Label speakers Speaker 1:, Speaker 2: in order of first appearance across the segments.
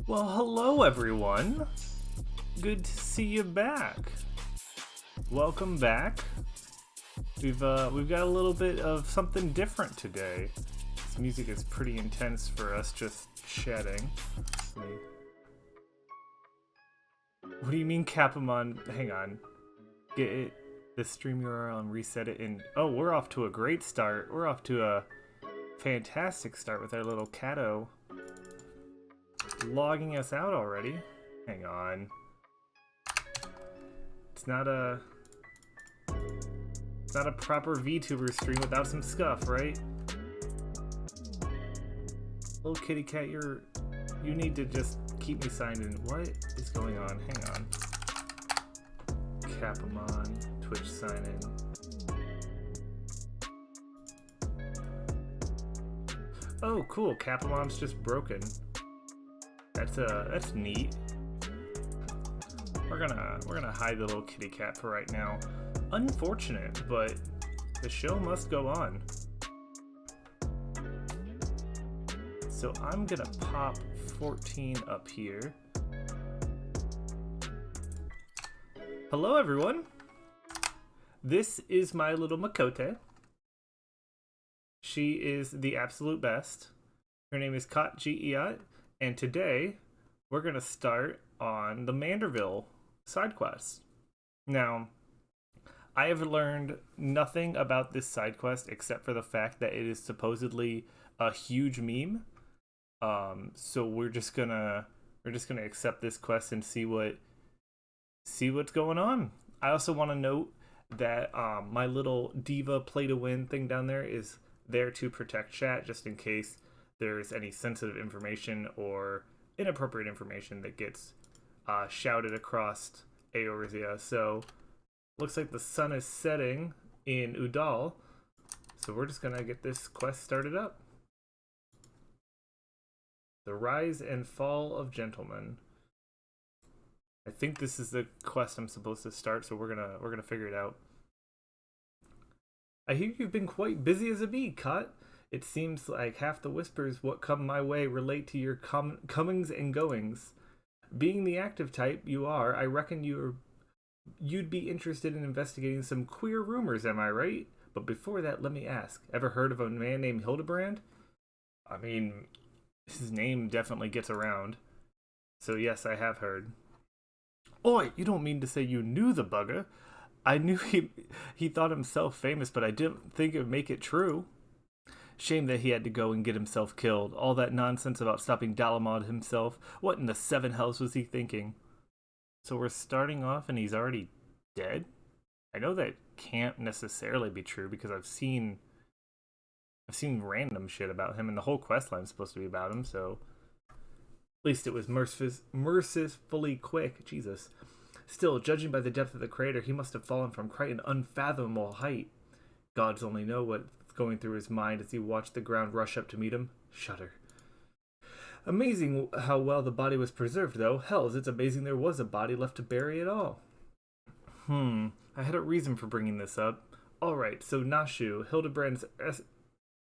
Speaker 1: Well, hello everyone. Good to see you back. Welcome back. We've got a little bit of something different today. This music is pretty intense for us just chatting. What do you mean Capamon? Hang on. Get it, the stream URL and reset it in. Oh, we're off to a great start. We're off to a fantastic start with our little Cato logging us out already. Hang on. It's not a proper VTuber stream without some scuff, right? Little kitty cat, you need to just keep me signed in. What is going on? Hang on. Capamon, Twitch sign in. Oh, cool. Capamon's just broken. That's neat. We're gonna hide the little kitty cat for right now. Unfortunate, but the show must go on. So I'm gonna pop 14 up here. Hello everyone. This is my little Makote. She is the absolute best. Her name is Kat Giat. And today, we're going to start on the Manderville side quest. Now, I have learned nothing about this side quest except for the fact that it is supposedly a huge meme. So we're just gonna accept this quest and see what's going on. I also want to note that my little diva play to win thing down there is there to protect chat just in case there's any sensitive information or inappropriate information that gets shouted across Eorzea. So, looks like the sun is setting in Udal. So we're just gonna get this quest started up. The Rise and Fall of Gentlemen. I think this is the quest I'm supposed to start, so we're gonna figure it out. I hear you've been quite busy as a bee, Kat. It seems like half the whispers what come my way relate to your comings and goings. Being the active type you are, I reckon you'd be interested in investigating some queer rumors, am I right? But before that, let me ask, ever heard of a man named Hildibrand? I mean, his name definitely gets around. So yes, I have heard. Oi, you don't mean to say you knew the bugger? I knew he thought himself famous, but I didn't think it would make it true. Shame that he had to go and get himself killed. All that nonsense about stopping Dalamod himself. What in the seven hells was he thinking? So we're starting off and he's already dead? I know that can't necessarily be true because I've seen random shit about him and the whole questline's supposed to be about him, so at least it was mercifully quick. Jesus. Still, judging by the depth of the crater, he must have fallen from quite an unfathomable height. Gods only know what going through his mind as he watched the ground rush up to meet him. Shudder. Amazing how well the body was preserved, though. Hells, it's amazing there was a body left to bury at all. I had a reason for bringing this up. Alright, so Nashu, Hildibrand's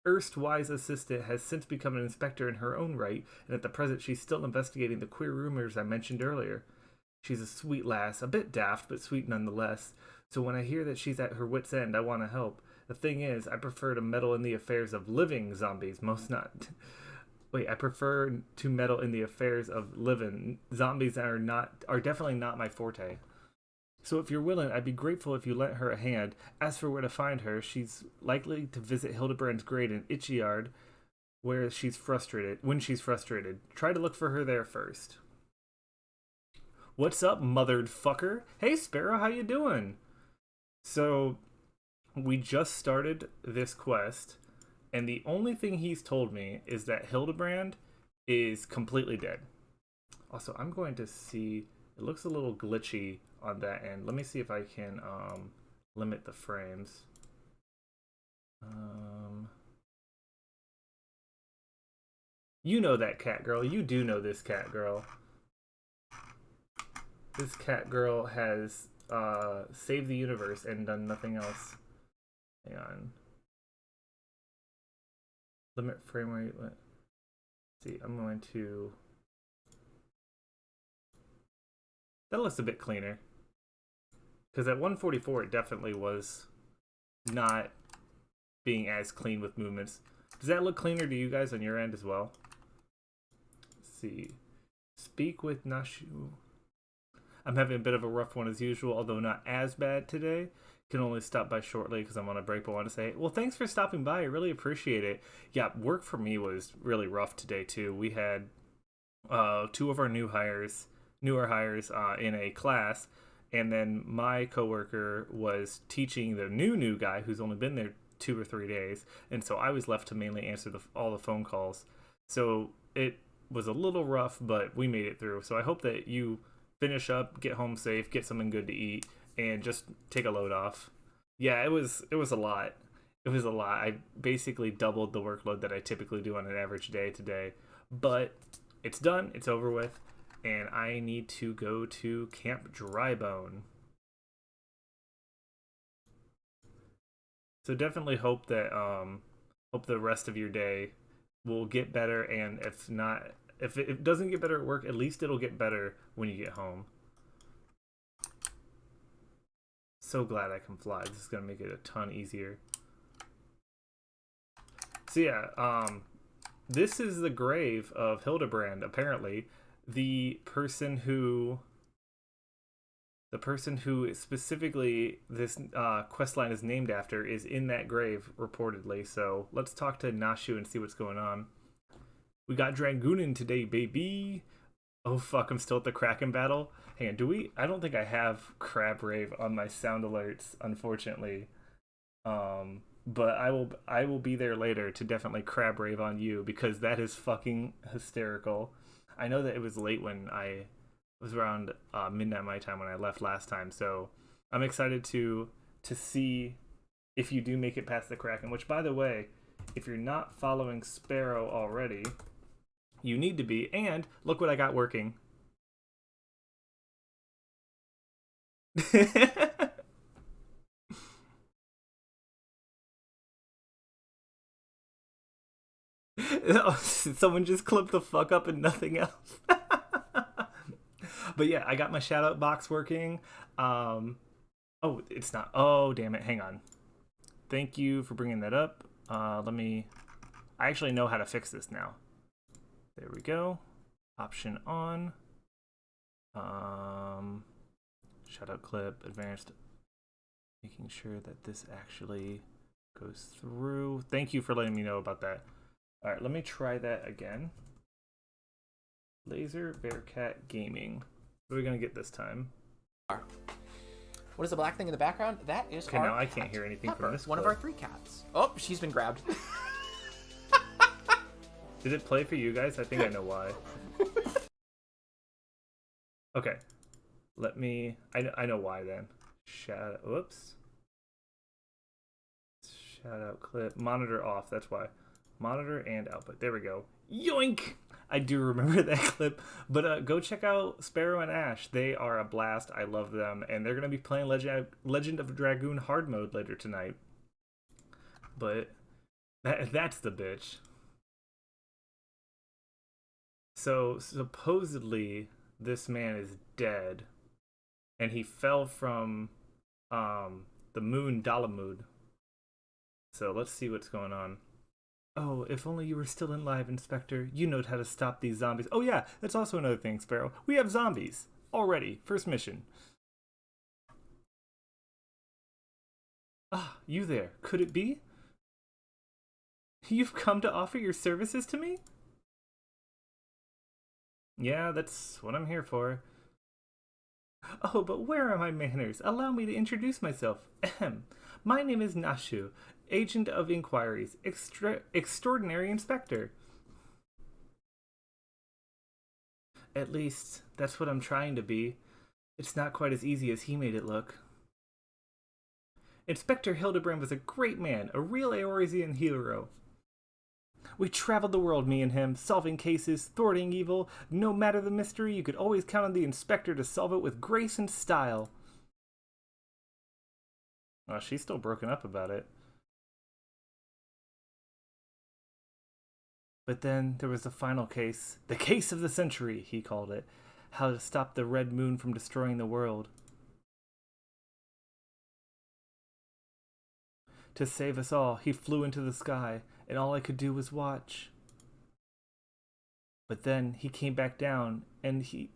Speaker 1: erstwise assistant, has since become an inspector in her own right, and at the present she's still investigating the queer rumors I mentioned earlier. She's a sweet lass, a bit daft, but sweet nonetheless. So when I hear that she's at her wit's end, I want to help. The thing is, I prefer to meddle in the affairs of living zombies, I prefer to meddle in the affairs of living. Zombies are definitely not my forte. So if you're willing, I'd be grateful if you lent her a hand. As for where to find her, she's likely to visit Hildibrand's grade in Itchyard, when she's frustrated. Try to look for her there first. What's up, mothered fucker? Hey, Sparrow, how you doing? So, we just started this quest, and the only thing he's told me is that Hildibrand is completely dead. Also, I'm going to see, it looks a little glitchy on that end. Let me see if I can limit the frames. You know that cat girl. You do know this cat girl. This cat girl has saved the universe and done nothing else. Hang on. Limit frame rate. Let's see, I'm going to That looks a bit cleaner. Because at 144, it definitely was not being as clean with movements. Does that look cleaner to you guys on your end as well? Let's see. Speak with Nashu. I'm having a bit of a rough one as usual, although not as bad today. Can only stop by shortly because I'm on a break, but want to say, well, thanks for stopping by. I really appreciate it. Yeah, work for me was really rough today, too. We had 2 of our newer hires in a class, and then my coworker was teaching the new guy who's only been there 2 or 3 days, and so I was left to mainly answer all the phone calls. So it was a little rough, but we made it through. So I hope that you finish up, get home safe, get something good to eat, and just take a load off. Yeah, it was a lot. It was a lot. I basically doubled the workload that I typically do on an average day today, but it's done. It's over with, and I need to go to Camp Drybone. So definitely hope that hope the rest of your day will get better, and if it doesn't get better at work, at least it'll get better when you get home. So glad I can fly. This is gonna make it a ton easier. So yeah, this is the grave of Hildibrand. Apparently, the person who specifically this questline is named after is in that grave reportedly. So let's talk to Nashu and see what's going on. We got Dragoonin today, baby. Oh fuck, I'm still at the Kraken battle. Hang on, I don't think I have Crab Rave on my sound alerts, unfortunately. But I will be there later to definitely Crab Rave on you, because that is fucking hysterical. I know that it was late when it was around midnight my time when I left last time, so I'm excited to see if you do make it past the Kraken, which, by the way, if you're not following Sparrow already, you need to be. And look what I got working. Someone just clipped the fuck up and nothing else. But yeah, I got my shout out box working. Oh, it's not. Oh, damn it. Hang on. Thank you for bringing that up. I actually know how to fix this now. There we go. Option on. Shout out clip, advanced. Making sure that this actually goes through. Thank you for letting me know about that. All right, let me try that again. Laser Bearcat Gaming. What are we gonna get this time?
Speaker 2: What is the black thing in the background? That is
Speaker 1: okay. Now I can't hear anything
Speaker 2: Pepper,
Speaker 1: from this.
Speaker 2: One of our 3 cats. Oh, she's been grabbed.
Speaker 1: Did it play for you guys? I think I know why. Okay. I know why then. Whoops. Shout out clip. Monitor off, that's why. Monitor and output. There we go. Yoink! I do remember that clip. But go check out Sparrow and Ash. They are a blast. I love them. And they're going to be playing Legend of Dragoon hard mode later tonight. But that's the bitch. So supposedly this man is dead, and he fell from the moon Dalamud. So let's see what's going on. Oh, if only you were still alive, Inspector. You know how to stop these zombies. Oh yeah, that's also another thing, Sparrow. We have zombies already. First mission. Ah, you there. Could it be? You've come to offer your services to me? Yeah, that's what I'm here for. Oh, but where are my manners? Allow me to introduce myself. Ahem. My name is Nashu, Agent of Inquiries, Extraordinary Inspector. At least, that's what I'm trying to be. It's not quite as easy as he made it look. Inspector Hildibrand was a great man, a real Eorzean hero. We traveled the world, me and him, solving cases, thwarting evil. No matter the mystery, you could always count on the inspector to solve it with grace and style. Oh, she's still broken up about it. But then there was the final case. The case of the century, he called it. how to stop the red moon from destroying the world. To save us all, he flew into the sky, and all I could do was watch. But then he came back down, and he...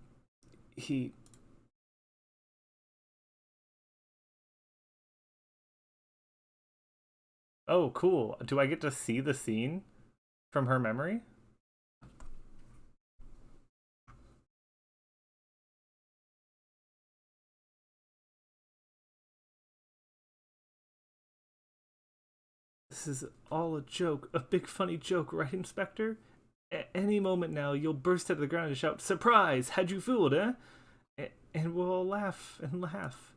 Speaker 1: Oh, cool. Do I get to see the scene from her memory? This is all a joke, a big funny joke, right, Inspector? Any moment now, you'll burst out of the ground and shout, "Surprise! Had you fooled, eh?" And we'll all laugh and laugh.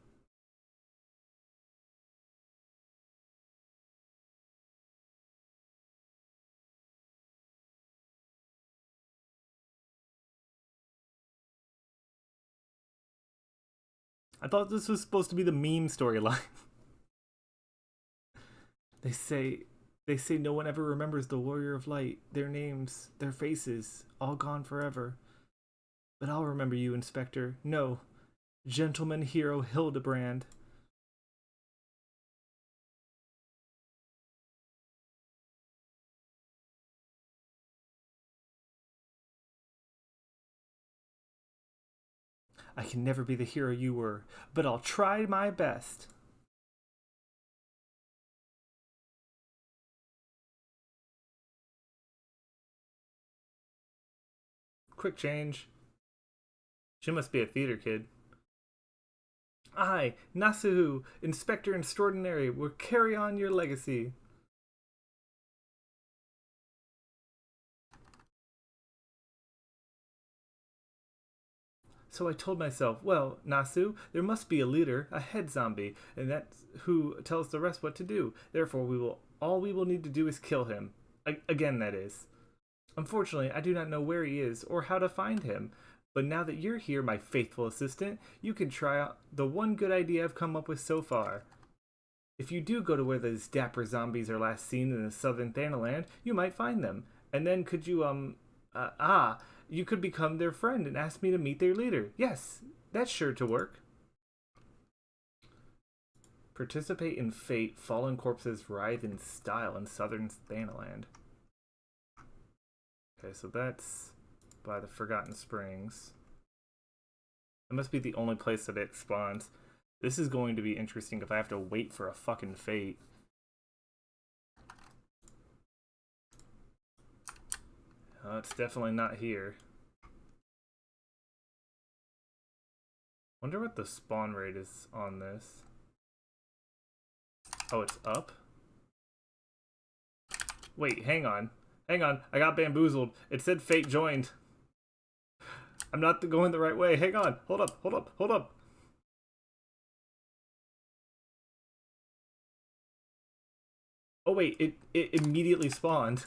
Speaker 1: I thought this was supposed to be the meme storyline. They say no one ever remembers the Warrior of Light, their names, their faces, all gone forever. But I'll remember you, Inspector. No, Gentleman Hero Hildibrand. I can never be the hero you were, but I'll try my best. Quick change. She must be a theater kid. I, Nasuhu, Inspector Extraordinary, will carry on your legacy. So I told myself, well, Nasu, there must be a leader, a head zombie, and that's who tells the rest what to do. Therefore, all we will need to do is kill him. Again, that is. Unfortunately, I do not know where he is or how to find him. But now that you're here, my faithful assistant, you can try out the one good idea I've come up with so far. If you do go to where those dapper zombies are last seen in the southern Thanaland, you might find them. And then could you, you could become their friend and ask me to meet their leader. Yes, that's sure to work. Participate in fate, fallen corpses writhe in style in southern Thanaland. Okay, so that's by the Forgotten Springs. It must be the only place that it spawns. This is going to be interesting if I have to wait for a fucking fate. It's definitely not here. Wonder what the spawn rate is on this. Oh, it's up? Wait, hang on. Hang on, I got bamboozled. It said fate joined. I'm not going the right way. Hang on. Hold up, hold up, hold up. Oh wait, it immediately spawned.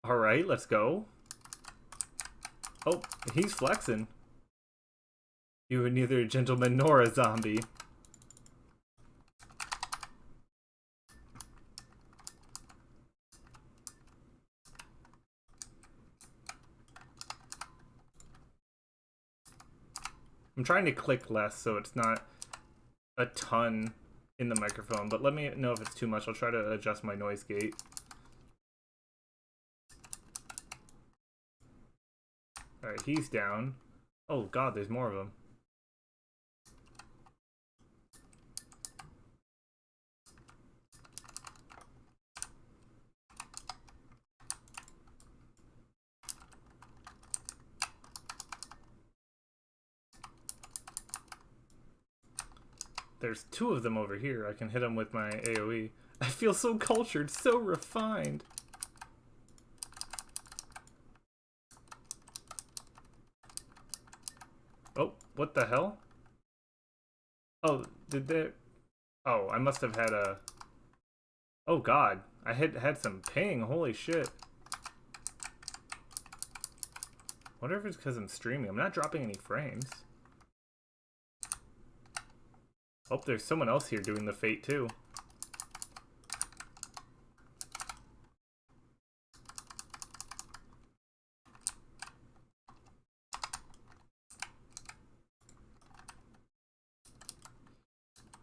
Speaker 1: Alright, let's go. Oh, he's flexing. You are neither a gentleman nor a zombie. I'm trying to click less so it's not a ton in the microphone, but let me know if it's too much. I'll try to adjust my noise gate. Alright, he's down. Oh god, there's more of them. There's two of them over here. I can hit them with my AoE. I feel so cultured, so refined. Oh, what the hell? Oh, did they... Oh, I must have had a... Oh god, I had some ping, holy shit. Wonder if it's because I'm streaming. I'm not dropping any frames. Oh, there's someone else here doing the fate too.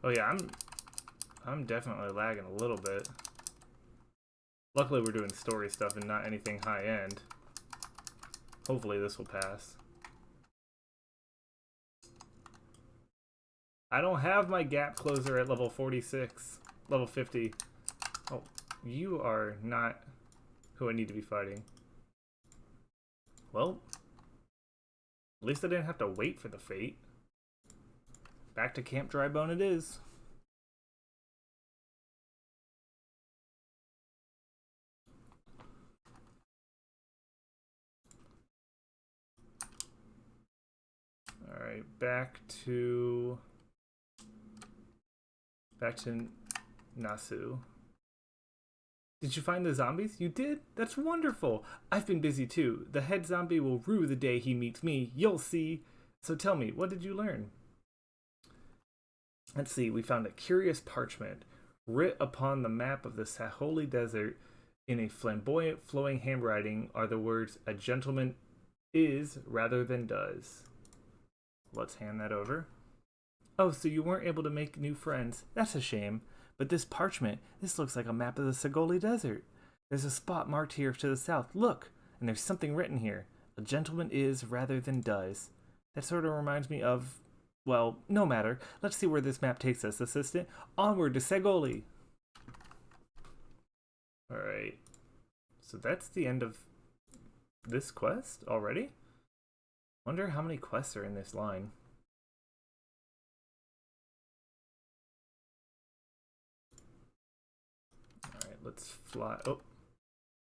Speaker 1: Oh yeah, I'm definitely lagging a little bit. Luckily we're doing story stuff and not anything high end. Hopefully this will pass. I don't have my gap closer at level 46. Level 50. Oh, you are not who I need to be fighting. Well, at least I didn't have to wait for the fate. Back to Camp Drybone it is. Alright, back to Nasu. Did you find the zombies? You did? That's wonderful. I've been busy too. The head zombie will rue the day he meets me. You'll see. So tell me, what did you learn? Let's see. We found a curious parchment. Writ upon the map of the Saholi Desert in a flamboyant flowing handwriting are the words, "A gentleman is rather than does." Let's hand that over. Oh, so you weren't able to make new friends. That's a shame. But this parchment, this looks like a map of the Saholi Desert. There's a spot marked here to the south. Look, and there's something written here. A gentleman is rather than does. That sort of reminds me of, well, no matter. Let's see where this map takes us, assistant. Onward to Saholi. Alright. So that's the end of this quest already? Wonder how many quests are in this line. Alright, let's fly. Oh,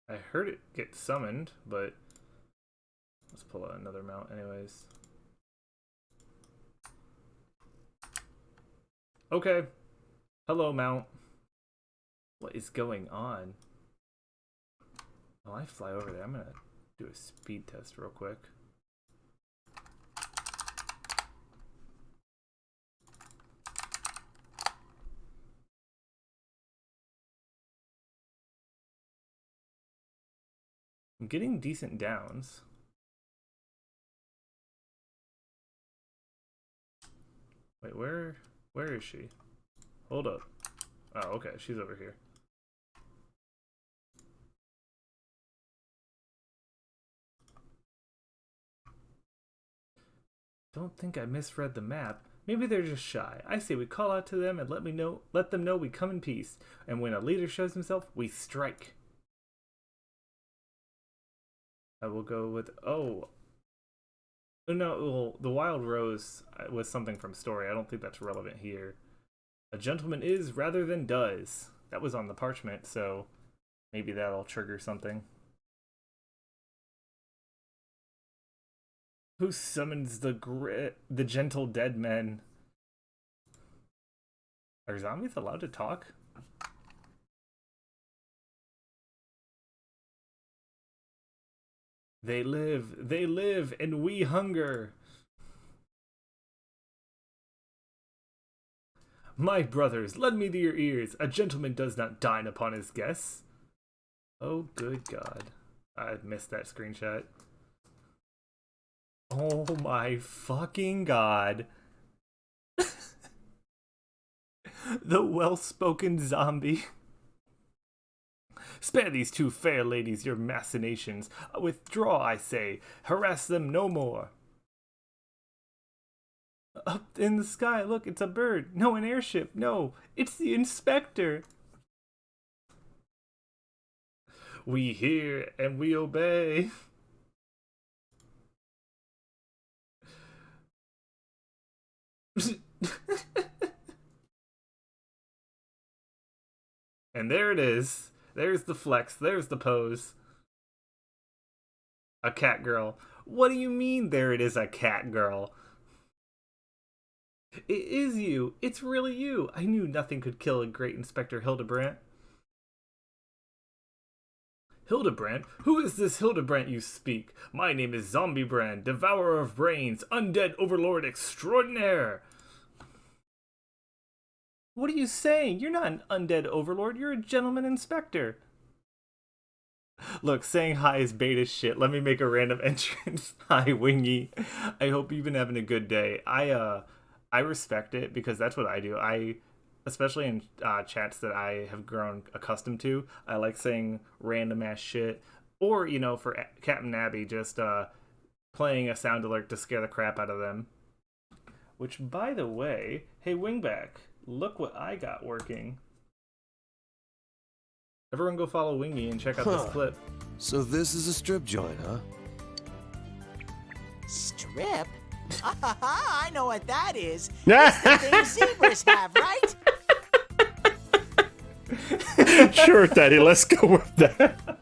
Speaker 1: I heard it get summoned, but let's pull out another mount anyways. Okay. Hello, mount. What is going on? While I fly over there, I'm gonna do a speed test real quick. I'm getting decent downs. Wait, where is she? Hold up. Oh, okay, she's over here. Don't think I misread the map. Maybe they're just shy. I say we call out to them and let them know we come in peace. And when a leader shows himself, we strike. I will go with no. Well, the Wild Rose was something from story. I don't think that's relevant here. A gentleman is rather than does. That was on the parchment, so maybe that'll trigger something. Who summons the gentle dead men? Are zombies allowed to talk? They live, and we hunger. My brothers, lend me to your ears. A gentleman does not dine upon his guests. Oh, good God. I missed that screenshot. Oh my fucking God. The well-spoken zombie. Spare these two fair ladies your machinations. Withdraw, I say. Harass them no more. Up in the sky, look, it's a bird. No, an airship. No, it's the inspector. We hear and we obey. And there it is. There's the flex. There's the pose. A cat girl. What do you mean there it is, a cat girl? It is you. It's really you. I knew nothing could kill a great Inspector Hildibrand. Hildibrand? Who is this Hildibrand you speak? My name is Zombiebrand, devourer of brains, undead overlord extraordinaire. What are you saying? You're not an undead overlord. You're a gentleman inspector. Look, saying hi is beta shit. Let me make a random entrance. Hi, Wingy. I hope you've been having a good day. I I respect it because that's what I do. Especially in chats that I have grown accustomed to, I like saying random ass shit. Or, for Captain Abby, just playing a sound alert to scare the crap out of them. Which, by the way, hey, Wingback, look what I got working. Everyone go follow Wingy and check out this clip.
Speaker 3: So this is a strip joint, huh?
Speaker 4: Strip? I know what that is. It's the thing zebras have, right?
Speaker 5: Sure, Daddy, let's go with that.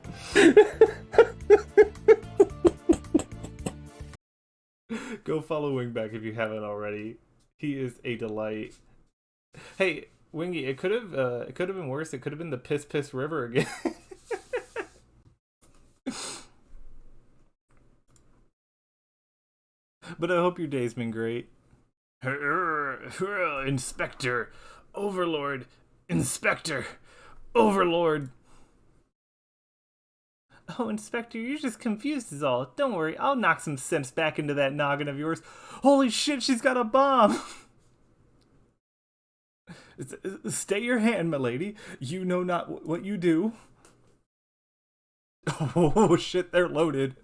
Speaker 1: Go follow Wingback if you haven't already. He is a delight. Hey, Wingy, it could have been worse. It could have been the Piss River again. But I hope your day's been great. Inspector, Overlord, Inspector, Overlord. Oh, Inspector, you're just confused is all. Don't worry, I'll knock some sense back into that noggin of yours. Holy shit, she's got a bomb! Stay your hand, milady. You know not what you do. Oh shit, they're loaded.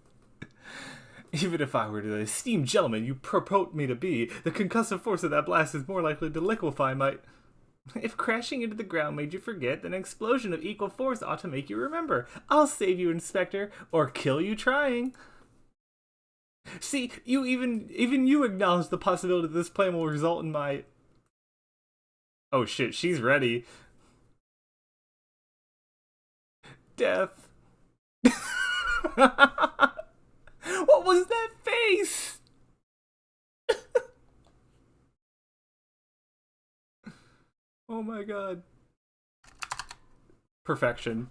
Speaker 1: Even if I were the esteemed gentleman you purport me to be, the concussive force of that blast is more likely to liquefy my... If crashing into the ground made you forget, then an explosion of equal force ought to make you remember. I'll save you, Inspector, or kill you trying. See, even you acknowledge the possibility that this plan will result in my... Oh shit, she's ready. Death. What was that face? Oh my god. Perfection.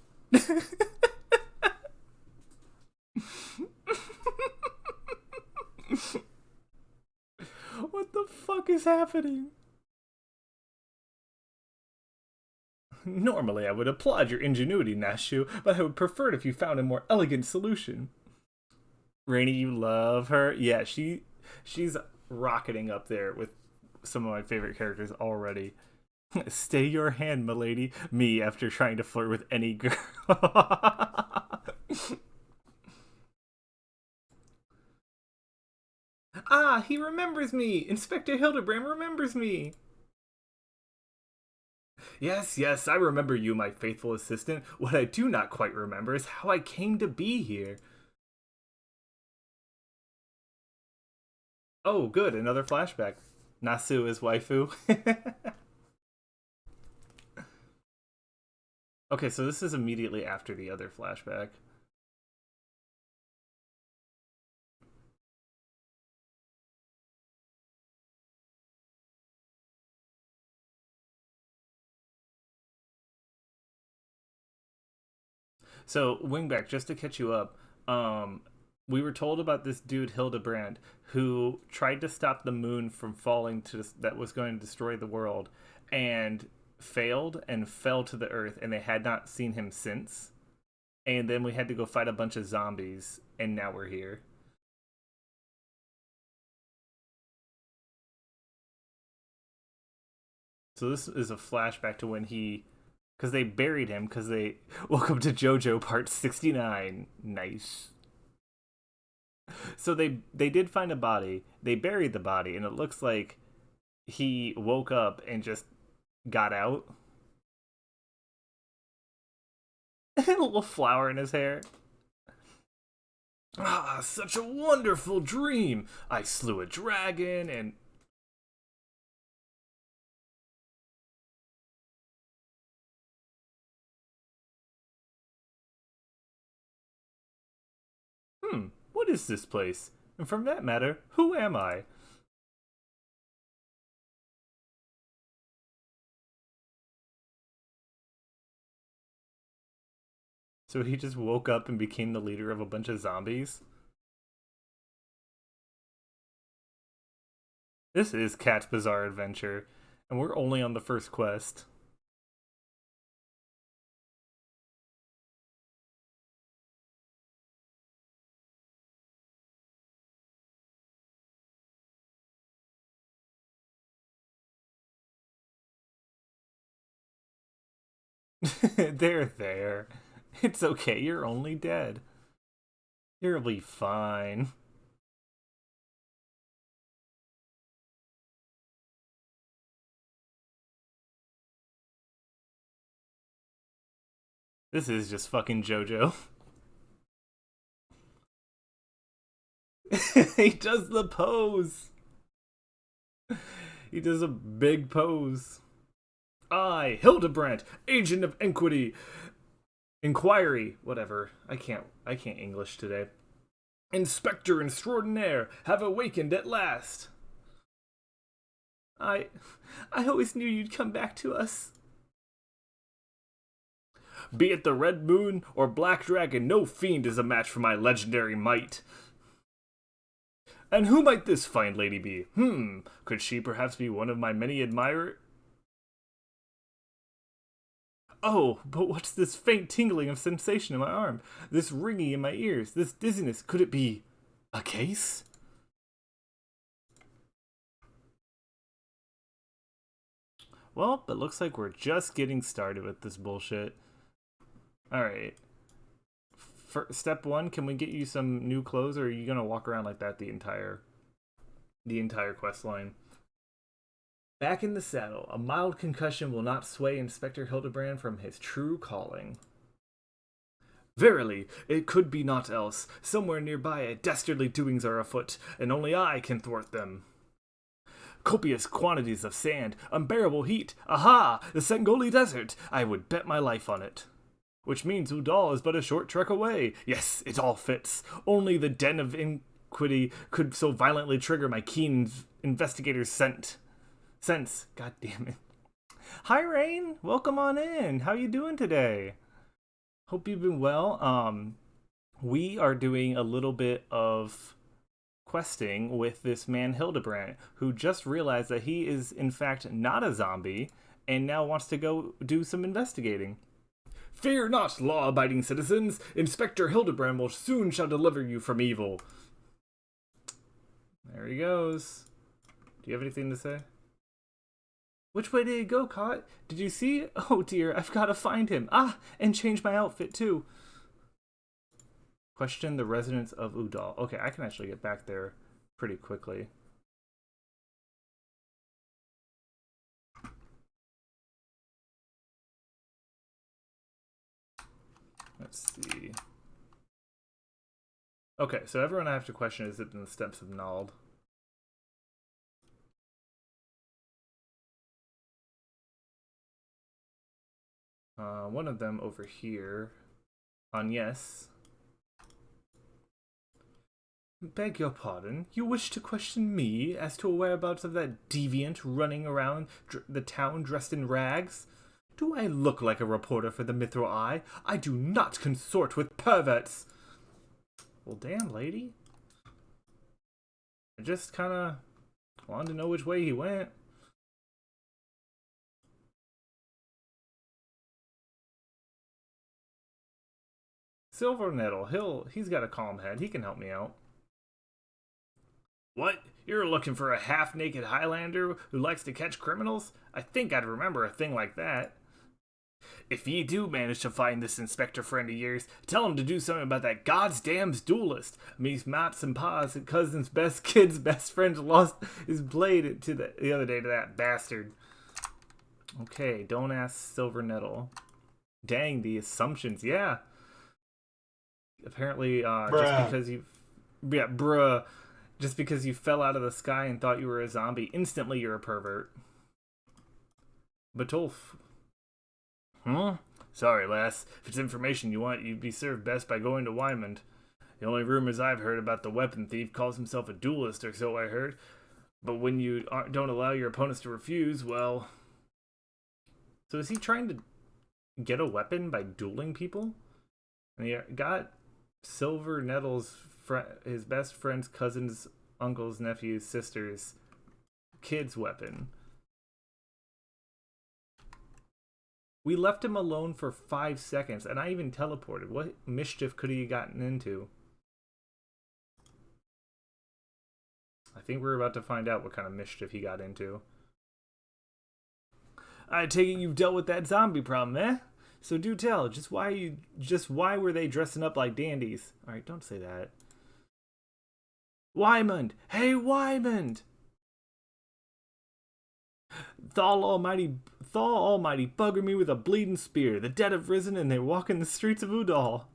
Speaker 1: What the fuck is happening? Normally I would applaud your ingenuity, Nashu, but I would prefer it if you found a more elegant solution. Rainy, you love her? Yeah, she's rocketing up there with some of my favorite characters already. Stay your hand, milady. Me, after trying to flirt with any girl. Ah, he remembers me! Inspector Hildibrand remembers me! Yes, I remember you, my faithful assistant. What I do not quite remember is how I came to be here. Oh, good, another flashback. Nasu is waifu. Okay, so this is immediately after the other flashback. So, Wingback, just to catch you up, we were told about this dude Hildibrand who tried to stop the moon from falling that was going to destroy the world, and failed and fell to the earth, and they had not seen him since. And then we had to go fight a bunch of zombies, and now we're here. So this is a flashback to when because they buried him, because they... Welcome to JoJo Part 69. Nice. So they did find a body. They buried the body, and it looks like he woke up and just got out. A little flower in his hair. Ah, such a wonderful dream. I slew a dragon and... What is this place? And from that matter, who am I? So he just woke up and became the leader of a bunch of zombies? This is Cat's Bizarre Adventure, and we're only on the first quest. There. It's okay, you're only dead. You'll be fine. This is just fucking JoJo. He does the pose. He does a big pose. I, Hildibrand, agent of inquiry, whatever. I can't English today. Inspector extraordinaire, have awakened at last. I always knew you'd come back to us. Be it the Red Moon or Black Dragon, no fiend is a match for my legendary might. And who might this fine lady be? Could she perhaps be one of my many admirers? Oh, but what's this faint tingling of sensation in my arm? This ringing in my ears? This dizziness? Could it be a case? Well, it looks like we're just getting started with this bullshit. Alright. For step 1, can we get you some new clothes, or are you gonna walk around like that the entire quest line? Back in the saddle, a mild concussion will not sway Inspector Hildibrand from his true calling. Verily, it could be naught else. Somewhere nearby a dastardly doings are afoot, and only I can thwart them. Copious quantities of sand, unbearable heat. Aha! The Sengoli Desert! I would bet my life on it. Which means Udal is but a short trek away. Yes, it all fits. Only the den of iniquity could so violently trigger my keen investigator's sense. God damn it. Hi, Rain. Welcome on in. How you doing today? Hope you've been well. We are doing a little bit of questing with this man Hildibrand, who just realized that he is in fact not a zombie and now wants to go do some investigating. Fear not, law-abiding citizens. Inspector Hildibrand will soon shall deliver you from evil. There he goes. Do you have anything to say? Which way did he go, Cot? Did you see? Oh dear, I've got to find him. Ah, and change my outfit too. Question the residents of Udal. Okay, I can actually get back there pretty quickly. Let's see. Okay, so everyone I have to question is it in the steppes of Nald. One of them over here. On yes. Beg your pardon, you wish to question me as to a whereabouts of that deviant running around the town dressed in rags? Do I look like a reporter for the Mithril Eye? I do not consort with perverts! Well, damn, lady. I just kind of wanted to know which way he went. Silver Nettle, he's got a calm head. He can help me out. What? You're looking for a half-naked Highlander who likes to catch criminals? I think I'd remember a thing like that. If ye do manage to find this inspector friend of yours, tell him to do something about that goddamn duelist. Me, Mats, and Pa's and cousin's best kid's best friend lost his blade to the other day to that bastard. Okay, don't ask Silver Nettle. Dang, the assumptions, yeah. Apparently, just because you... Yeah, bruh. Just because you fell out of the sky and thought you were a zombie, instantly you're a pervert. Batolf. Sorry, lass. If it's information you want, you'd be served best by going to Wymond. The only rumors I've heard about the weapon thief calls himself a duelist, or so I heard. But when you don't allow your opponents to refuse, well... So is he trying to get a weapon by dueling people? And he got Silver Nettle's his best friend's cousin's uncle's nephew's sister's kid's weapon. We left him alone for 5 seconds, and I even teleported. What mischief could he have gotten into? I think we're about to find out what kind of mischief he got into. I take it you've dealt with that zombie problem, eh? So do tell, just why were they dressing up like dandies? All right, don't say that. Wymond! Hey, Wymond! Thal Almighty, bugger me with a bleeding spear. The dead have risen and they walk in the streets of Udall.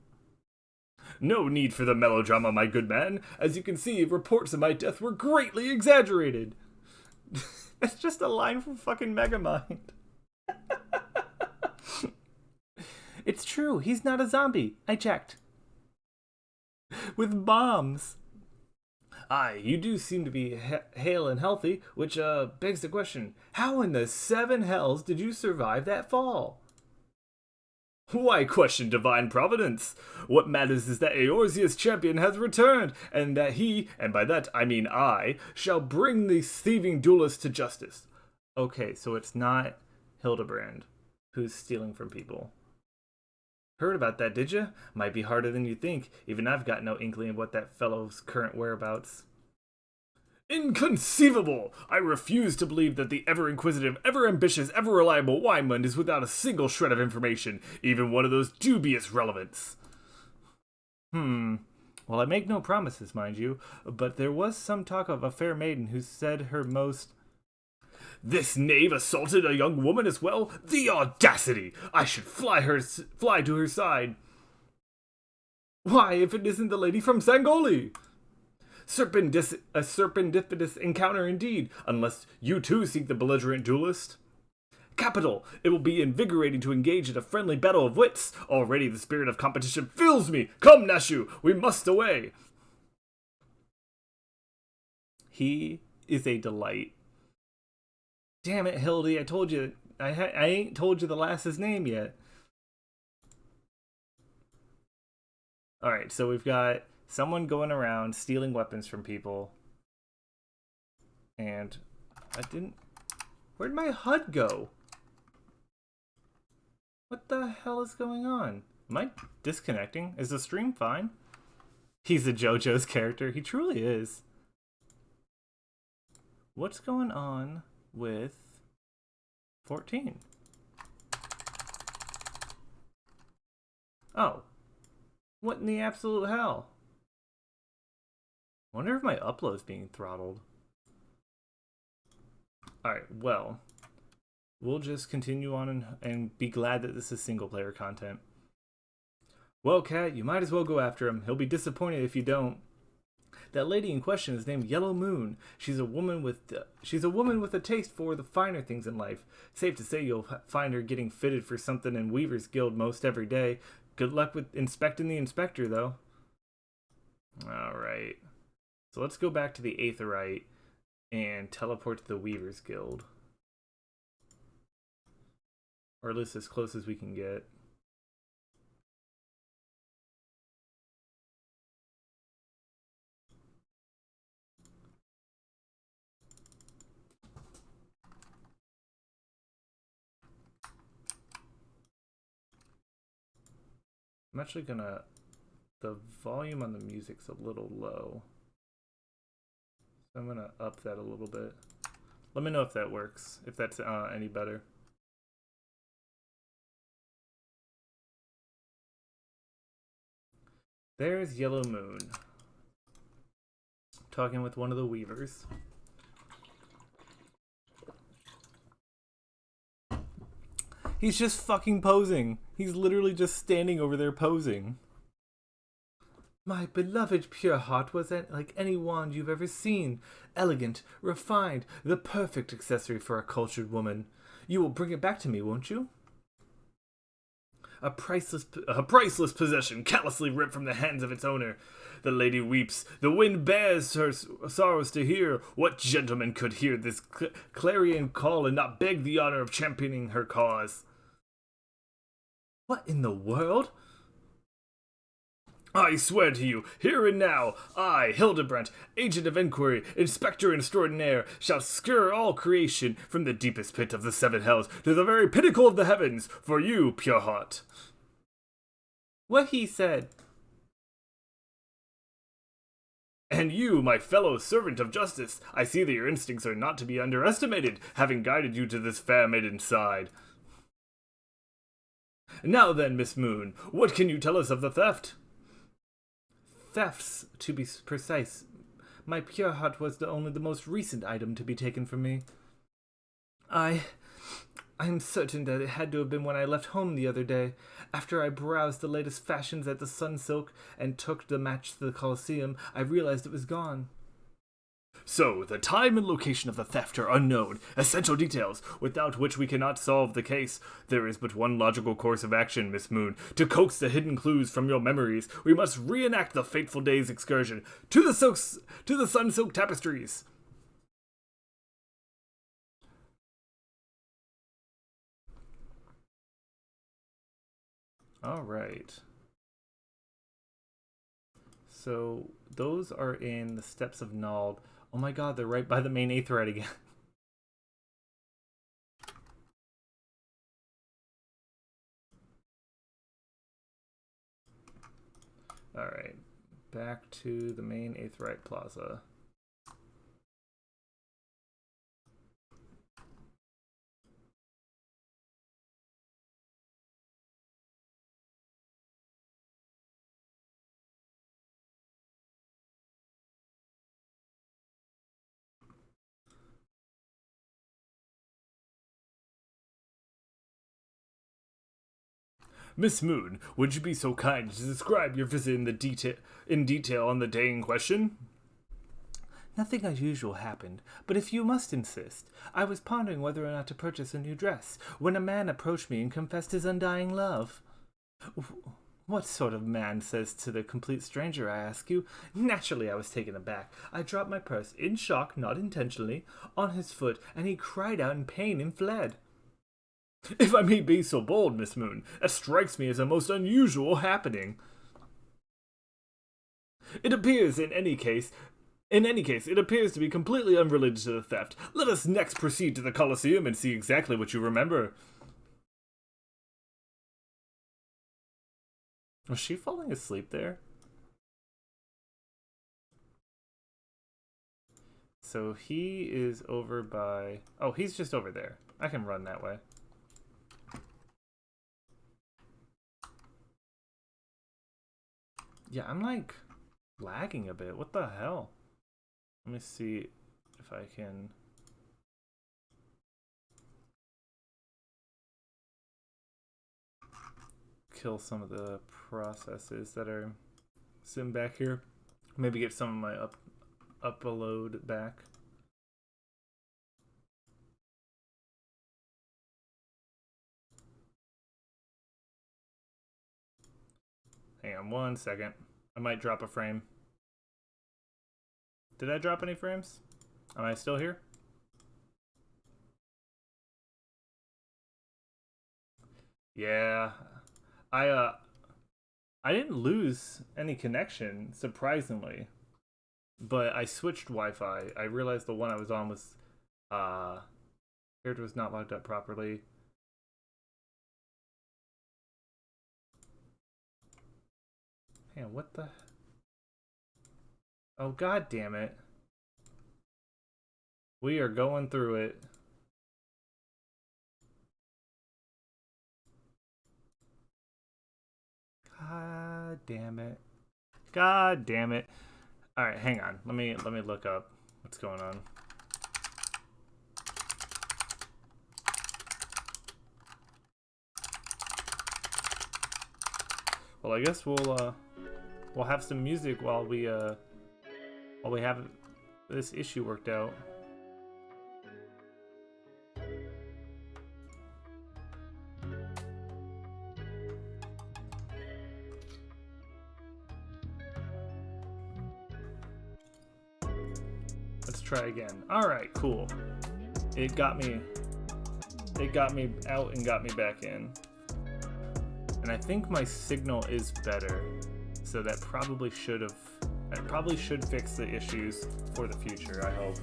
Speaker 1: No need for the melodrama, my good man. As you can see, reports of my death were greatly exaggerated. That's just a line from fucking Megamind. It's true, he's not a zombie. I checked. With bombs. Aye, you do seem to be hale and healthy, which begs the question, how in the seven hells did you survive that fall? Why question divine providence? What matters is that Eorzea's champion has returned, and that he, and by that I mean I, shall bring these thieving duelists to justice. Okay, so it's not Hildibrand who's stealing from people. Heard about that, did you? Might be harder than you think. Even I've got no inkling of what that fellow's current whereabouts. Inconceivable! I refuse to believe that the ever-inquisitive, ever-ambitious, ever-reliable Wymond is without a single shred of information, even one of those dubious relevance. Well, I make no promises, mind you, but there was some talk of a fair maiden who said her most... This knave assaulted a young woman as well? The audacity! I should fly to her side. Why, if it isn't the lady from Zangoli! A serendipitous encounter indeed, unless you too seek the belligerent duelist. Capital! It will be invigorating to engage in a friendly battle of wits. Already the spirit of competition fills me. Come, Nashu, we must away. He is a delight. Damn it, Hildy, I told you. I ain't told you the last's name yet. Alright, so we've got someone going around stealing weapons from people. And I didn't... Where'd my HUD go? What the hell is going on? Am I disconnecting? Is the stream fine? He's a JoJo's character. He truly is. What's going on with 14? Oh. What in the absolute hell? I wonder if my upload's being throttled. Alright, well. We'll just continue on and be glad that this is single player content. Well, Cat, you might as well go after him. He'll be disappointed if you don't. That lady in question is named Yellow Moon. She's a woman with a taste for the finer things in life. Safe to say you'll find her getting fitted for something in Weaver's Guild most every day. Good luck with inspecting the inspector, though. Alright. So let's go back to the Aetheryte and teleport to the Weaver's Guild. Or at least as close as we can get. I'm actually gonna... The volume on the music's a little low. So I'm gonna up that a little bit. Let me know if that works, if that's any better. There's Yellow Moon. Talking with one of the Weavers. He's just fucking posing. He's literally just standing over there posing. My beloved pure heart was like any wand you've ever seen. Elegant, refined, the perfect accessory for a cultured woman. You will bring it back to me, won't you? A priceless possession, callously ripped from the hands of its owner. The lady weeps. The wind bears her sorrows to hear. What gentleman could hear this clarion call and not beg the honor of championing her cause? What in the world? I swear to you, here and now, I, Hildibrand, agent of inquiry, inspector extraordinaire, shall scour all creation from the deepest pit of the seven hells to the very pinnacle of the heavens, for you, pure heart. What he said. And you, my fellow servant of justice, I see that your instincts are not to be underestimated, having guided you to this fair maiden's side. Now then, Miss Moon, what can you tell us of the theft? Thefts, to be precise. My pure heart was only the most recent item to be taken from me. I am certain that it had to have been when I left home the other day, after I browsed the latest fashions at the Sunsilk and took the match to the Colosseum. I realized it was gone. So, the time and location of the theft are unknown, essential details, without which we cannot solve the case. There is but one logical course of action, Miss Moon. To coax the hidden clues from your memories, we must reenact the fateful day's excursion to the Sunsilk tapestries. Alright. So, those are in the Steps of Nald. Oh my god, they're right by the main Aetheryte again. Alright, back to the main Aetheryte Plaza. Miss Moon, would you be so kind to describe your visit in detail on the day in question? Nothing unusual happened, but if you must insist, I was pondering whether or not to purchase a new dress, when a man approached me and confessed his undying love. What sort of man says to the complete stranger, I ask you? Naturally, I was taken aback. I dropped my purse, in shock, not intentionally, on his foot, and he cried out in pain and fled. If I may be so bold, Miss Moon, that strikes me as a most unusual happening. It appears, in any case, it appears to be completely unrelated to the theft. Let us next proceed to the Colosseum and see exactly what you remember. Was she falling asleep there? So he is over by... Oh, he's just over there. I can run that way. Yeah, I'm like lagging a bit. What the hell? Let me see if I can... kill some of the processes that are sitting back here. Maybe get some of my upload back. Hang on 1 second. I might drop a frame. Did I drop any frames? Am I still here? Yeah. I didn't lose any connection, surprisingly. But I switched Wi-Fi. I realized the one I was on was character was not logged up properly. Hang on, what the... Oh, god damn it. We are going through it. God damn it. God damn it. Alright, hang on. Let me look up what's going on. Well, I guess we'll have some music while we have this issue worked out. Let's try again. All right, cool. It got me out and got me back in. And I think my signal is better. So that probably should fix the issues for the future, I hope.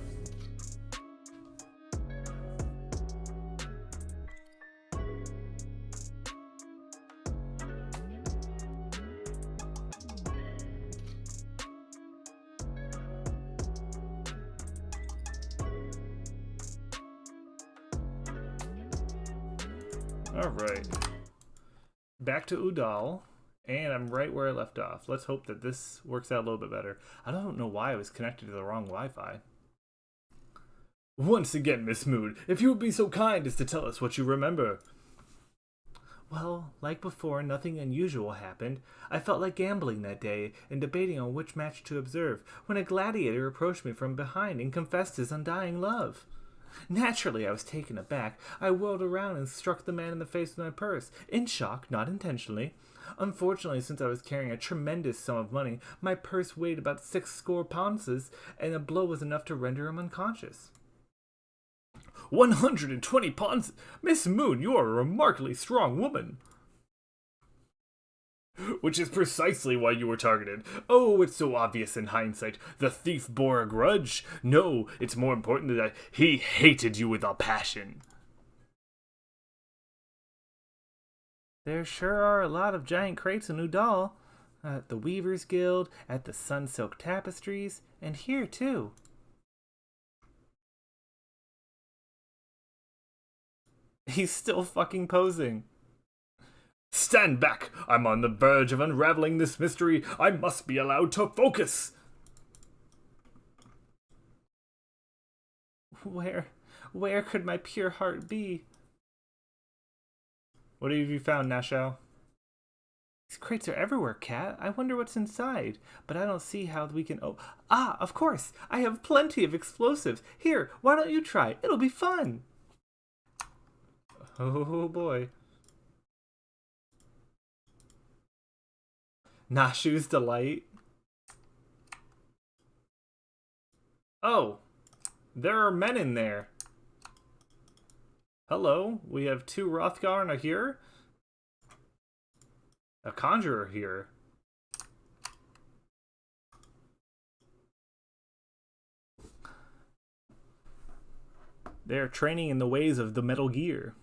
Speaker 1: All right. back to Udall, and I'm right where I left off. Let's hope that this works out a little bit better. I don't know why I was connected to the wrong Wi-Fi. Once again, Miss Moon, if you would be so kind as to tell us what you remember. Well, like before, nothing unusual happened. I felt like gambling that day and debating on which match to observe when a gladiator approached me from behind and confessed his undying love. Naturally, I was taken aback. I whirled around and struck the man in the face with my purse, in shock, not intentionally. Unfortunately, since I was carrying a tremendous sum of money, my purse weighed about 60 pounds, and a blow was enough to render him unconscious. 120 pounds? Miss Moon, you are a remarkably strong woman. Which is precisely why you were targeted. Oh, it's so obvious in hindsight. The thief bore a grudge. No, it's more important that he hated you with a passion. There sure are a lot of giant crates in Udall. At the Weavers Guild, at the Sunsilk Tapestries, and here too. He's still fucking posing. Stand back! I'm on the verge of unraveling this mystery. I must be allowed to focus! Where could my pure heart be? What have you found, Nashao? These crates are everywhere, Cat. I wonder what's inside, but I don't see how we can... of course! I have plenty of explosives. Here, why don't you try? It'll be fun! Oh boy. Nashu's delight. Oh, there are men in there. Hello, we have 2 Rothgarn here. A conjurer here. They're training in the ways of the Metal Gear.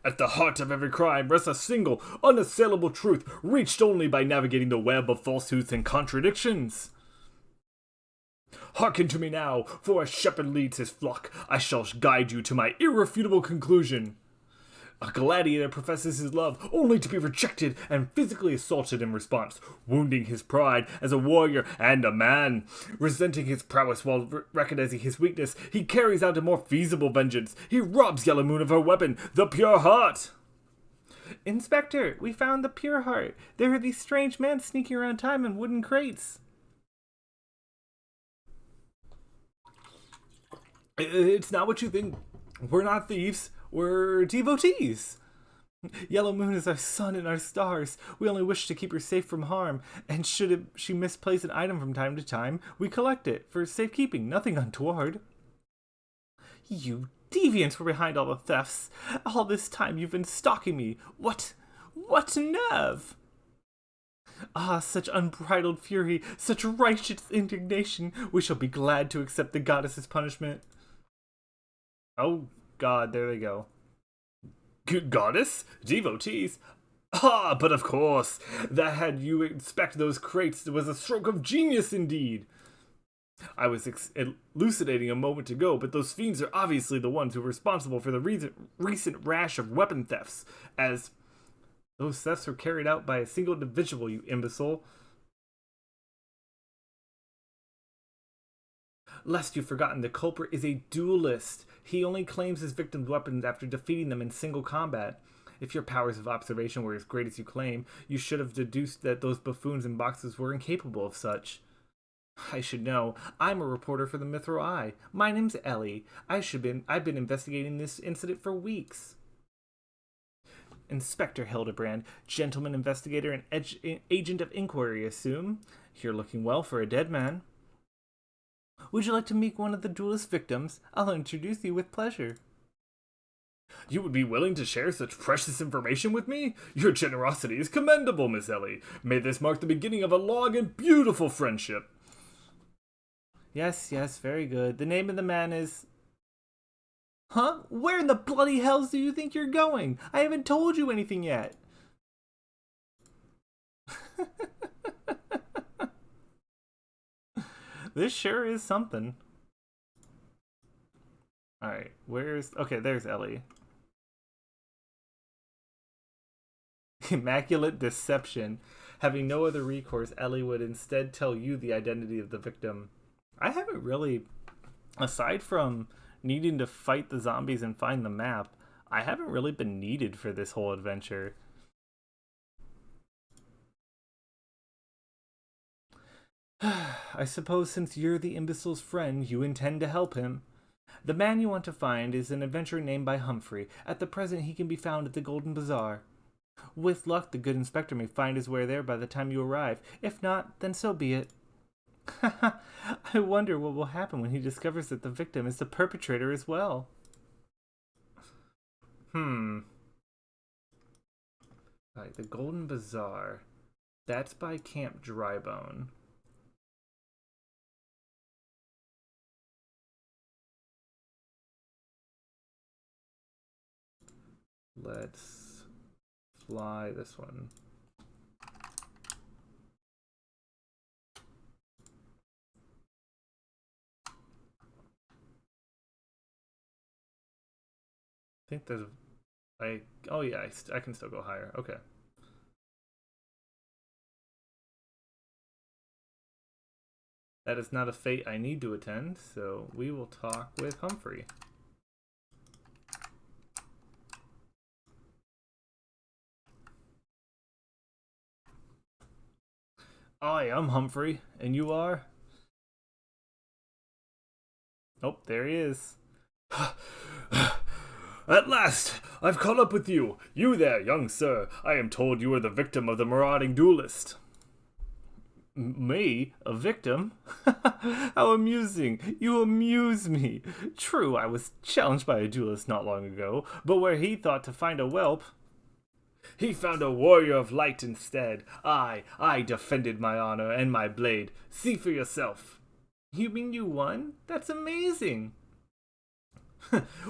Speaker 1: At the heart of every crime rests a single, unassailable truth, reached only by navigating the web of falsehoods and contradictions. Hearken to me now, for as shepherd leads his flock, I shall guide you to my irrefutable conclusion. A gladiator professes his love only to be rejected and physically assaulted in response, wounding his pride as a warrior and a man. Resenting his prowess while recognizing his weakness, he carries out a more feasible vengeance. He robs Yellow Moon of her weapon, the pure heart. Inspector, we found the pure heart. There are these strange men sneaking around time in wooden crates. It's not what you think. We're not thieves. We're devotees. Yellow Moon is our sun and our stars. We only wish to keep her safe from harm, and should she misplace an item from time to time, we collect it for safekeeping, nothing untoward. You deviants were behind all the thefts. All this time you've been stalking me. What nerve? Ah, such unbridled fury, such righteous indignation. We shall be glad to accept the goddess's punishment. Oh, God, there they go. Goddess? Devotees? Ah, but of course. That had you inspect those crates was a stroke of genius indeed. I was elucidating a moment ago, but those fiends are obviously the ones who are responsible for the recent rash of weapon thefts, as those thefts were carried out by a single individual, you imbecile. Lest you've forgotten, the culprit is a duelist. He only claims his victim's weapons after defeating them in single combat. If your powers of observation were as great as you claim, you should have deduced that those buffoons in boxes were incapable of such. I should know. I'm a reporter for the Mithril Eye. My name's Ellie. I've been investigating this incident for weeks. Inspector Hildibrand, gentleman investigator and agent of inquiry, assume. You're looking well for a dead man. Would you like to meet one of the duelist victims? I'll introduce you with pleasure. You would be willing to share such precious information with me? Your generosity is commendable, Miss Ellie. May this mark the beginning of a long and beautiful friendship. Yes, very good. The name of the man is... Huh? Where in the bloody hells do you think you're going? I haven't told you anything yet. This sure is something. Alright, okay, there's Ellie. Immaculate deception. Having no other recourse, Ellie would instead tell you the identity of the victim. I haven't really, aside from needing to fight the zombies and find the map, I haven't really been needed for this whole adventure. I suppose since you're the imbecile's friend, you intend to help him. The man you want to find is an adventurer named by Humphrey. At the present, he can be found at the Golden Bazaar. With luck, the good inspector may find his way there by the time you arrive. If not, then so be it. I wonder what will happen when he discovers that the victim is the perpetrator as well. Right, the Golden Bazaar. That's by Camp Drybone. Let's fly this one. I think there's oh yeah, I can still go higher. Okay. That is not a fate I need to attend, so we will talk with Humphrey. I am Humphrey, and you are? Oh, there he is. At last, I've caught up with you. You there, young sir. I am told you are the victim of the marauding duelist. Me? A victim? How amusing. You amuse me. True, I was challenged by a duelist not long ago, but where he thought to find a whelp, he found a warrior of light instead. I defended my honor and my blade. See for yourself. You mean you won? That's amazing.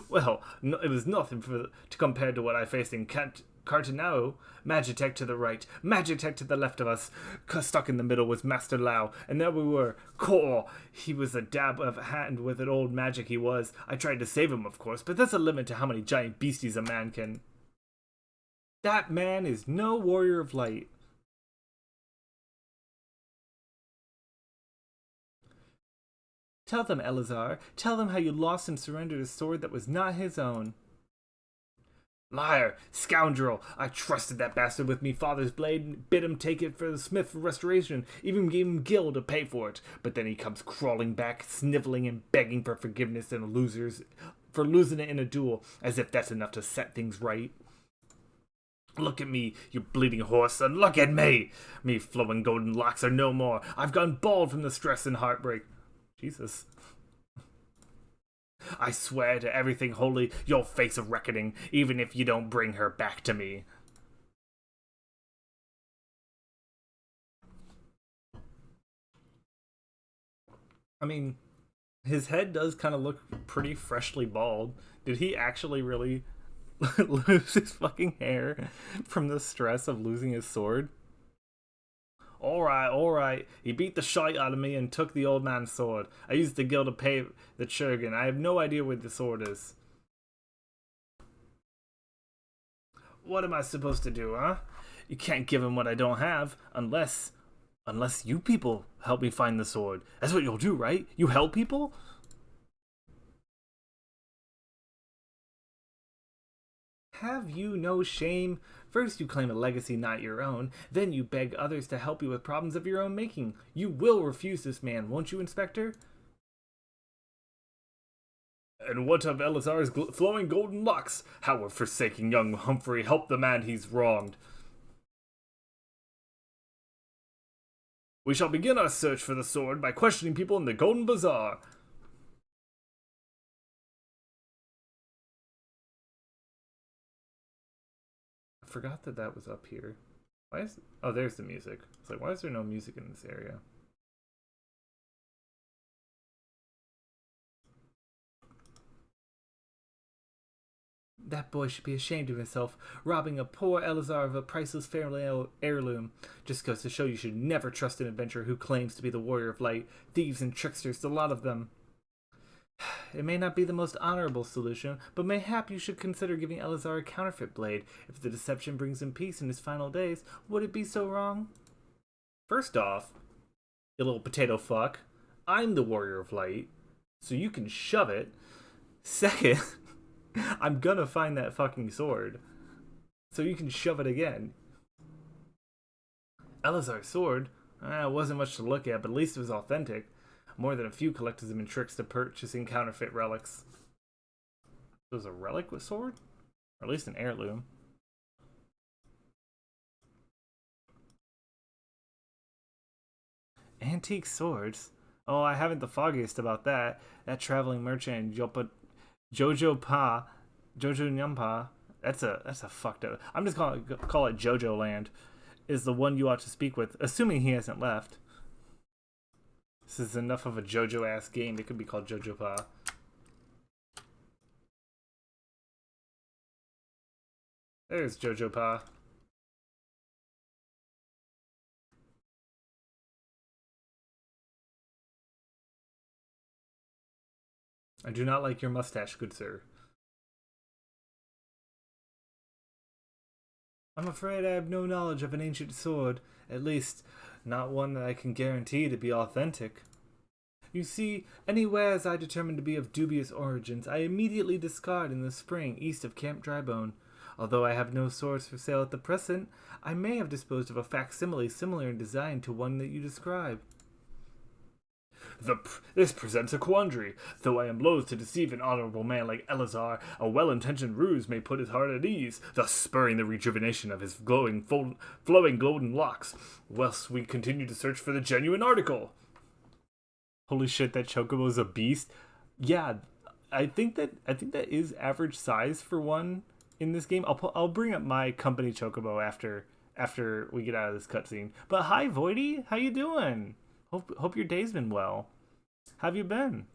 Speaker 1: Well, no, it was nothing to compare to what I faced in Cartanao. Magitech to the right, Magitech to the left of us. Stuck in the middle was Master Lao, and there we were. Core. He was a dab of a hand with an old magic he was. I tried to save him, of course, but there's a limit to how many giant beasties a man can... That man is no warrior of light. Tell them, Elazar. Tell them how you lost and surrendered a sword that was not his own. Liar! Scoundrel! I trusted that bastard with me father's blade and bid him take it for the smith for restoration, even gave him gil to pay for it. But then he comes crawling back, sniveling and begging for forgiveness and for losing it in a duel, as if that's enough to set things right. Look at me, you bleeding horse, and look at me! Me flowing golden locks are no more. I've gone bald from the stress and heartbreak. Jesus. I swear to everything holy, you'll face a reckoning, even if you don't bring her back to me. I mean, his head does kind of look pretty freshly bald. Did he actually really lose his fucking hair from the stress of losing his sword? Alright. He beat the shite out of me and took the old man's sword. I used the gil to pay the Churgan. I have no idea where the sword is. What am I supposed to do, huh? You can't give him what I don't have, unless you people help me find the sword. That's what you'll do, right? You help people? Have you no shame? First you claim a legacy not your own, then you beg others to help you with problems of your own making. You will refuse this man, won't you, Inspector? And what of Elazar's flowing golden locks? How will forsaking young Humphrey help the man he's wronged? We shall begin our search for the sword by questioning people in the Golden Bazaar. I forgot that was up here. Why is... Oh, there's the music. It's like, why is there no music in this area? That boy should be ashamed of himself, robbing a poor Elazar of a priceless family heirloom. Just goes to show you should never trust an adventurer who claims to be the warrior of light. Thieves and tricksters, the lot of them. It may not be the most honorable solution, but mayhap you should consider giving Elazar a counterfeit blade. If the deception brings him peace in his final days, would it be so wrong? First off, you little potato fuck, I'm the Warrior of Light, so you can shove it. Second, I'm gonna find that fucking sword, so you can shove it again. Elazar's sword, wasn't much to look at, but at least it was authentic. More than a few collectors have been tricked to purchasing counterfeit relics. It was a relic with sword? Or at least an heirloom. Antique swords? Oh, I haven't the foggiest about that. That traveling merchant Jojo Nyampa, that's a fucked up. I'm just gonna call it Jojo Land. Is the one you ought to speak with, assuming he hasn't left. This is enough of a JoJo ass game. It could be called Jojo Pa. There's Jojo Pa. I do not like your mustache, good sir. I'm afraid I have no knowledge of an ancient sword, at least not one that I can guarantee to be authentic. You see, any wares I determine to be of dubious origins, I immediately discard in the spring east of Camp Drybone. Although I have no swords for sale at the present, I may have disposed of a facsimile similar in design to one that you describe. This presents a quandary. Though I am loath to deceive an honorable man like Elazar, a well-intentioned ruse may put his heart at ease, thus spurring the rejuvenation of his flowing golden locks, whilst we continue to search for the genuine article. Holy shit, that Chocobo's a beast. Yeah, I think that is average size for one in this game. I'll bring up my company Chocobo after we get out of this cutscene. But hi, Voidy, how you doing? Hope your day's been well. How have you been?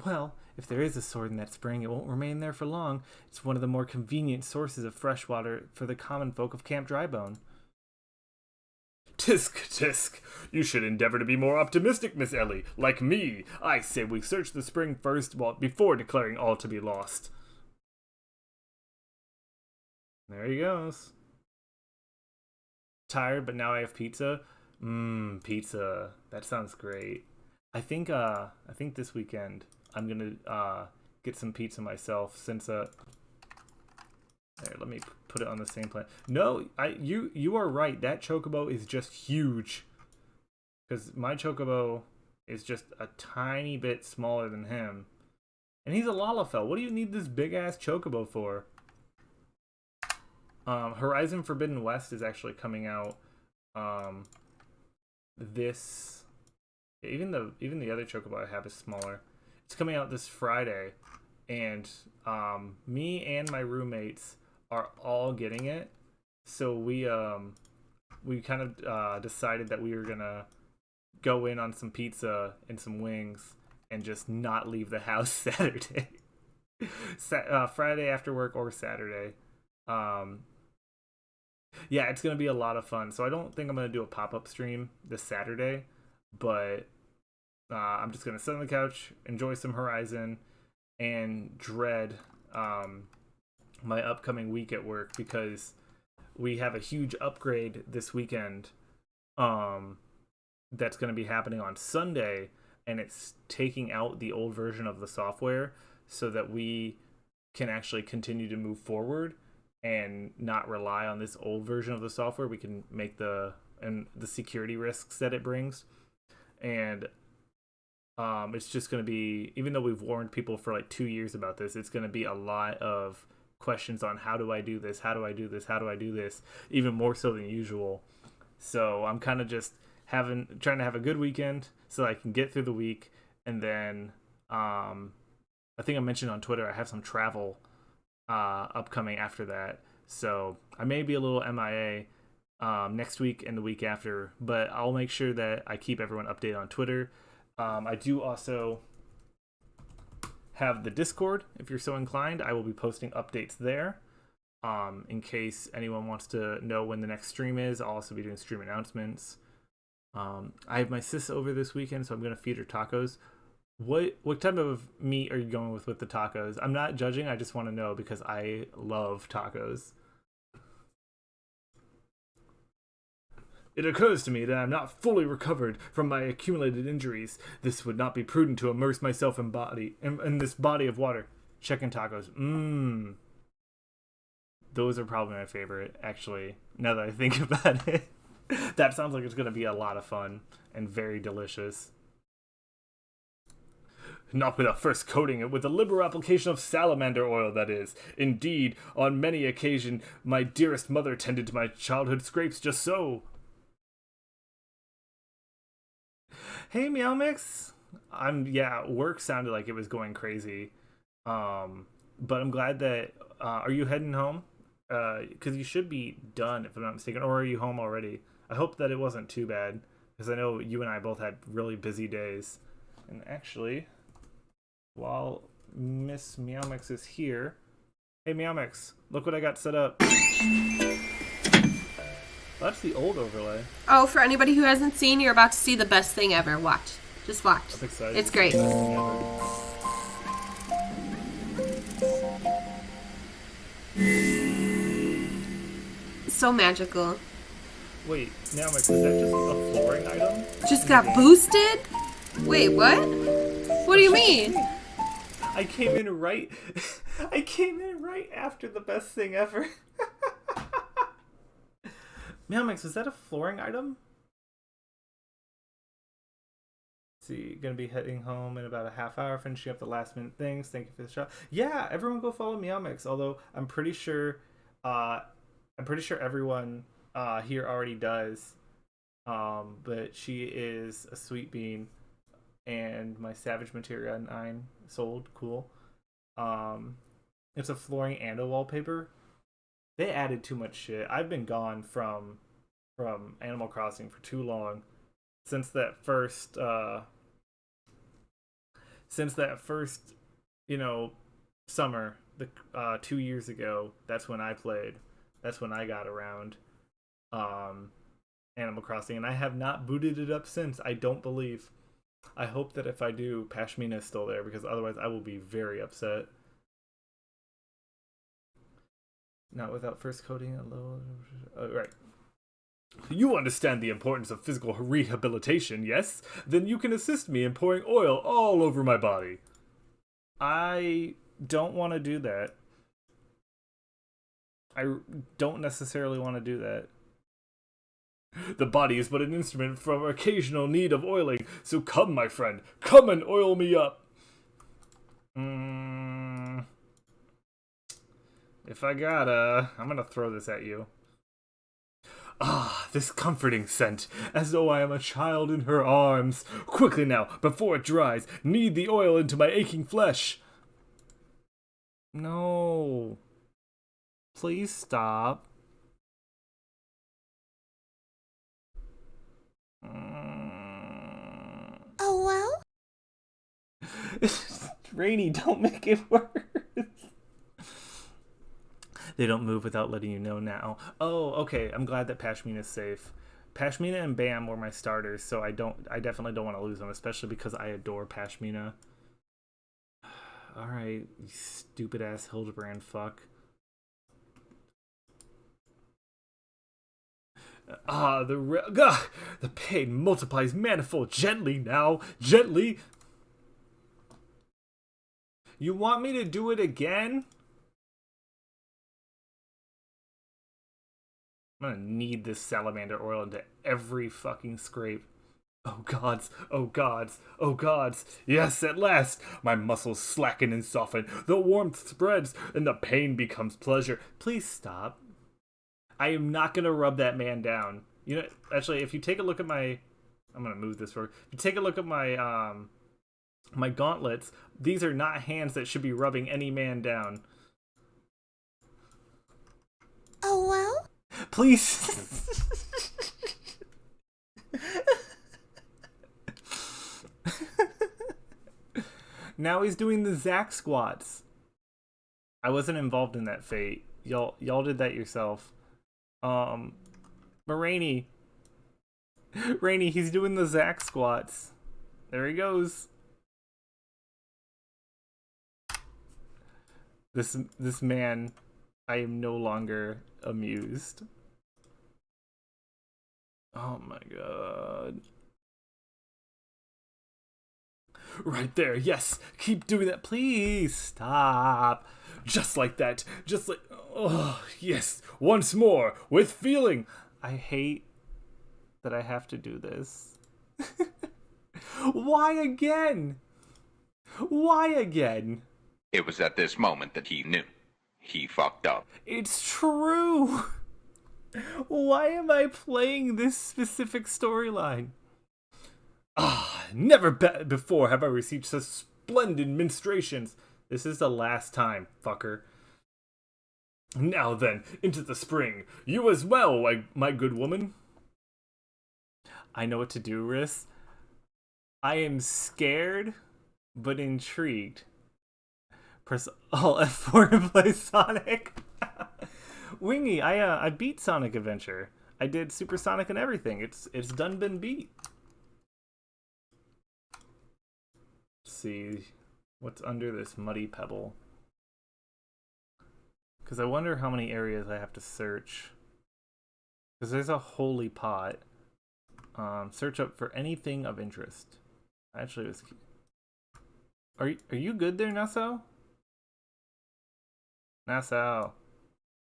Speaker 1: Well, if there is a sword in that spring, it won't remain there for long. It's one of the more convenient sources of fresh water for the common folk of Camp Drybone. Tisk. You should endeavor to be more optimistic, Miss Ellie. Like me, I say we search the spring first before declaring all to be lost. There he goes. Tired, but now I have pizza. Pizza. That sounds great. I think this weekend I'm gonna get some pizza myself since there, let me put it on the same plan. No, you are right. That Chocobo is just huge. Because my Chocobo is just a tiny bit smaller than him. And he's a Lalafell. What do you need this big ass Chocobo for? Horizon Forbidden West is actually coming out this even the other Chocobo I have is smaller. It's coming out this Friday, and me and my roommates are all getting it. So we kind of decided that we were gonna go in on some pizza and some wings and just not leave the house Saturday. Friday after work or Saturday. Yeah, it's going to be a lot of fun. So I don't think I'm going to do a pop-up stream this Saturday, but I'm just going to sit on the couch, enjoy some Horizon, and dread my upcoming week at work because we have a huge upgrade this weekend that's going to be happening on Sunday, and it's taking out the old version of the software so that we can actually continue to move forward and not rely on this old version of the software. We can make the security risks that it brings. And it's just going to be, even though we've warned people for like 2 years about this, it's going to be a lot of questions on how do I do this? How do I do this? How do I do this? Even more so than usual. So I'm kind of just trying to have a good weekend so I can get through the week. And then I think I mentioned on Twitter, I have some travel upcoming after that, so I may be a little MIA next week and the week after, but I'll make sure that I keep everyone updated on Twitter. I do also have the Discord. If you're so inclined, I will be posting updates there in case anyone wants to know when the next stream is. I'll also be doing stream announcements. I have my sis over this weekend, so I'm going to feed her tacos. What type of meat are you going with the tacos? I'm not judging. I just want to know because I love tacos. It occurs to me that I'm not fully recovered from my accumulated injuries. This would not be prudent to immerse myself in this body of water. Chicken tacos. Mmm. Those are probably my favorite, actually, now that I think about it. That sounds like it's going to be a lot of fun and very delicious. Not without first coating it with a liberal application of salamander oil, that is. Indeed, on many occasions, my dearest mother tended to my childhood scrapes just so. Hey, Meow Mix. Work sounded like it was going crazy. But I'm glad that, are you heading home? Because you should be done, if I'm not mistaken, or are you home already? I hope that it wasn't too bad, because I know you and I both had really busy days. And actually, while Miss Meow Mix is here, hey Meow Mix, look what I got set up. That's the old overlay.
Speaker 6: Oh, for anybody who hasn't seen, you're about to see the best thing ever. Watch. Just watch.
Speaker 1: I'm excited.
Speaker 6: It's great. So magical.
Speaker 1: Wait, Meow Mix, is that just a flooring item?
Speaker 6: Just got boosted? Wait, what? What do you mean?
Speaker 1: I came in right after the best thing ever. Meow Mix, is that a flooring item? Let's see, gonna be heading home in about a half hour, finishing up the last minute things. Thank you for the shot. Yeah, everyone go follow Meow Mix. Although I'm pretty sure everyone here already does. But she is a sweet bean, and my Savage Materia 9 sold. Cool. It's a flooring and a wallpaper. They added too much shit. I've been gone from Animal Crossing for too long. Since that first summer, 2 years ago, that's when I played. That's when I got around Animal Crossing, and I have not booted it up since. I don't believe. I hope that if I do, Pashmina is still there, because otherwise I will be very upset. Not without first coating a low. Right. You understand the importance of physical rehabilitation, yes? Then you can assist me in pouring oil all over my body. I don't want to do that. I don't necessarily want to do that. The body is but an instrument for occasional need of oiling, so come, my friend, come and oil me up. If I gotta, I'm gonna throw this at you. Ah, this comforting scent, as though I am a child in her arms. Quickly now, before it dries, knead the oil into my aching flesh. No. Please stop.
Speaker 4: Oh, well?
Speaker 1: Rainy, don't make it worse. They don't move without letting you know now. Oh, okay. I'm glad that Pashmina is safe. Pashmina and Bam were my starters, so I definitely don't want to lose them, especially because I adore Pashmina. Alright, you stupid ass Hildibrand fuck. The pain multiplies manifold. Gently now, gently. You want me to do it again? I'm gonna need this salamander oil into every fucking scrape. Oh gods, oh gods, oh gods. Yes, at last. My muscles slacken and soften. The warmth spreads and the pain becomes pleasure. Please stop. I am not gonna rub that man down. You know, actually, if you take a look at my, I'm gonna move this forward. If you take a look at my my gauntlets, these are not hands that should be rubbing any man down.
Speaker 4: Oh, well?
Speaker 1: Please. Now he's doing the Zack squats. I wasn't involved in that fate. Y'all did that yourself. But Rainy, he's doing the Zack squats. There he goes. This man, I am no longer amused. Oh my god. Right there, yes! Keep doing that, please! Stop! Just like that, just like... Oh, yes! Once more, with feeling! I hate that I have to do this. Why again? Why again?
Speaker 7: It was at this moment that he knew. He fucked up.
Speaker 1: It's true! Why am I playing this specific storyline? Never before have I received such splendid ministrations. This is the last time, fucker. Now then, into the spring. You as well, my good woman. I know what to do, Riss. I am scared, but intrigued. Press Alt F4 to play Sonic. Wingy, I beat Sonic Adventure. I did Supersonic and everything. It's done been beat. Let's see what's under this muddy pebble. Because I wonder how many areas I have to search. Because there's a holy pot. Search up for anything of interest. Actually, it was... Are you good there, Nassau? Nassau,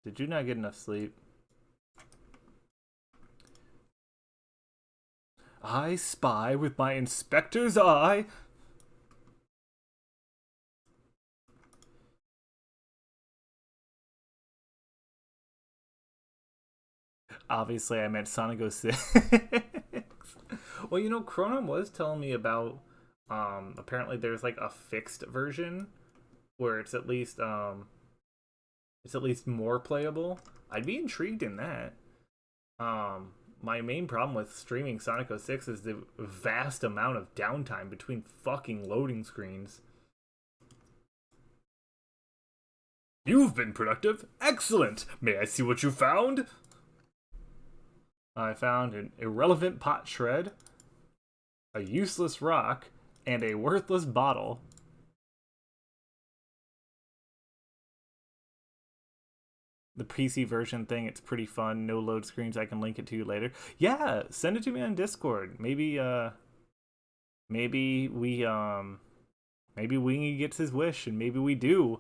Speaker 1: did you not get enough sleep? I spy with my inspector's eye. Obviously, I meant Sonic 06. Well, you know, Cronin was telling me about, apparently there's like a fixed version where it's at least more playable. I'd be intrigued in that. My main problem with streaming Sonic 06 is the vast amount of downtime between fucking loading screens. You've been productive. Excellent. May I see what you found? I found an irrelevant pot shred, a useless rock, and a worthless bottle. The PC version thing, it's pretty fun. No load screens. I can link it to you later. Yeah, send it to me on Discord. Maybe Wingy gets his wish, and maybe we do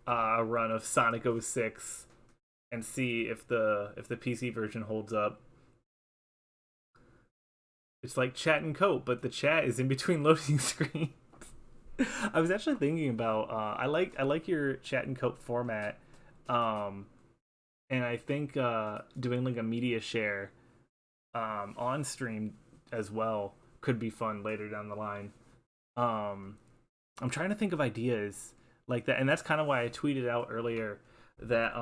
Speaker 1: a run of Sonic 06 and see if the PC version holds up. It's like chat and cope, but the chat is in between loading screens. I was actually thinking about I like your chat and cope format. And I think doing like a media share on stream as well could be fun later down the line. I'm trying to think of ideas like that, and that's kind of why I tweeted out earlier that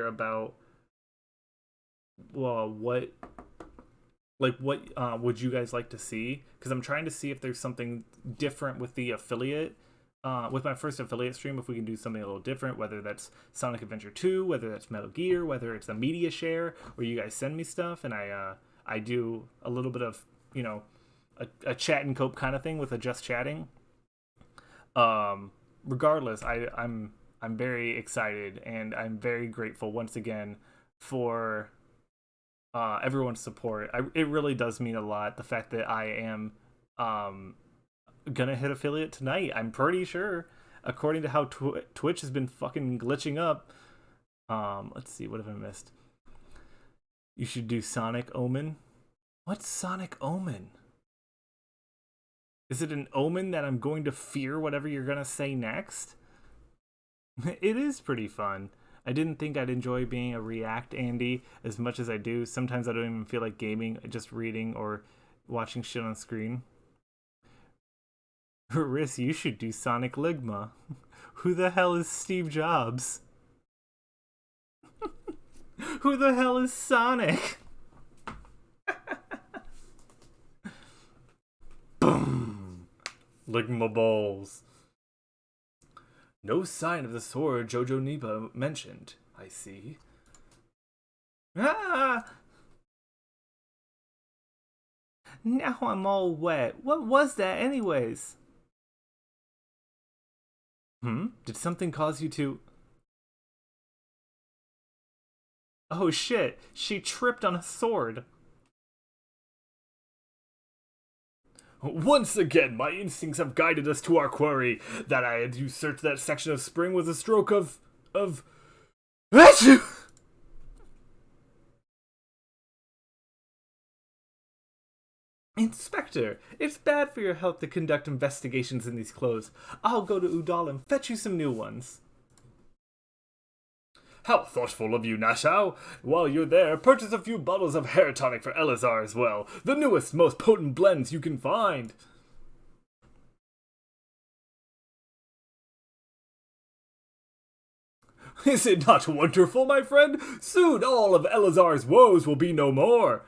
Speaker 1: about, well, what would you guys like to see? Because I'm trying to see if there's something different with the affiliate. With my first affiliate stream, if we can do something a little different, whether that's Sonic Adventure 2, whether that's Metal Gear, whether it's a media share where you guys send me stuff and I do a little bit of, you know, a chat and cope kind of thing with a just chatting. Regardless, I'm very excited and I'm very grateful once again for everyone's support. It really does mean a lot, the fact that I am gonna hit affiliate tonight. I'm pretty sure, according to how Twitch has been fucking glitching up. Let's see, what have I missed? You should do Sonic Omen. What's Sonic Omen? Is it an omen that I'm going to fear whatever you're gonna say next? It is pretty fun. I didn't think I'd enjoy being a React Andy as much as I do. Sometimes I don't even feel like gaming, just reading or watching shit on screen. Riss, you should do Sonic Ligma. Who the hell is Steve Jobs? Who the hell is Sonic? Boom! Ligma balls. No sign of the sword Jojo Nipa mentioned, I see. Ah! Now I'm all wet. What was that anyways? Did something cause you to... Oh shit, she tripped on a sword. Once again, my instincts have guided us to our quarry. That I had usurped that section of spring was a stroke of... Achoo! Inspector, it's bad for your health to conduct investigations in these clothes. I'll go to Udall and fetch you some new ones. How thoughtful of you, Nashau. While you're there, purchase a few bottles of hair tonic for Elazar as well. The newest, most potent blends you can find. Is it not wonderful, my friend? Soon all of Elazar's woes will be no more.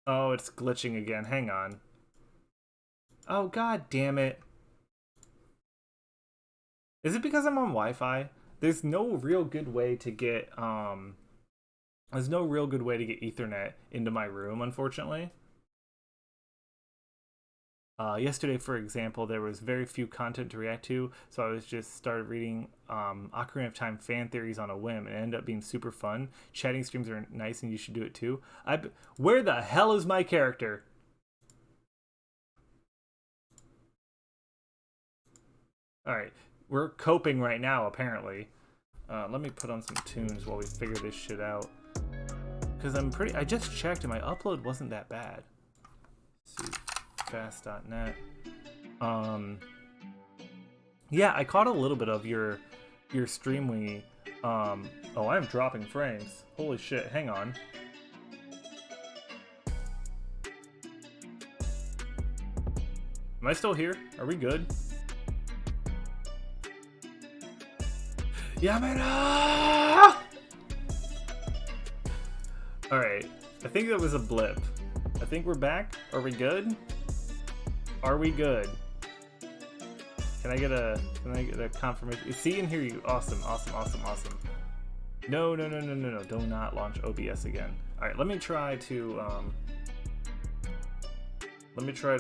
Speaker 1: Oh, it's glitching again. Hang on. Oh, god damn it. Is it because I'm on Wi-Fi? There's no real good way to get Ethernet into my room, unfortunately. Yesterday, for example, there was very few content to react to, so I was just started reading Ocarina of Time fan theories on a whim, and it ended up being super fun. Chatting streams are nice, and you should do it too. Where the hell is my character? Alright, we're coping right now, apparently. Let me put on some tunes while we figure this shit out. Because I just checked and my upload wasn't that bad. Let's see. Fast.net. Yeah, I caught a little bit of your stream when oh, I'm dropping frames. Holy shit, hang on. Am I still here? Are we good? Yamada! Alright, I think that was a blip. I think we're back. Are we good? Are we good? Can I get a confirmation? See and hear you. Awesome. No. Do not launch OBS again. Alright, let me try to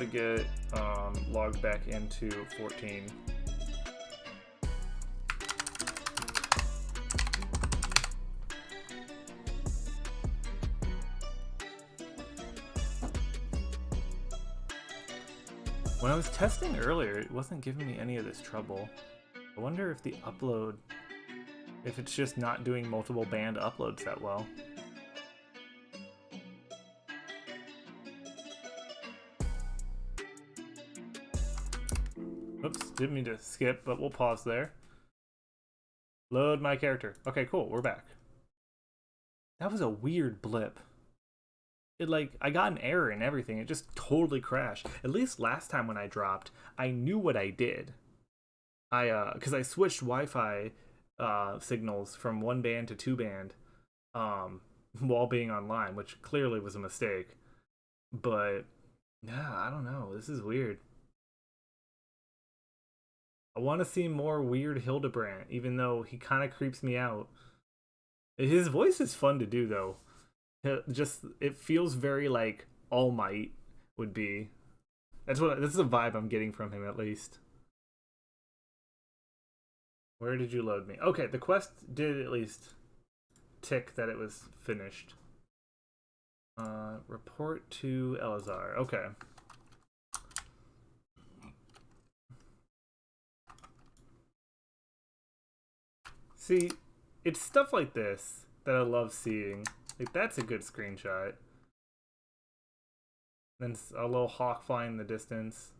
Speaker 1: get logged back into 14. When I was testing earlier, it wasn't giving me any of this trouble. I wonder if the upload, if it's just not doing multiple band uploads that well. Oops, didn't mean to skip, but we'll pause there. Load my character. Okay, cool, we're back. That was a weird blip. I got an error and everything. It just totally crashed. At least last time when I dropped, I knew what I did. Because I switched Wi-Fi signals from 1 band to 2 band while being online, which clearly was a mistake. But, yeah, I don't know. This is weird. I want to see more weird Hildibrand, even though he kind of creeps me out. His voice is fun to do, though. It feels very like All Might would be. This is a vibe I'm getting from him, at least. Where did you load me? Okay, the quest did at least tick that it was finished. Report to Elazar. Okay. See, it's stuff like this that I love seeing. Like, that's a good screenshot. Then a little hawk flying in the distance.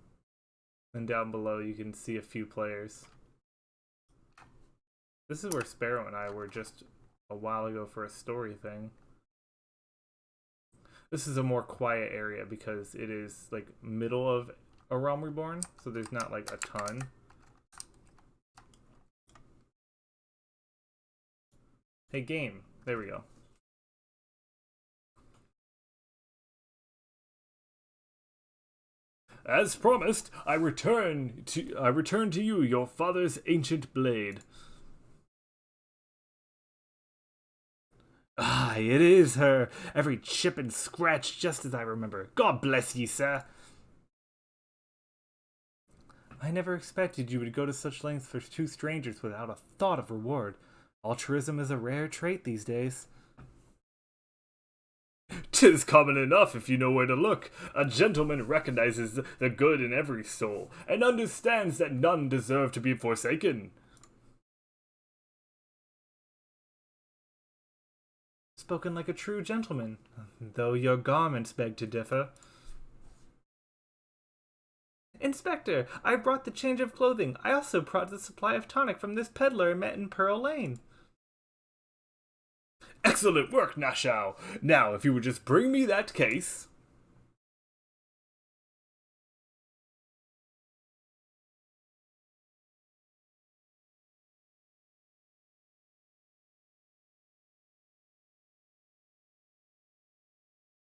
Speaker 1: Then down below you can see a few players. This is where Sparrow and I were just a while ago for a story thing. This is a more quiet area because it is like middle of A Realm Reborn, so there's not like a ton. Hey game, there we go. As promised, I return to you your father's ancient blade. Ah, it is her. Every chip and scratch just as I remember. God bless ye, sir. I never expected you would go to such lengths for two strangers without a thought of reward. Altruism is a rare trait these days. 'Tis common enough if you know where to look. A gentleman recognizes the good in every soul, and understands that none deserve to be forsaken. Spoken like a true gentleman, though your garments beg to differ. Inspector, I brought the change of clothing. I also brought the supply of tonic from this peddler I met in Pearl Lane. Excellent work, Nashao. Now, if you would just bring me that case.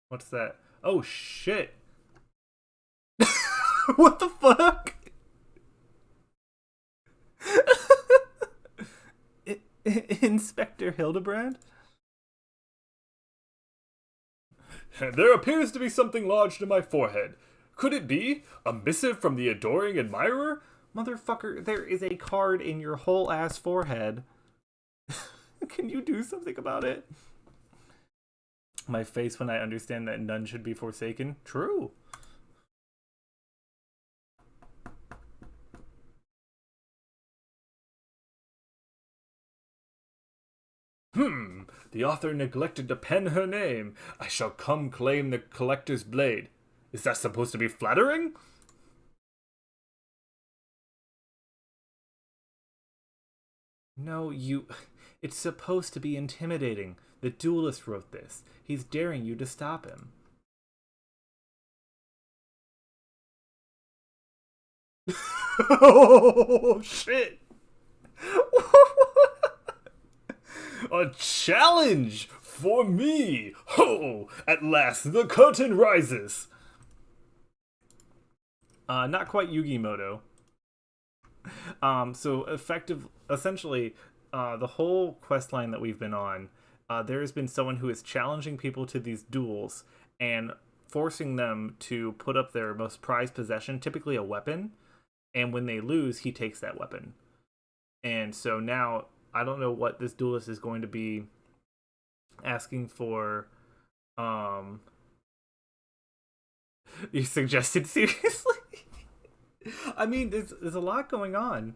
Speaker 1: What's that? Oh, shit. What the fuck? Inspector Hildibrand? There appears to be something lodged in my forehead. Could it be a missive from the adoring admirer? Motherfucker, there is a card in your whole ass forehead. Can you do something about it? My face when I understand that none should be forsaken. True. The author neglected to pen her name. I shall come claim the collector's blade. Is that supposed to be flattering? No, it's supposed to be intimidating. The duelist wrote this. He's daring you to stop him. Oh, shit. A challenge for me! Ho! At last the curtain rises! Not quite Yugimoto. So essentially, the whole quest line that we've been on, there has been someone who is challenging people to these duels and forcing them to put up their most prized possession, typically a weapon, and when they lose, he takes that weapon. And so now, I don't know what this duelist is going to be asking for. You suggested seriously? I mean, there's a lot going on.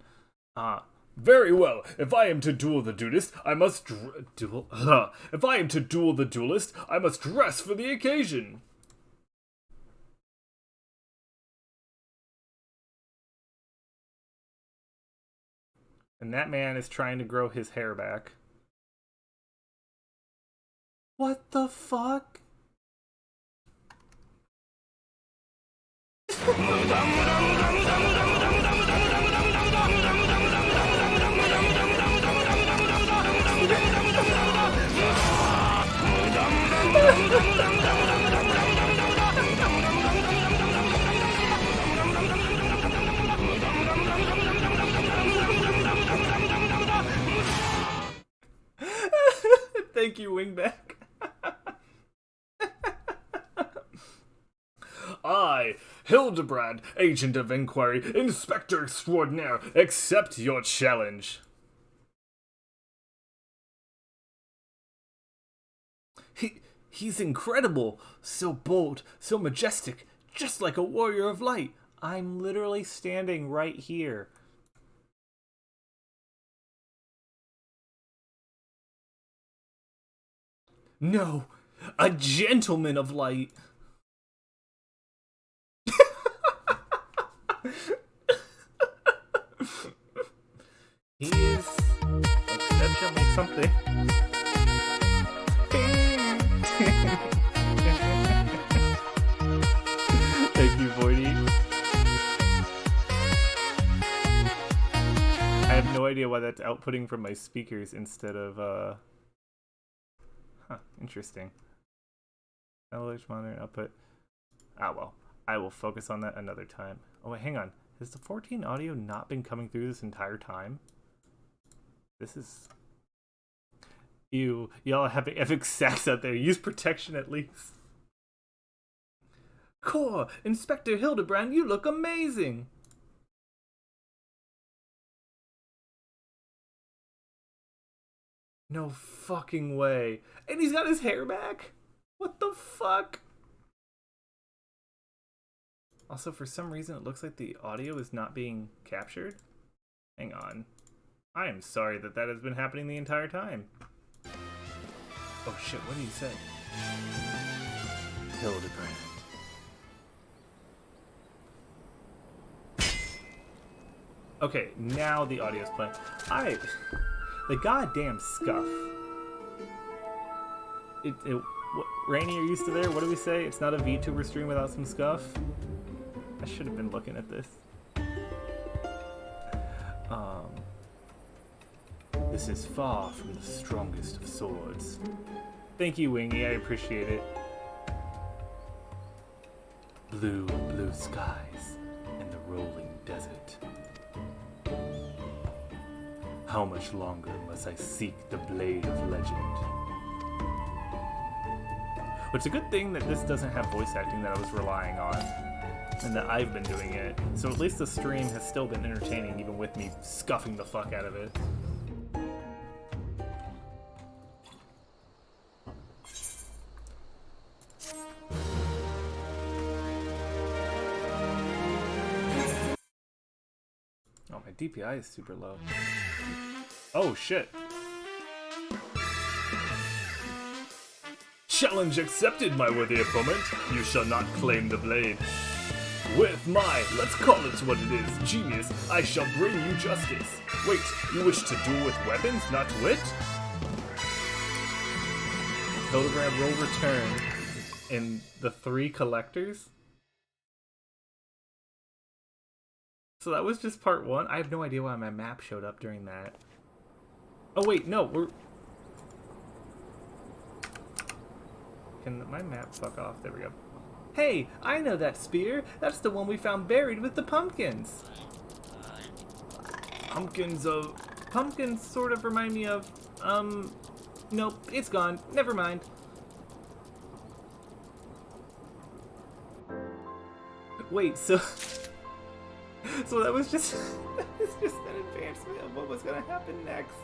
Speaker 1: Very well. If I am to duel the duelist, I must If I am to duel the duelist, I must dress for the occasion. And that man is trying to grow his hair back. What the fuck? Thank you, Wingback. I, Hildibrand, Agent of Inquiry, Inspector Extraordinaire, accept your challenge. He's incredible, so bold, so majestic, just like a warrior of light. I'm literally standing right here. No, a gentleman of light. He is exceptionally something. Thank you, Voidy. I have no idea why that's outputting from my speakers instead of, interesting. LH monitor output. Ah, well. I will focus on that another time. Oh, wait, hang on. Has the 14 audio not been coming through this entire time? This is... Y'all are having epic sex out there. Use protection at least. Core, Inspector Hildibrand, you look amazing. No fucking way. And he's got his hair back? What the fuck? Also, for some reason, it looks like the audio is not being captured. Hang on. I am sorry that has been happening the entire time. Oh shit, what did he say? Hildibrand. Okay, now the audio's playing. The goddamn scuff. What, Rainy, are you still there? What do we say? It's not a VTuber stream without some scuff? I should have been looking at this. This is far from the strongest of swords. Thank you, Wingy, I appreciate it. Blue skies and the rolling desert. How much longer must I seek the blade of legend? It's a good thing that this doesn't have voice acting that I was relying on, and that I've been doing it. So at least the stream has still been entertaining, even with me scuffing the fuck out of it. Oh, my DPI is super low. Oh shit. Challenge accepted, my worthy opponent. You shall not claim the blade. With my, let's call it what it is, genius, I shall bring you justice. Wait, you wish to duel with weapons, not wit? Hildibrand will return in the 3 collectors. So that was just part 1. I have no idea why my map showed up during that. Oh wait, no, we're... Can my map fuck off? There we go. Hey, I know that spear. That's the one we found buried with the pumpkins. Pumpkins sort of remind me of, nope, it's gone. Never mind. Wait, so that was just an advancement of what was gonna happen next.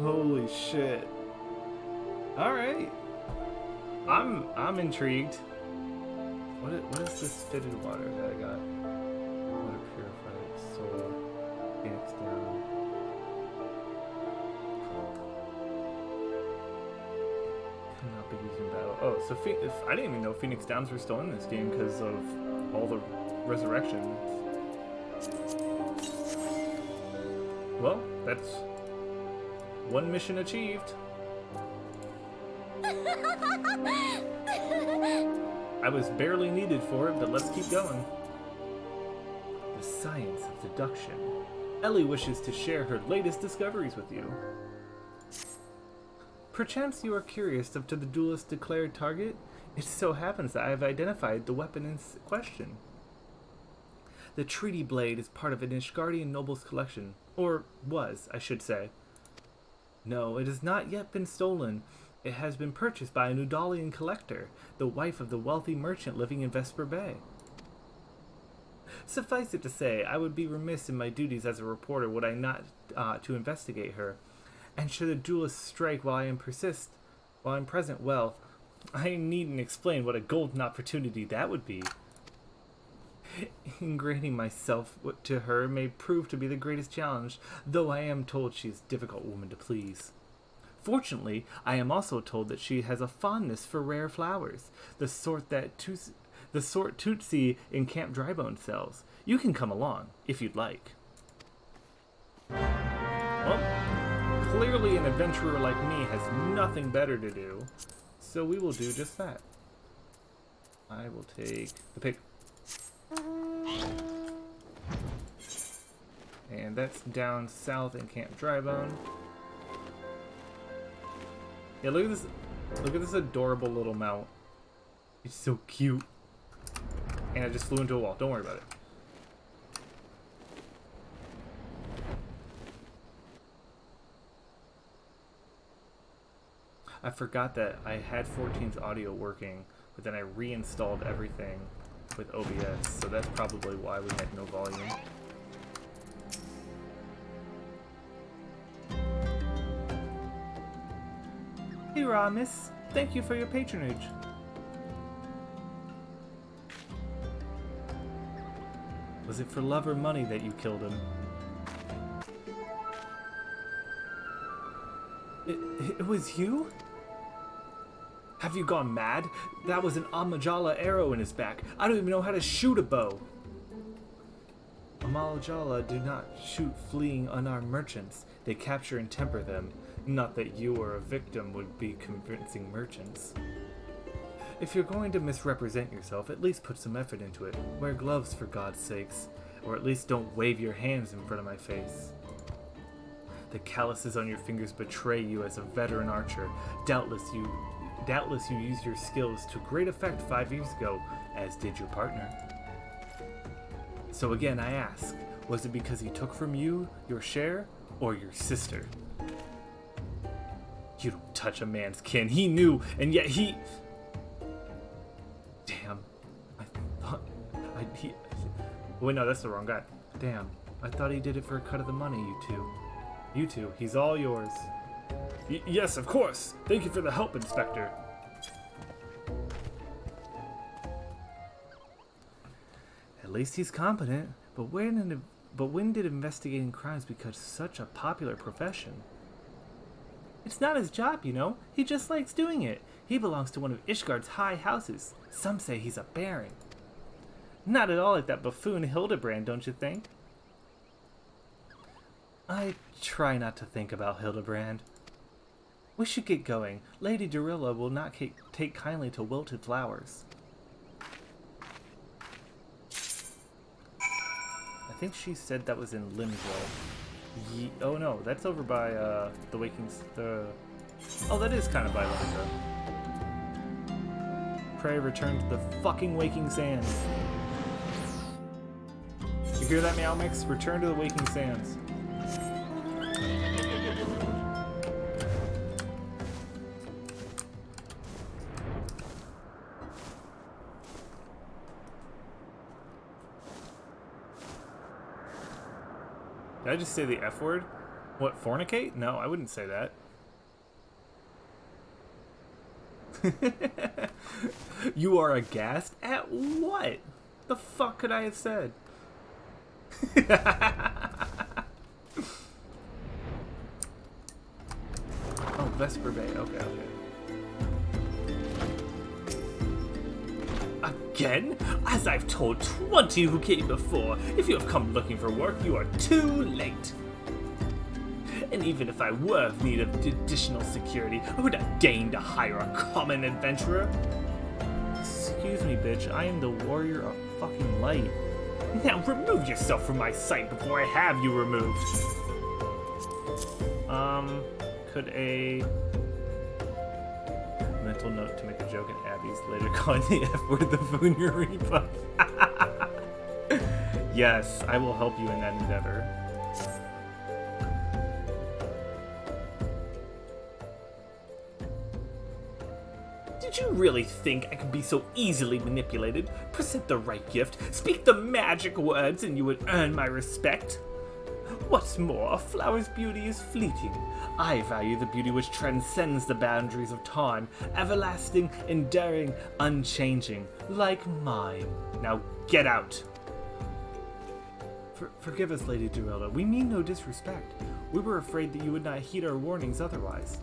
Speaker 1: Holy shit. Alright. I'm intrigued. What is this fitted water that I got? Water purified, soul, Phoenix down. Cannot be used in battle. Oh, so I didn't even know Phoenix Downs were still in this game because of all the resurrections. Well, that's one mission achieved. I was barely needed for it, but let's keep going. The science of deduction. Ellie wishes to share her latest discoveries with you. Perchance you are curious as to the duelist's declared target? It so happens that I have identified the weapon in question. The treaty blade is part of an Ishgardian noble's collection. Or was, I should say. No, it has not yet been stolen. It has been purchased by a Nudalian collector, the wife of the wealthy merchant living in Vesper Bay. Suffice it to say, I would be remiss in my duties as a reporter were I not to investigate her. And should a duelist strike while I'm present, well, I needn't explain what a golden opportunity that would be. Ingratiating myself to her may prove to be the greatest challenge, though I am told she is a difficult woman to please. Fortunately, I am also told that she has a fondness for rare flowers, the sort Tootsie in Camp Drybone sells. You can come along, if you'd like. Well, clearly an adventurer like me has nothing better to do, so we will do just that. I will take the pig. And that's down south in Camp Drybone. Yeah, look at this adorable little mount. It's so cute. And I just flew into a wall. Don't worry about it. I forgot that I had 14's audio working, but then I reinstalled everything with OBS, so that's probably why we had no volume. Hey Ramis, thank you for your patronage. Was it for love or money that you killed him? It was you? Have you gone mad? That was an Amajala arrow in his back. I don't even know how to shoot a bow. Amajala do not shoot fleeing unarmed merchants. They capture and temper them. Not that you or a victim would be convincing merchants. If you're going to misrepresent yourself, at least put some effort into it. Wear gloves, for God's sakes. Or at least don't wave your hands in front of my face. The calluses on your fingers betray you as a veteran archer. Doubtless you used your skills to great effect 5 years ago, as did your partner. So again, I ask, was it because he took from you your share, or your sister? You don't touch a man's kin. He knew, and yet he... Damn. Wait, no, that's the wrong guy. Damn. I thought he did it for a cut of the money, you two. You two, he's all yours. Yes, of course. Thank you for the help, Inspector. At least he's competent. But when did investigating crimes become such a popular profession? It's not his job, you know. He just likes doing it. He belongs to one of Ishgard's high houses. Some say he's a baron. Not at all like that buffoon Hildibrand, don't you think? I try not to think about Hildibrand. We should get going. Lady Dorilla will not take kindly to wilted flowers. I think she said that was in Limsville. Oh no, that's over by the Wakings. Oh, that is kind of by Limsville. Pray return to the fucking Waking Sands. You hear that, Meow Mix? Return to the Waking Sands. Did I just say the F word? What, fornicate? No, I wouldn't say that. You are aghast? At what? The fuck could I have said? Oh, Vesper Bay. Okay. Again? As I've told 20 who came before, if you have come looking for work, you are too late. And even if I were in need of additional security, I would not deign to hire a common adventurer. Excuse me, bitch. I am the warrior of fucking light. Now remove yourself from my sight before I have you removed. Could a mental note to make a joke at Abby's later calling the F word the Voonery. Yes, I will help you in that endeavor. Did you really think I could be so easily manipulated? Present the right gift, speak the magic words, and you would earn my respect. What's more, a flower's beauty is fleeting. I value the beauty which transcends the boundaries of time, everlasting, enduring, unchanging, like mine. Now get out. Forgive us, Lady Dorilla. We mean no disrespect. We were afraid that you would not heed our warnings otherwise.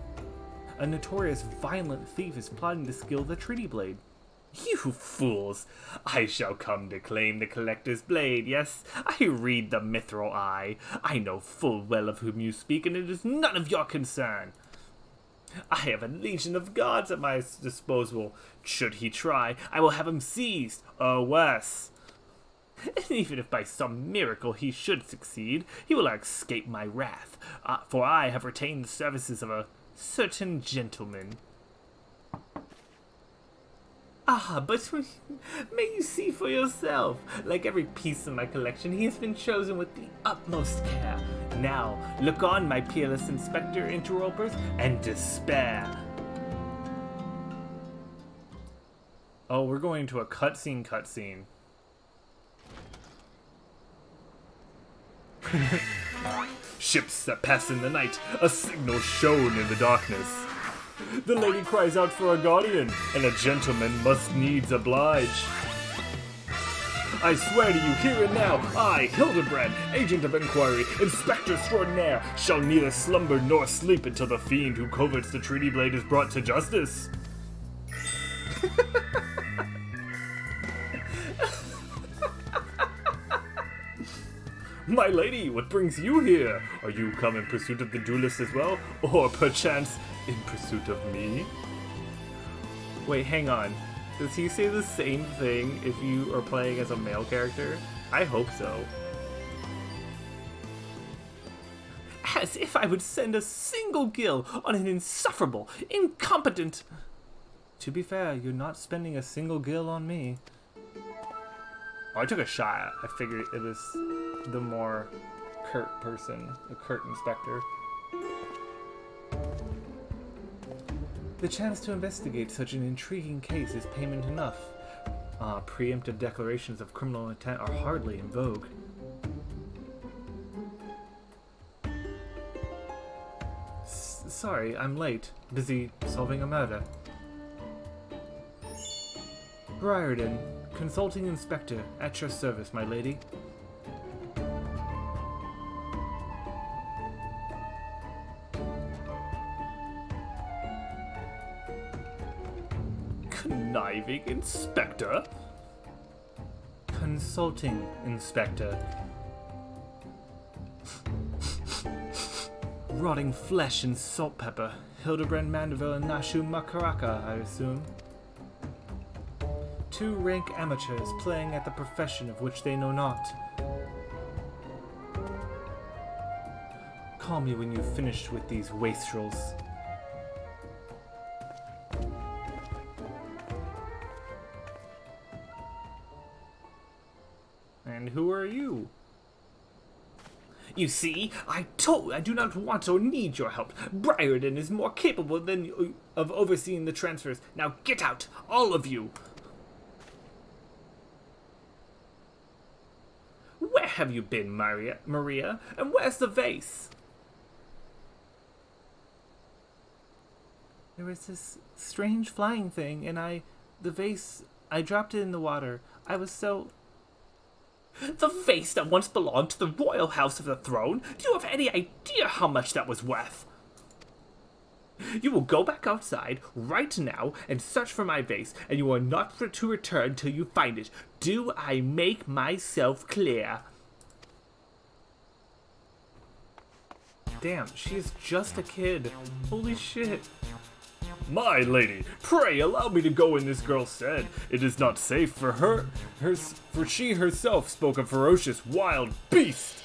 Speaker 1: A notorious violent thief is plotting to steal the Treaty Blade. You fools! I shall come to claim the Collector's Blade, yes? I read the mithril eye. I know full well of whom you speak, and it is none of your concern. I have a legion of guards at my disposal. Should he try, I will have him seized, or worse. And even if by some miracle he should succeed, he will not escape my wrath, for I have retained the services of a certain gentleman. Ah, but may you see for yourself. Like every piece in my collection, he has been chosen with the utmost care. Now, look on, my peerless inspector interlopers, and despair. Oh, we're going to a cutscene. Ships that pass in the night, a signal shown in the darkness. The lady cries out for a guardian, and a gentleman must needs oblige. I swear to you here and now, I, Hildibrand, agent of inquiry, inspector extraordinaire, shall neither slumber nor sleep until the fiend who covets the treaty blade is brought to justice. My lady, what brings you here? Are you come in pursuit of the duelist as well? Or perchance in pursuit of me? Wait, hang on. Does he say the same thing if you are playing as a male character? I hope so. As if I would send a single gil on an insufferable, incompetent... To be fair, you're not spending a single gil on me. Oh, I took a shot. I figured it was the more curt person, the curt inspector. The chance to investigate such an intriguing case is payment enough. Preemptive declarations of criminal intent are hardly in vogue. Sorry, I'm late. Busy solving a murder. Briarden, consulting inspector, at your service, my lady. Conniving inspector? Consulting inspector. Rotting flesh and salt pepper. Hildibrand, Mandeville, and Nashu Makaraka, I assume. Two rank amateurs playing at the profession of which they know not. Call me when you've finished with these wastrels. And who are you? You see, I do not want or need your help. Briarden is more capable than of overseeing the transfers. Now get out, all of you! Where have you been, Maria? And where's the vase? There was this strange flying thing, and the vase, I dropped it in the water. I was so... The vase that once belonged to the royal house of the throne? Do you have any idea how much that was worth? You will go back outside right now and search for my vase, and you are not to return till you find it. Do I make myself clear? Damn, she is just a kid. Holy shit. My lady, pray allow me to go in this girl's stead. It is not safe for her, for she herself spoke a ferocious wild beast.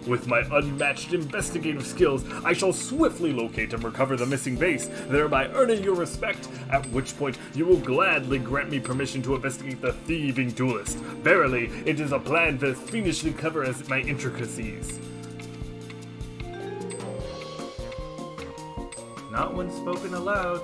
Speaker 1: With my unmatched investigative skills, I shall swiftly locate and recover the missing vase, thereby earning your respect, at which point you will gladly grant me permission to investigate the thieving duelist. Verily, it is a plan that fiendishly covers my intricacies. Not when spoken aloud.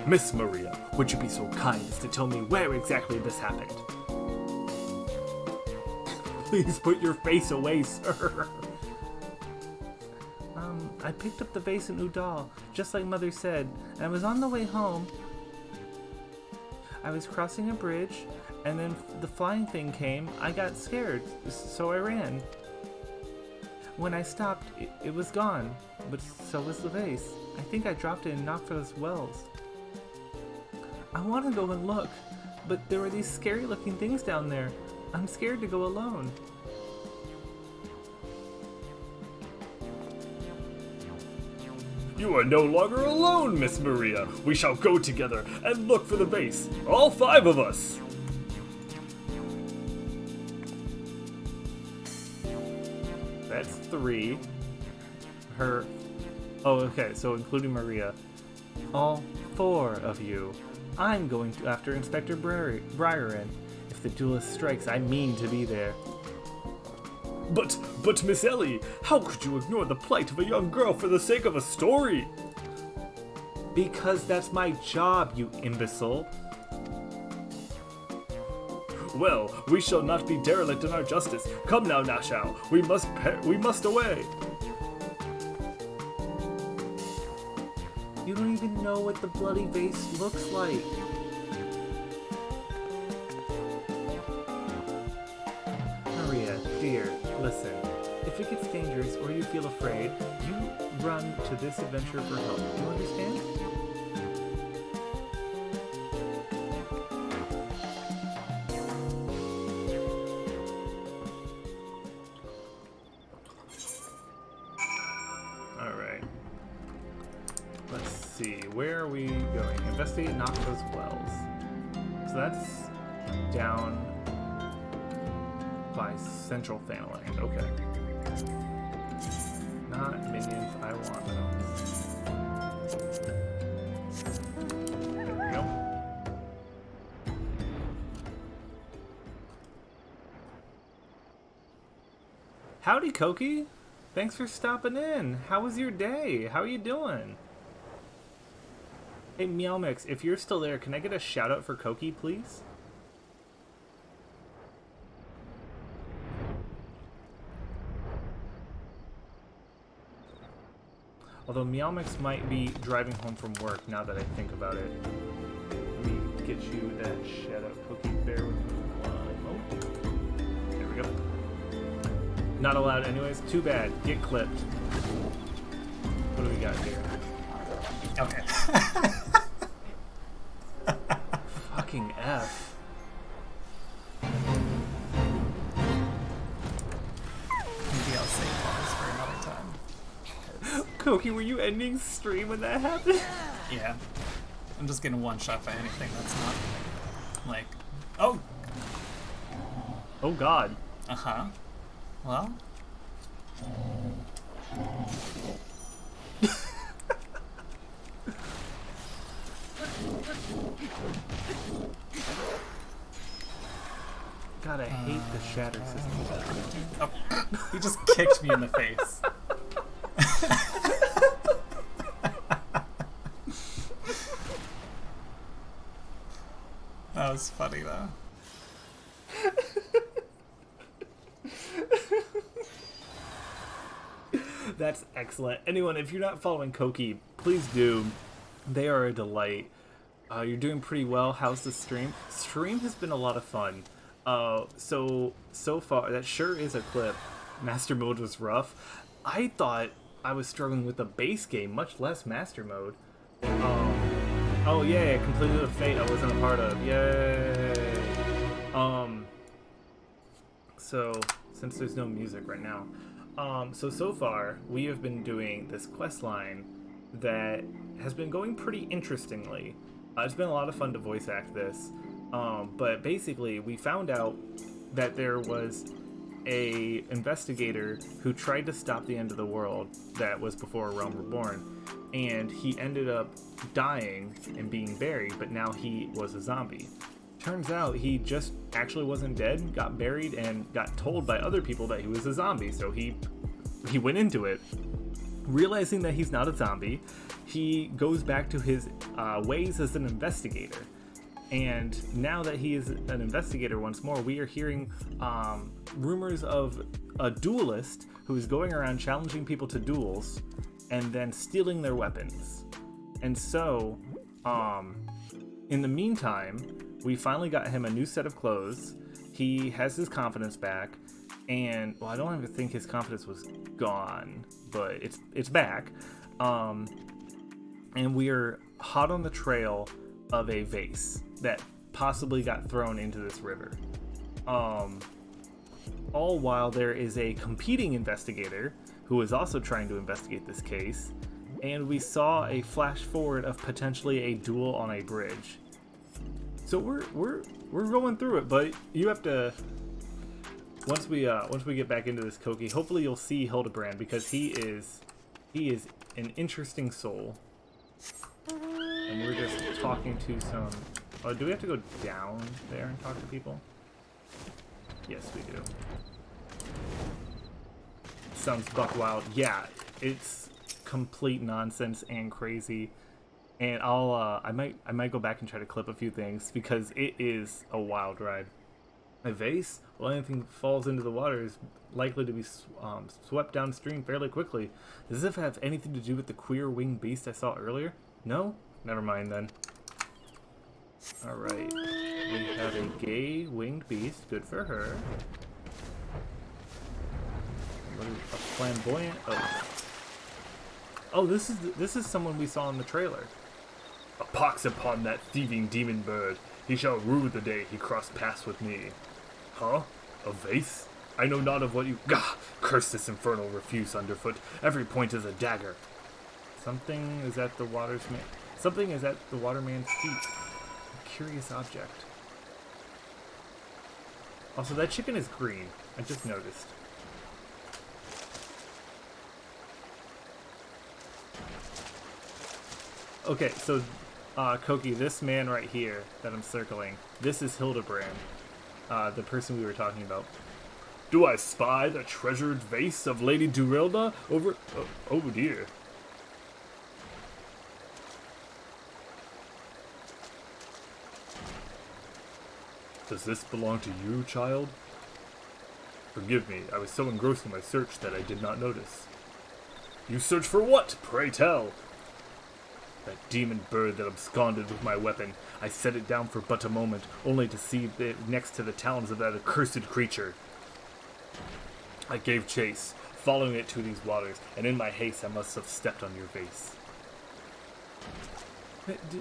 Speaker 1: Miss Maria, would you be so kind as to tell me where exactly this happened? Please put your face away, sir. I picked up the vase in Udall, just like Mother said, and I was on the way home. I was crossing a bridge, and then the flying thing came. I got scared, so I ran. When I stopped, it was gone, but so was the vase. I think I dropped it in Knockfell's Wells. I want to go and look, but there were these scary looking things down there. I'm scared to go alone. You are no longer alone, Miss Maria. We shall go together and look for the vase. All 5 of us. That's 3. Oh, okay, so including Maria. All 4 of you. I'm going after Inspector Briarin. If the duelist strikes, I mean to be there. But Miss Ellie, how could you ignore the plight of a young girl for the sake of a story? Because that's my job, you imbecile. Well, we shall not be derelict in our justice. Come now, Nashao. We must away. You don't even know what the bloody vase looks like. Maria, dear, listen. If it gets dangerous or you feel afraid, you run to this adventure for help. Do you understand? Alright. Let's see. Where are we going? Investigate Nocto's wells. So that's down by Central Thanaland. Okay. Not minions, I want those. There we go. Howdy, Koki! Thanks for stopping in. How was your day? How are you doing? Hey, Meowmix, if you're still there, can I get a shout out for Koki, please? Although Meowmix might be driving home from work now that I think about it. Let me get you that shout out, Koki. Bear with me one moment. There we go. Not allowed anyways. Too bad. Get clipped. What do we got here?
Speaker 8: Okay.
Speaker 1: Fucking F.
Speaker 8: Maybe I'll save bars for another time.
Speaker 1: Koki, were you ending stream when that happened?
Speaker 8: Yeah. I'm just getting one shot by anything that's not like, oh.
Speaker 1: Oh god.
Speaker 8: Uh-huh. Well.
Speaker 1: God, I hate the shatter system.
Speaker 8: Oh, he just kicked me in the face. That was funny though.
Speaker 1: That's excellent. Anyone, if you're not following Koki, please do. They are a delight. You're doing pretty well. How's the stream? Stream has been a lot of fun. So far, that sure is a clip. Master mode was rough. I thought I was struggling with the base game, much less master mode. Oh yeah, I completed a fate I wasn't a part of. Yay! So since there's no music right now, so far we have been doing this quest line that has been going pretty interestingly. It's been a lot of fun to voice act this. But basically, we found out that there was a investigator who tried to stop the end of the world that was before Realm Reborn, and he ended up dying and being buried, but now he was a zombie. Turns out he just actually wasn't dead, got buried, and got told by other people that he was a zombie, so he went into it. Realizing that he's not a zombie, he goes back to his ways as an investigator. And now that he is an investigator once more, we are hearing rumors of a duelist who is going around challenging people to duels and then stealing their weapons. And so, in the meantime, we finally got him a new set of clothes. He has his confidence back, and well, I don't even think his confidence was gone, but it's back. And we are hot on the trail of a vase that possibly got thrown into this river. All while there is a competing investigator who is also trying to investigate this case, and we saw a flash forward of potentially a duel on a bridge. So we're going through it, but you have to once we get back into this, Koki, hopefully you'll see Hildibrand, because he is an interesting soul. And we're just talking to some... Oh, do we have to go down there and talk to people? Yes, we do. Sounds buck wild. Yeah, it's complete nonsense and crazy. And I might go back and try to clip a few things because it is a wild ride. A vase? Well, anything that falls into the water is likely to be swept downstream fairly quickly. Does this have anything to do with the queer winged beast I saw earlier? No? Never mind then. Alright. We have a gay winged beast. Good for her. A flamboyant oath. Oh, this is someone we saw in the trailer. A pox upon that thieving demon bird. He shall rue the day he crossed paths with me. Huh? A vase? I know not of what you... Gah! Curse this infernal refuse underfoot. Every point is a dagger. Something is at the waterman's feet. A curious object. Also, that chicken is green. I just noticed. Okay, so, Koki, this man right here that I'm circling, this is Hildibrand, the person we were talking about. Do I spy the treasured vase of Lady Durilda over... oh dear. Does this belong to you, child? Forgive me, I was so engrossed in my search that I did not notice. You search for what, pray tell? That demon bird that absconded with my weapon. I set it down for but a moment, only to see it next to the talons of that accursed creature. I gave chase, following it to these waters, and in my haste I must have stepped on your vase.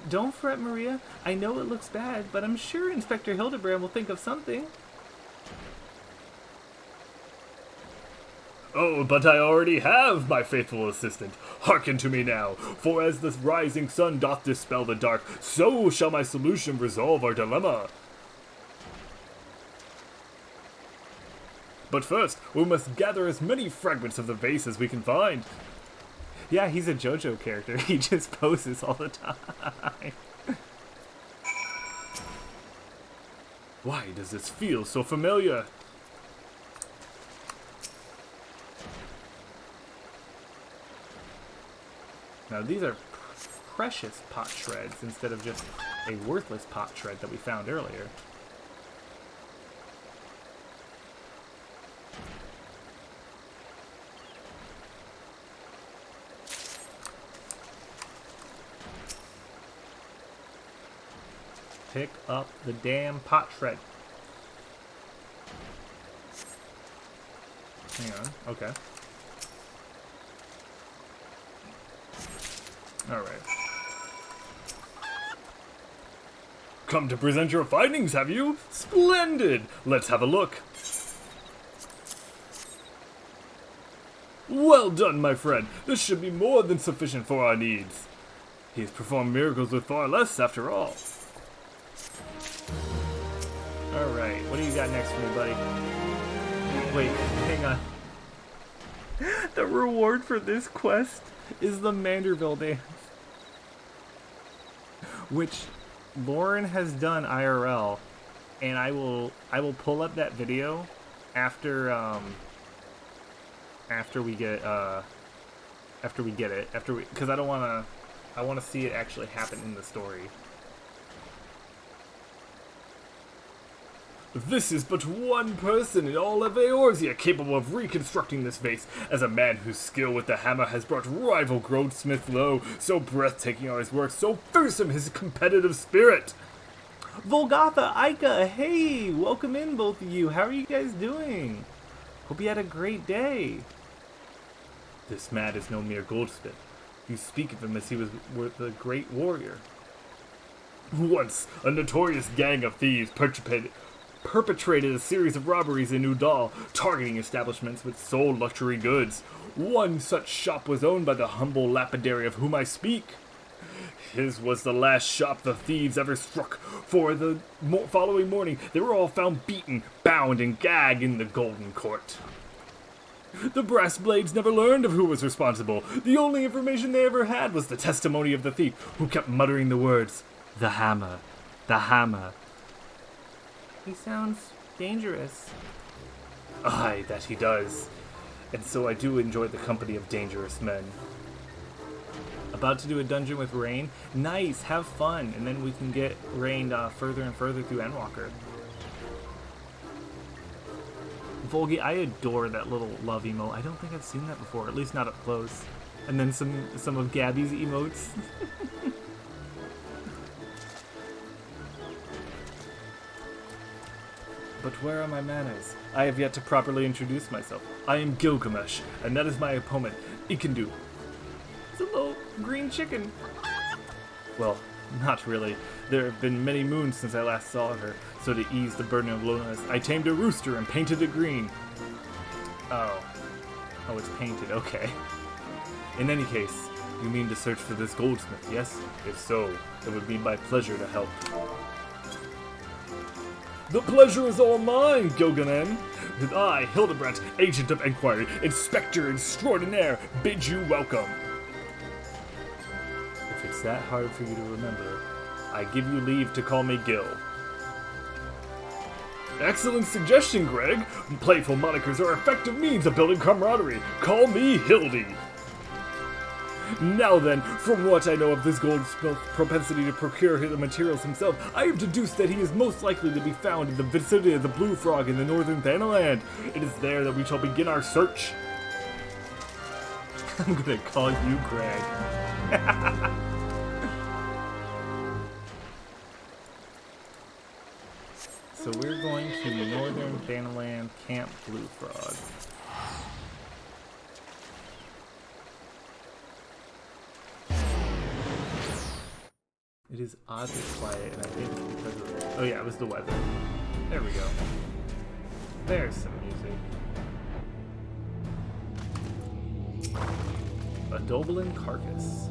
Speaker 1: Don't fret, Maria. I know it looks bad, but I'm sure Inspector Hildibrand will think of something. Oh, but I already have, my faithful assistant. Hearken to me now, for as the rising sun doth dispel the dark, so shall my solution resolve our dilemma. But first, we must gather as many fragments of the vase as we can find. Yeah, he's a JoJo character. He just poses all the time. Why does this feel so familiar? Now these are precious pot shreds instead of just a worthless pot shred that we found earlier. Pick up the damn pot shred. Hang on, okay. Alright. Come to present your findings, have you? Splendid! Let's have a look. Well done, my friend. This should be more than sufficient for our needs. He has performed miracles with far less, after all. Alright, what do you got next for me, buddy? Wait, hang on. The reward for this quest is the Manderville dance, which Lauren has done IRL, and I will pull up that video after we get it, because I want to see it actually happen in the story. This is but one person in all of Eorzea capable of reconstructing this vase, as a man whose skill with the hammer has brought rival Goldsmith low. So breathtaking are his works, so fearsome his competitive spirit. Volgatha, Aika, hey, welcome in both of you. How are you guys doing? Hope you had a great day. This man is no mere goldsmith. You speak of him as he was the great warrior. Once, a notorious gang of thieves perpetrated a series of robberies in Udal, targeting establishments with sold luxury goods. One such shop was owned by the humble lapidary of whom I speak. His was the last shop the thieves ever struck, for the following morning they were all found beaten, bound, and gagged in the Golden Court. The Brass Blades never learned of who was responsible. The only information they ever had was the testimony of the thief, who kept muttering the words, "The hammer, the hammer." He sounds dangerous. Aye, that he does. And so I do enjoy the company of dangerous men. About to do a dungeon with Rain? Nice, have fun, and then we can get Rain further and further through Endwalker. Volgi, I adore that little love emote. I don't think I've seen that before, at least not up close. And then some of Gabby's emotes. But where are my manners? I have yet to properly introduce myself. I am Gilgamesh, and that is my opponent, Ikendu. It's a little green chicken. Well, not really. There have been many moons since I last saw her, so to ease the burden of loneliness, I tamed a rooster and painted it green. Oh, it's painted, okay. In any case, you mean to search for this goldsmith, yes? If so, it would be my pleasure to help. The pleasure is all mine, Gilganem. And I, Hildibrand, Agent of Enquiry, Inspector Extraordinaire, bid you welcome. If it's that hard for you to remember, I give you leave to call me Gil. Excellent suggestion, Greg. Playful monikers are effective means of building camaraderie. Call me Hildy. Now then, from what I know of this goldsmith's propensity to procure the materials himself, I have deduced that he is most likely to be found in the vicinity of the Blue Frog in the northern Thanaland. It is there that we shall begin our search. I'm gonna call you Greg. So we're going to northern Thanaland, Camp Blue Frog. It is oddly quiet, and I think it's because of... Oh yeah, it was the weather. There we go. There's some music. A Doblin carcass.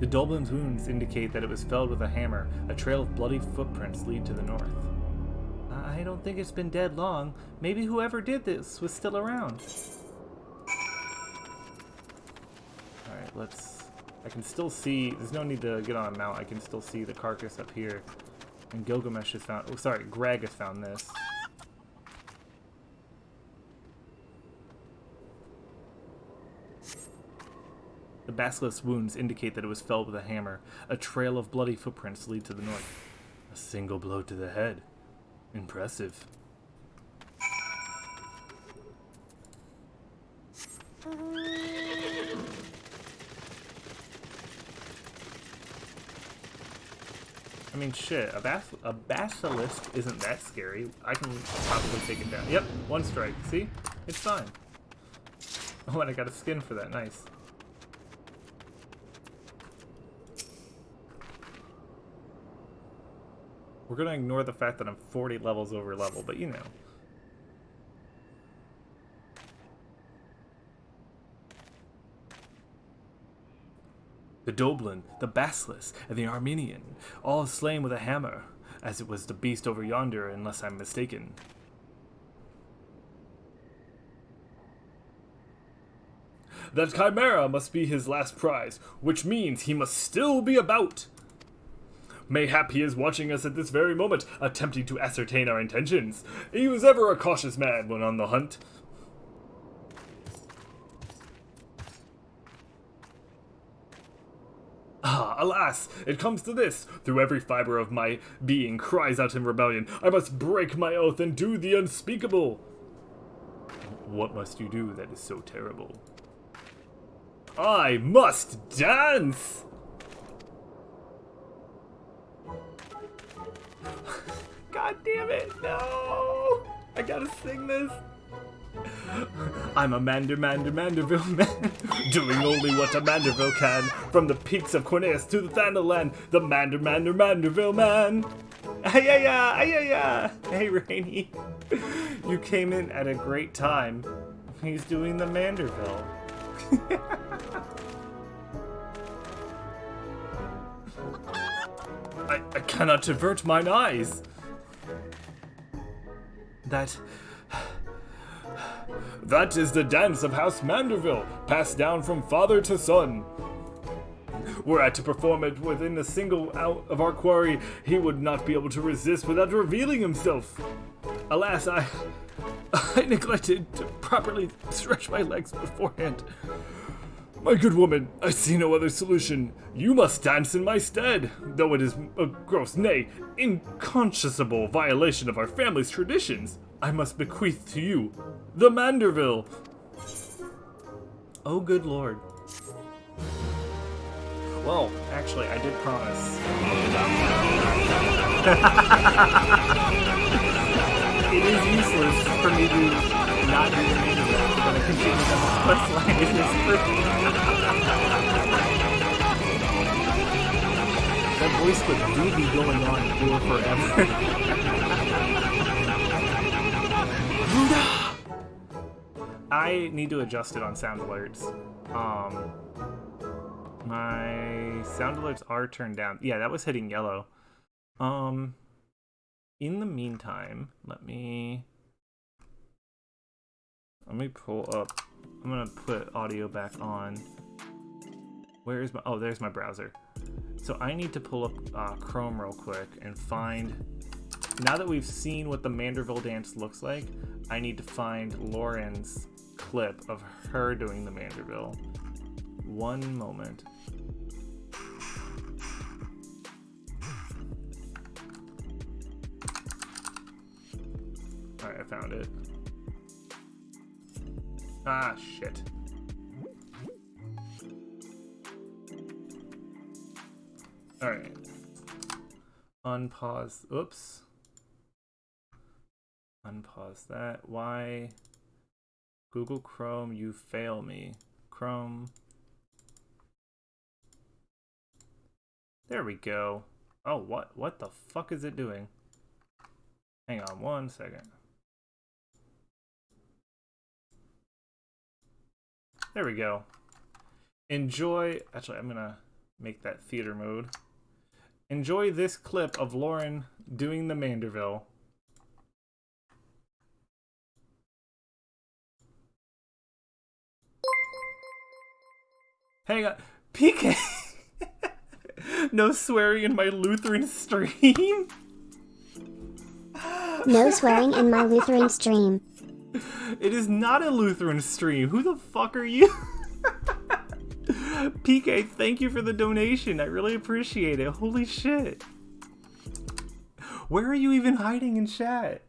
Speaker 1: The Doblin's wounds indicate that it was felled with a hammer. A trail of bloody footprints lead to the north. I don't think it's been dead long. Maybe whoever did this was still around. I can still see, there's no need to get on a mount, I can still see the carcass up here. And Gilgamesh has found, Greg has found this. The basilisk's wounds indicate that it was felled with a hammer. A trail of bloody footprints lead to the north. A single blow to the head. Impressive. I mean, shit, a basilisk isn't that scary. I can probably take it down. Yep, one strike. See? It's fine. Oh, and I got a skin for that. Nice. We're gonna ignore the fact that I'm 40 levels over level, but you know. The Doblin, the Basilisk, and the Armenian, all slain with a hammer, as it was the beast over yonder, unless I'm mistaken. That Chimera must be his last prize, which means he must still be about. Mayhap he is watching us at this very moment, attempting to ascertain our intentions. He was ever a cautious man when on the hunt. Ah, alas, it comes to this. Through every fiber of my being cries out in rebellion. I must break my oath and do the unspeakable. What must you do that is so terrible? I must dance! God damn it, no! I gotta sing this. I'm a Manderville man, doing only what a Manderville can. From the peaks of Corneas to the Thanaland, the Manderville man. Ayaya, ayaya. Hey, Rainy. You came in at a great time. He's doing the Manderville. I cannot avert mine eyes. That is the dance of House Manderville, passed down from father to son. Were I to perform it within a single out of our quarry, he would not be able to resist without revealing himself. Alas, I neglected to properly stretch my legs beforehand. My good woman, I see no other solution. You must dance in my stead, though it is a gross, nay, inconscionable violation of our family's traditions. I must bequeath to you the Manderville. Oh, good lord. Well, actually, I did promise. It is useless for me to not do the Manderville. I'm going to continue on the quest line in this first. That voice clip do be going on for forever. I need to adjust it on sound alerts. My sound alerts are turned down. Yeah, that was hitting yellow. In the meantime, let me pull up. I'm gonna put audio back on. Where is my? Oh, there's my browser. So I need to pull up Chrome real quick and find. Now that we've seen what the Manderville dance looks like, I need to find Lauren's clip of her doing the Manderville. One moment. Alright, I found it. Ah, shit. Alright. Unpause. Oops. Unpause that. Why? Google Chrome, you fail me. Chrome. There we go. Oh, what the fuck is it doing? Hang on 1 second. There we go. Enjoy. Actually, I'm gonna make that theater mode. Enjoy this clip of Lauren doing the Manderville. Hang on. PK! No swearing in my Lutheran stream?
Speaker 9: No swearing in my Lutheran stream.
Speaker 1: It is not a Lutheran stream. Who the fuck are you? PK, thank you for the donation. I really appreciate it. Holy shit. Where are you even hiding in chat?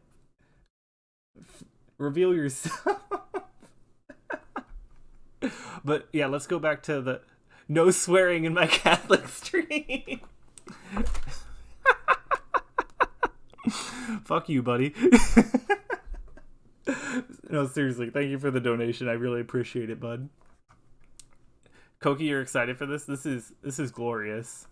Speaker 1: Reveal yourself. But yeah, let's go back to the no swearing in my Catholic stream. Fuck you, buddy. No, seriously, thank you for the donation. I really appreciate it, bud. Koki, you're excited for this? This is glorious.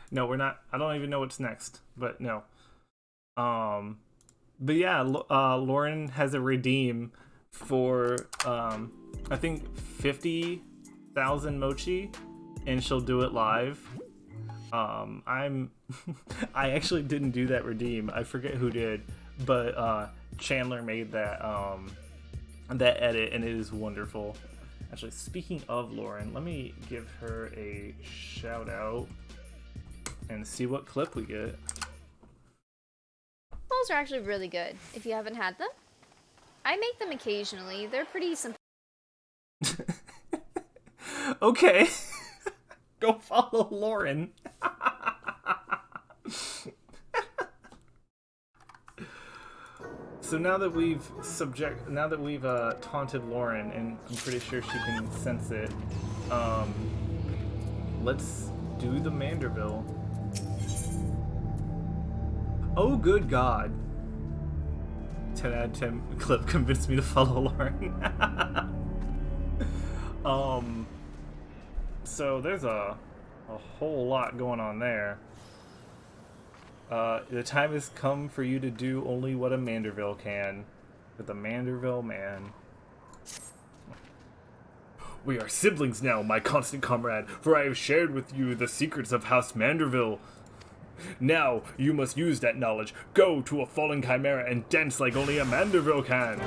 Speaker 1: No, we're not. I don't even know what's next, but no. But yeah, Lauren has a redeem for I think 50,000 mochi, and she'll do it live. I actually didn't do that redeem. I forget who did, but Chandler made that that edit, and it is wonderful. Actually, speaking of Lauren, let me give her a shout out and see what clip we get.
Speaker 10: Those are actually really good, if you haven't had them. I make them occasionally. They're pretty simple.
Speaker 1: Okay. Go follow Lauren. So now that we've taunted Lauren, and I'm pretty sure she can sense it, let's do the Manderville. Oh, good God. 10 out of 10 clip convinced me to follow Lauren. So there's a whole lot going on there. The time has come for you to do only what a Manderville can. With the Manderville man. We are siblings now, my constant comrade, for I have shared with you the secrets of House Manderville. Now, you must use that knowledge. Go to a fallen chimera and dance like only a Manderville can.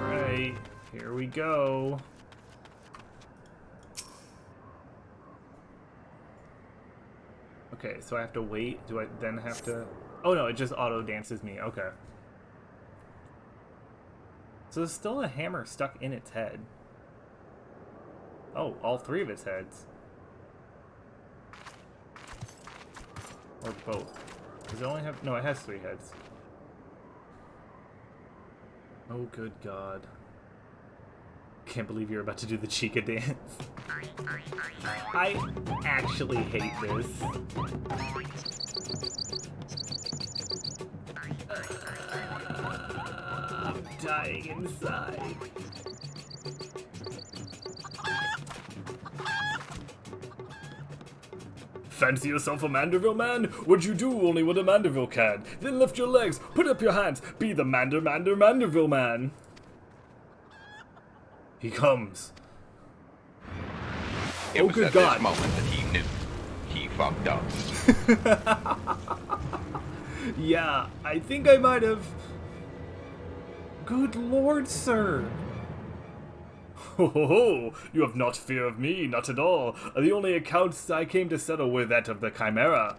Speaker 1: Alright, here we go. Okay, so I have to wait. Do I then have to... Oh no, it just auto dances me. Okay. So there's still a hammer stuck in its head. Oh, all three of its heads. Or both. Does it only have... No, it has 3 heads. Oh, good God. Can't believe you're about to do the Chica dance. I actually hate this. I'm dying inside. Fancy yourself a Manderville man? Would you do only what a Manderville can? Then lift your legs, put up your hands, be the Manderville man. He comes.
Speaker 7: It was at this moment that he knew. He fucked up.
Speaker 1: Yeah, I think I might have... Good Lord, sir. Ho ho ho! You have not fear of me, not at all. The only accounts I came to settle were that of the Chimera.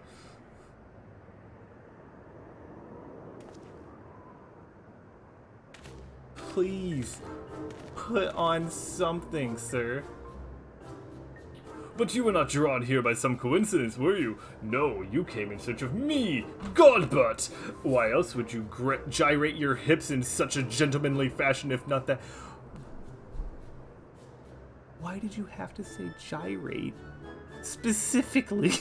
Speaker 1: Please, put on something, sir. But you were not drawn here by some coincidence, were you? No, you came in search of me, Godbutt! Why else would you gyrate your hips in such a gentlemanly fashion if not that... Why did you have to say gyrate? Specifically?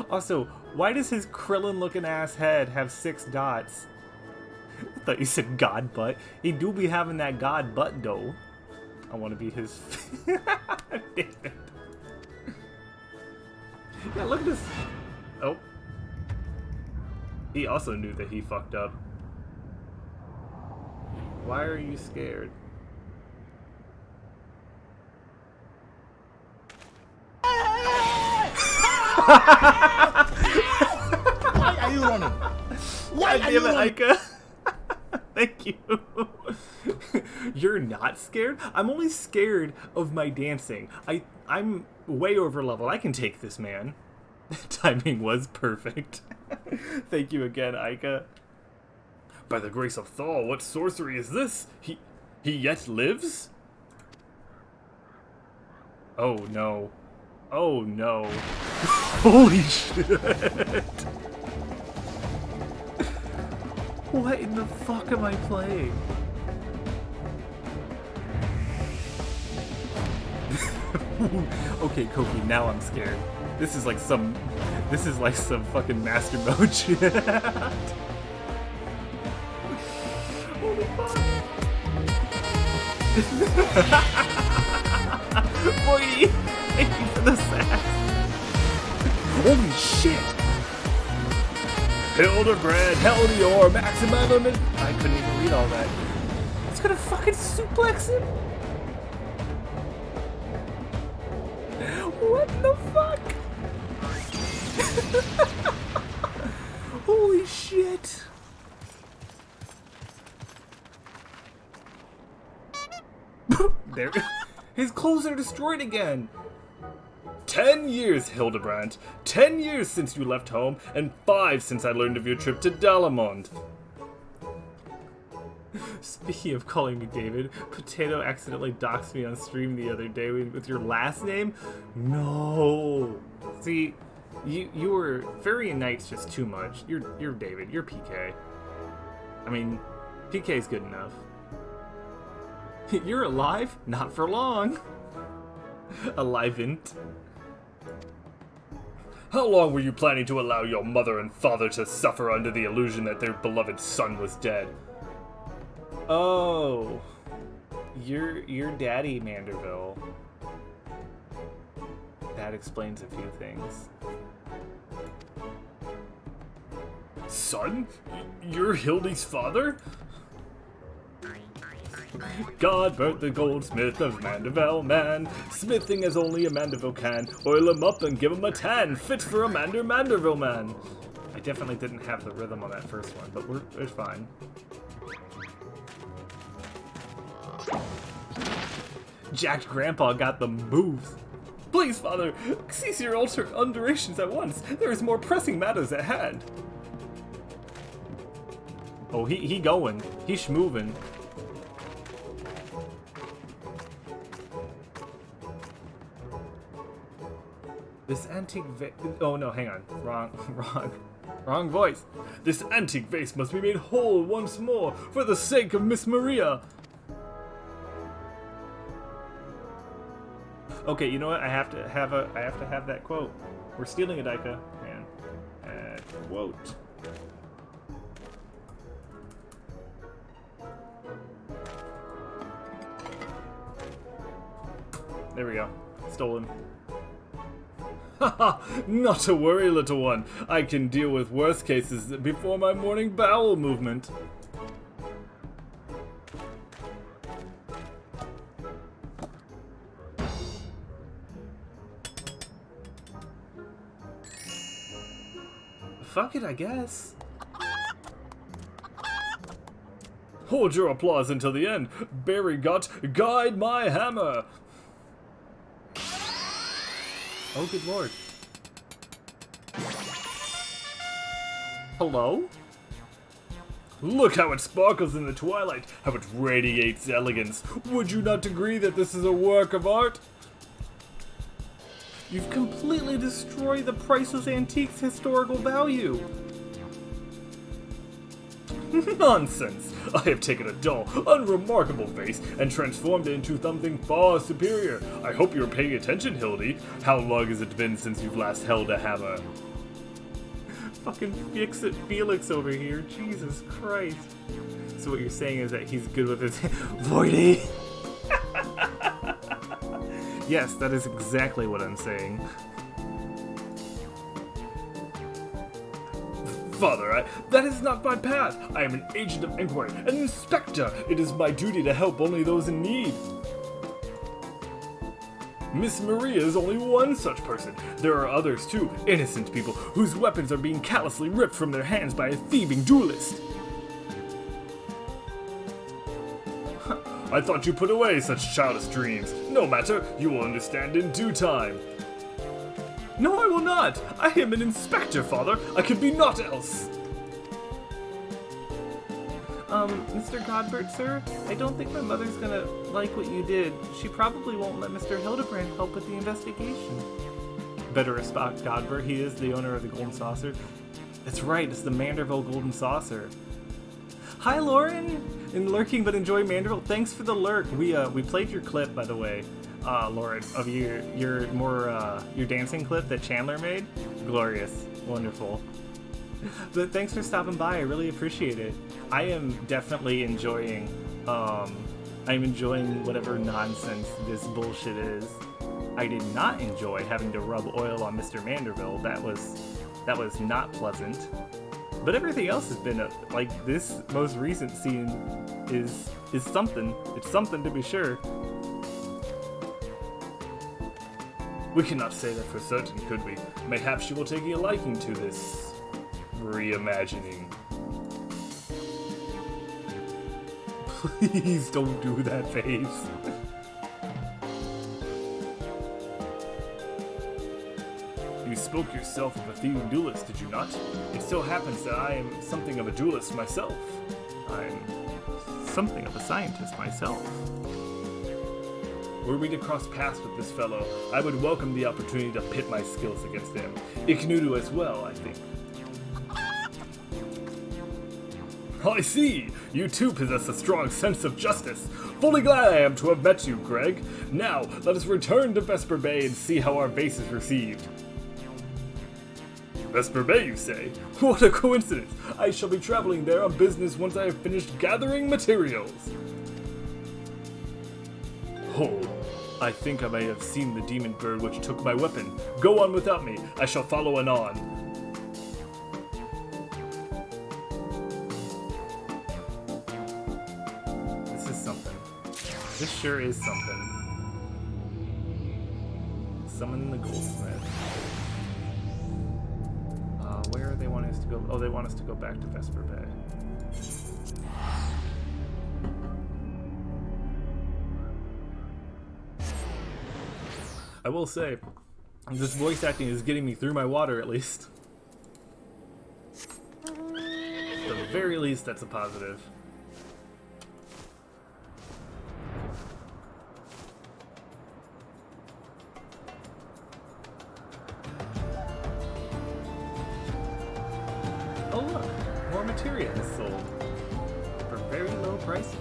Speaker 1: Also, why does his Krillin-looking ass head have 6 dots? I thought you said God butt. He do be having that God butt though. I want to be his... Damn it. Yeah, look at this. Oh. He also knew that he fucked up. Why are you scared?
Speaker 2: Why are you running? Why are you running?
Speaker 1: Ika. Thank you. You're not scared? I'm only scared of my dancing. I'm way over level. I can take this, man. Timing was perfect. Thank you again, Ika. By the grace of Thal, what sorcery is this? He yet lives? Oh no. Oh no. Holy shit. What in the fuck am I playing? Okay, Koki, now I'm scared. This is like some fucking master mode shit. Holy fuck. Boy, thank you for the sass. Holy shit. Hildibrand, Heldior, Maximum. I couldn't even read all that. It's gonna fucking suplex him. What the fuck? Holy shit. There. His clothes are destroyed again. 10 years, Hildibrand. 10 years since you left home, and 5 since I learned of your trip to Dalamond. Speaking of calling me David, Potato accidentally doxed me on stream the other day with your last name? No. See, you were Fairy and Knight's just too much. You're David. You're PK. I mean, PK's good enough. You're alive? Not for long. Alive-int. How long were you planning to allow your mother and father to suffer under the illusion that their beloved son was dead? Oh. Your daddy, Manderville. That explains a few things. Son? You're Hildy's father? Godbert the goldsmith of Manderville, man. Smithing as only a Manderville can. Oil him up and give him a tan. Fit for a Manderville man. I definitely didn't have the rhythm on that first one, but it's fine. Jacked Grandpa got the moves. Please, father, cease your underations at once. There is more pressing matters at hand. Oh, he going. He's schmoving. This antique oh no, hang on. Wrong voice. This antique vase must be made whole once more for the sake of Miss Maria. Okay, you know what? I have to have that quote. We're stealing a Daika. And quote. There we go. Stolen. Haha, not to worry, little one. I can deal with worse cases before my morning bowel movement. Fuck it, I guess. Hold your applause until the end. Barry got guide my hammer. Oh, good lord. Hello? Look how it sparkles in the twilight, how it radiates elegance. Would you not agree that this is a work of art? You've completely destroyed the priceless antique's historical value. Nonsense! I have taken a dull, unremarkable vase and transformed it into something far superior. I hope you're paying attention, Hildy. How long has it been since you've last held a hammer? Fucking fix-it Felix over here. Jesus Christ. So what you're saying is that he's good with his... Voidy! Yes, that is exactly what I'm saying. Father, that is not my path. I am an agent of inquiry, an inspector. It is my duty to help only those in need. Miss Maria is only one such person. There are others too, innocent people, whose weapons are being callously ripped from their hands by a thieving duelist. I thought you put away such childish dreams. No matter, you will understand in due time. No, I will not! I am an inspector, father! I could be naught else! Mr. Godbert, sir? I don't think my mother's gonna like what you did. She probably won't let Mr. Hildibrand help with the investigation. Better respect Godbert, he is the owner of the Golden Saucer. That's right, it's the Manderville Golden Saucer. Hi, Lauren! In lurking but enjoy Manderville. Thanks for the lurk. We played your clip, by the way. Lauren, of your dancing clip that Chandler made. Glorious. Wonderful. But thanks for stopping by. I really appreciate it. I am definitely enjoying whatever nonsense this bullshit is. I did not enjoy having to rub oil on Mr. Manderville. That was not pleasant. But everything else has been like this most recent scene is something. It's something to be sure. We cannot say that for certain, could we? Mayhaps she will take a liking to this reimagining. Please don't do that face. You spoke yourself of a thieving duelist, did you not? It so happens that I am something of a duelist myself. I'm something of a scientist myself. Were we to cross paths with this fellow, I would welcome the opportunity to pit my skills against him. Iknudu as well, I think. I see! You too possess a strong sense of justice. Fully glad I am to have met you, Greg. Now, let us return to Vesper Bay and see how our base is received. Vesper Bay, you say? What a coincidence! I shall be traveling there on business once I have finished gathering materials. Oh, I think I may have seen the demon bird which took my weapon. Go on without me. I shall follow anon. This is something. This sure is something. Summon the goldsmith. Where are they wanting us to go? Oh, they want us to go back to Vesper Bay. I will say, this voice acting is getting me through my water, at least. At the very least, that's a positive. Oh look, more materia is sold for very low prices.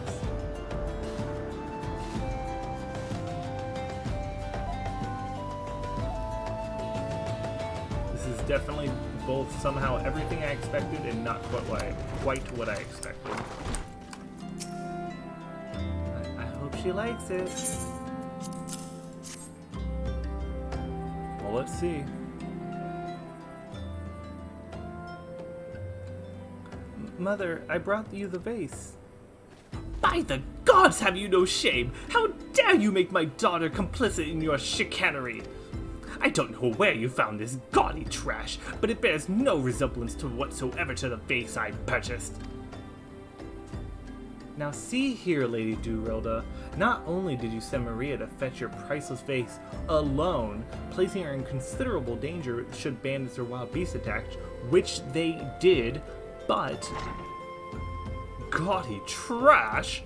Speaker 1: This is definitely both somehow everything I expected and not quite what I expected. I hope she likes it. Well, let's see. Mother, I brought you the vase. By the gods, have you no shame? How dare you make my daughter complicit in your chicanery? I don't know where you found this gaudy trash, but it bears no resemblance to whatsoever to the vase I purchased. Now see here, Lady Durilda, not only did you send Maria to fetch your priceless vase alone, placing her in considerable danger should bandits or wild beasts attack, which they did, but gaudy trash?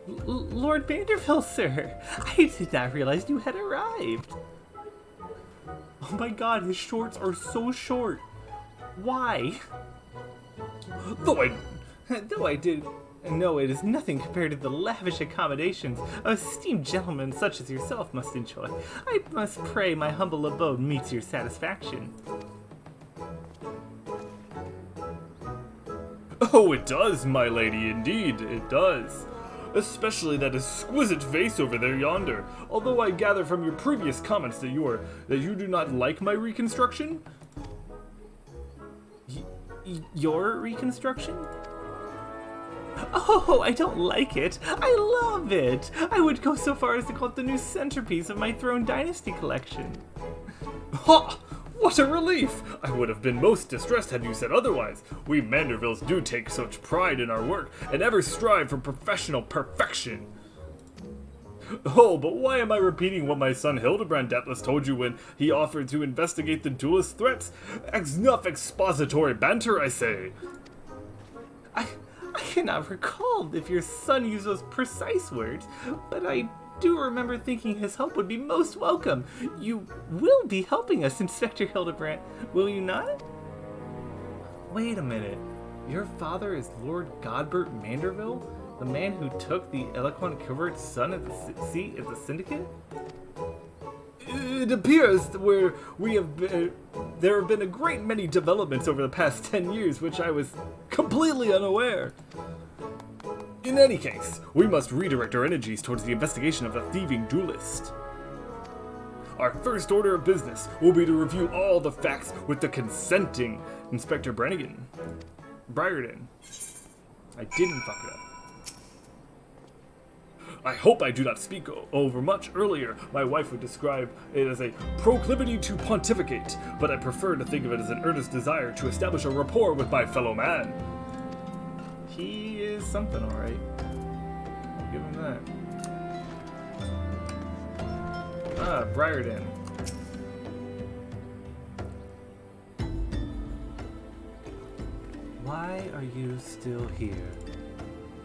Speaker 1: Lord Vanderbilt, sir, I did not realize you had arrived. Oh my god, his shorts are so short. Why? Though I did know it is nothing compared to the lavish accommodations a esteemed gentleman such as yourself must enjoy, I must pray my humble abode meets your satisfaction. Oh, it does, my lady, indeed, it does. Especially that exquisite vase over there yonder. Although I gather from your previous comments that you do not like my reconstruction? Your reconstruction? Oh, I don't like it. I love it. I would go so far as to call it the new centerpiece of my Throne Dynasty collection. Ha! What a relief! I would have been most distressed had you said otherwise. We Mandervilles do take such pride in our work, and ever strive for professional perfection. Oh, but why am I repeating what my son Hildibrand doubtless told you when he offered to investigate the duelist threats? Enough expository banter, I say. I cannot recall if your son used those precise words, but I do remember thinking his help would be most welcome. You will be helping us, Inspector Hildibrand, will you not? Wait a minute. Your father is Lord Godbert Manderville? The man who took the eloquent covert's son at the seat at the Syndicate? It appears there have been a great many developments over the past 10 years, which I was completely unaware. In any case, we must redirect our energies towards the investigation of the thieving duelist. Our first order of business will be to review all the facts with the consenting Inspector Briarden. I didn't fuck it up. I hope I do not speak over much earlier. My wife would describe it as a proclivity to pontificate, but I prefer to think of it as an earnest desire to establish a rapport with my fellow man. He is something, alright. I'll give him that. Ah, Briarden. Why are you still here?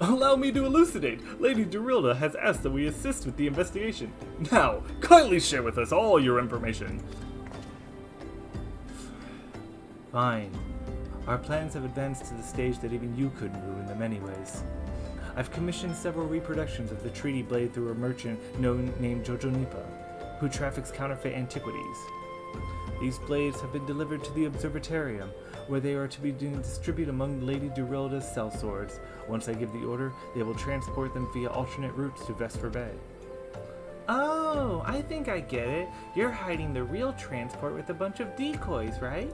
Speaker 1: Allow me to elucidate. Lady Durilda has asked that we assist with the investigation. Now, kindly share with us all your information. Fine. Our plans have advanced to the stage that even you couldn't ruin them anyways. I've commissioned several reproductions of the treaty blade through a merchant named Jojo Nipa, who traffics counterfeit antiquities. These blades have been delivered to the Observatorium, where they are to be distributed among Lady Durilda's sellswords. Once I give the order, they will transport them via alternate routes to Vesper Bay. Oh, I think I get it. You're hiding the real transport with a bunch of decoys, right?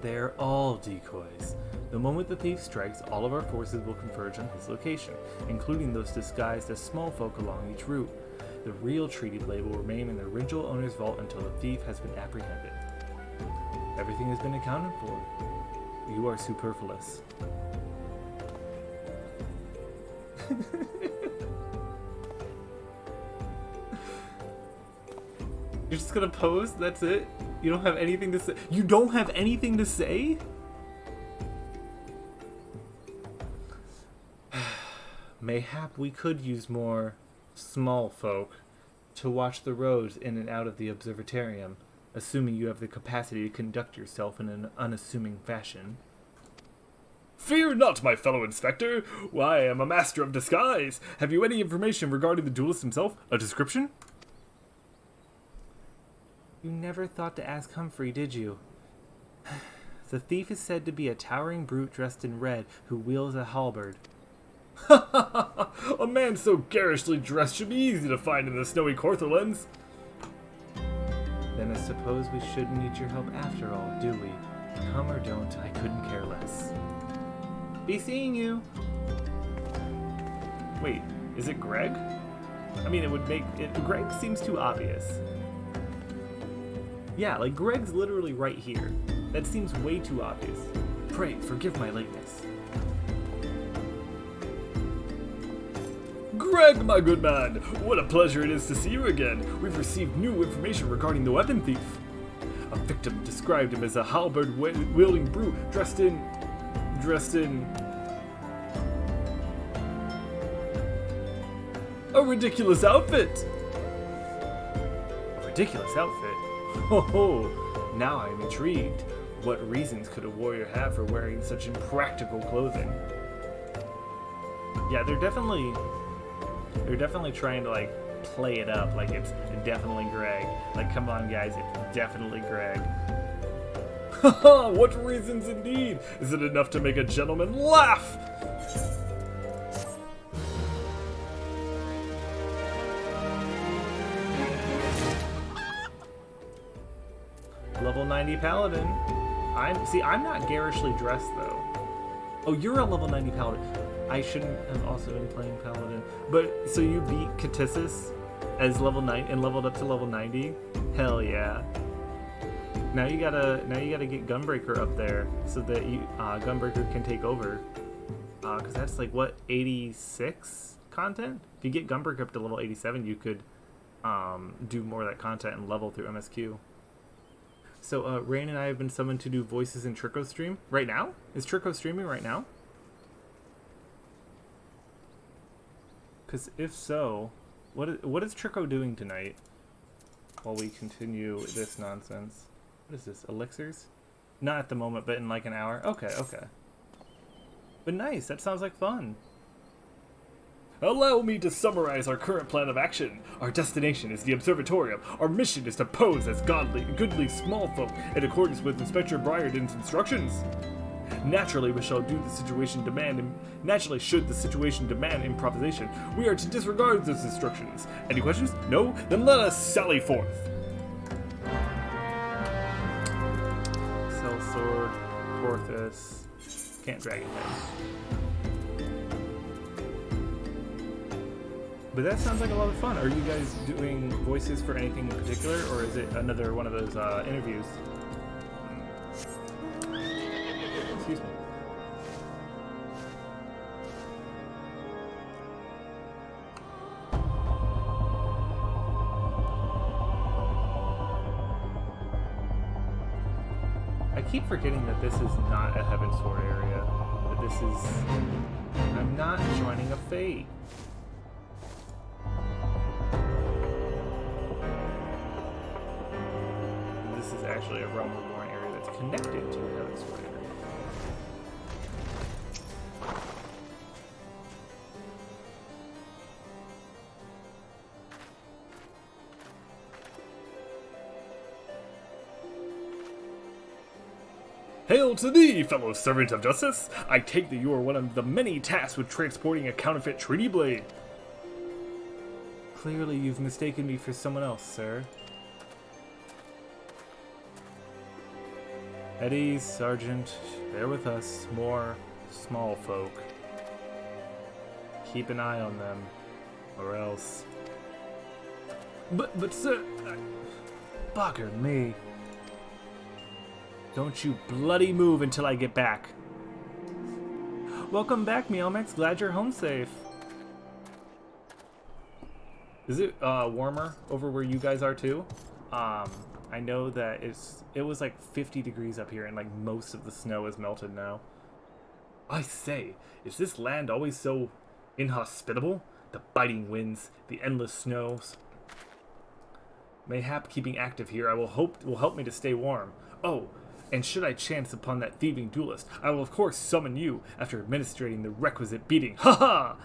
Speaker 1: They're all decoys. The moment the thief strikes, all of our forces will converge on his location, including those disguised as small folk along each route. The real treaty blade will remain in the original owner's vault until the thief has been apprehended. Everything has been accounted for. You are superfluous. You're just gonna pose? That's it? You don't have anything to say? You don't have anything to say? Mayhap we could use more small folk to watch the roads in and out of the Observatorium, assuming you have the capacity to conduct yourself in an unassuming fashion. Fear not, my fellow inspector. Why, I am a master of disguise. Have you any information regarding the duelist himself? A description? You never thought to ask Humphrey, did you? The thief is said to be a towering brute dressed in red who wields a halberd. A man so garishly dressed should be easy to find in the snowy Cortherlands. Then I suppose we shouldn't need your help after all, do we? Come or don't, I couldn't care less. Be seeing you. Wait, is it Greg? I mean, it would make it. Greg seems too obvious. Yeah, like Greg's literally right here. That seems way too obvious. Pray, forgive my lateness. Greg, my good man! What a pleasure it is to see you again. We've received new information regarding the weapon thief. A victim described him as a halberd-wielding brute dressed in... a ridiculous outfit! A ridiculous outfit? Ho ho! Now I am intrigued. What reasons could a warrior have for wearing such impractical clothing? Yeah, they're definitely trying to like play it up like it's definitely Greg. Like, come on guys, it's definitely Greg. Haha, what reasons indeed? Is it enough to make a gentleman laugh? Level 90 paladin. I'm not garishly dressed though. Oh, you're a level 90 paladin. I shouldn't have also been playing paladin. But so you beat Katissus as level 9 and leveled up to level 90? Hell yeah. Now you gotta get Gunbreaker up there so that you Gunbreaker can take over. Cause that's like what, 86 content? If you get Gunbreaker up to level 87, you could do more of that content and level through MSQ. So Rain and I have been summoned to do voices in Trico's stream right now. Is Trico streaming right now? Because if so, what is Trico doing tonight while we continue this nonsense? What is this, elixirs? Not at the moment, but in like an hour. Okay. But nice, that sounds like fun. Allow me to summarize our current plan of action. Our destination is the Observatorium. Our mission is to pose as goodly small folk in accordance with Inspector Briarden's instructions. Naturally, should the situation demand improvisation, we are to disregard those instructions. Any questions? No? Then let us sally forth. Sellsword, Porthos, can't drag it in. But that sounds like a lot of fun. Are you guys doing voices for anything in particular, or is it another one of those interviews? Excuse me. I keep forgetting that this is not a Heavensward area. That this is... I'm not joining a fate. This is actually a Realm Reborn area that's connected to a Heavensward area. Hail to thee, fellow servant of justice! I take that you are one of the many tasked with transporting a counterfeit treaty blade. Clearly you've mistaken me for someone else, sir. Eddie, Sergeant, bear with us. More small folk. Keep an eye on them, or else... But sir... Bugger me. Don't you bloody move until I get back. Welcome back, Meowmex. Glad you're home safe. Is it warmer over where you guys are too? I know that it was like 50 degrees up here and like most of the snow is melted now. I say, is this land always so inhospitable? The biting winds, the endless snows. Mayhap keeping active here will help me to stay warm. Oh, and should I chance upon that thieving duelist, I will of course summon you after administering the requisite beating. Ha ha!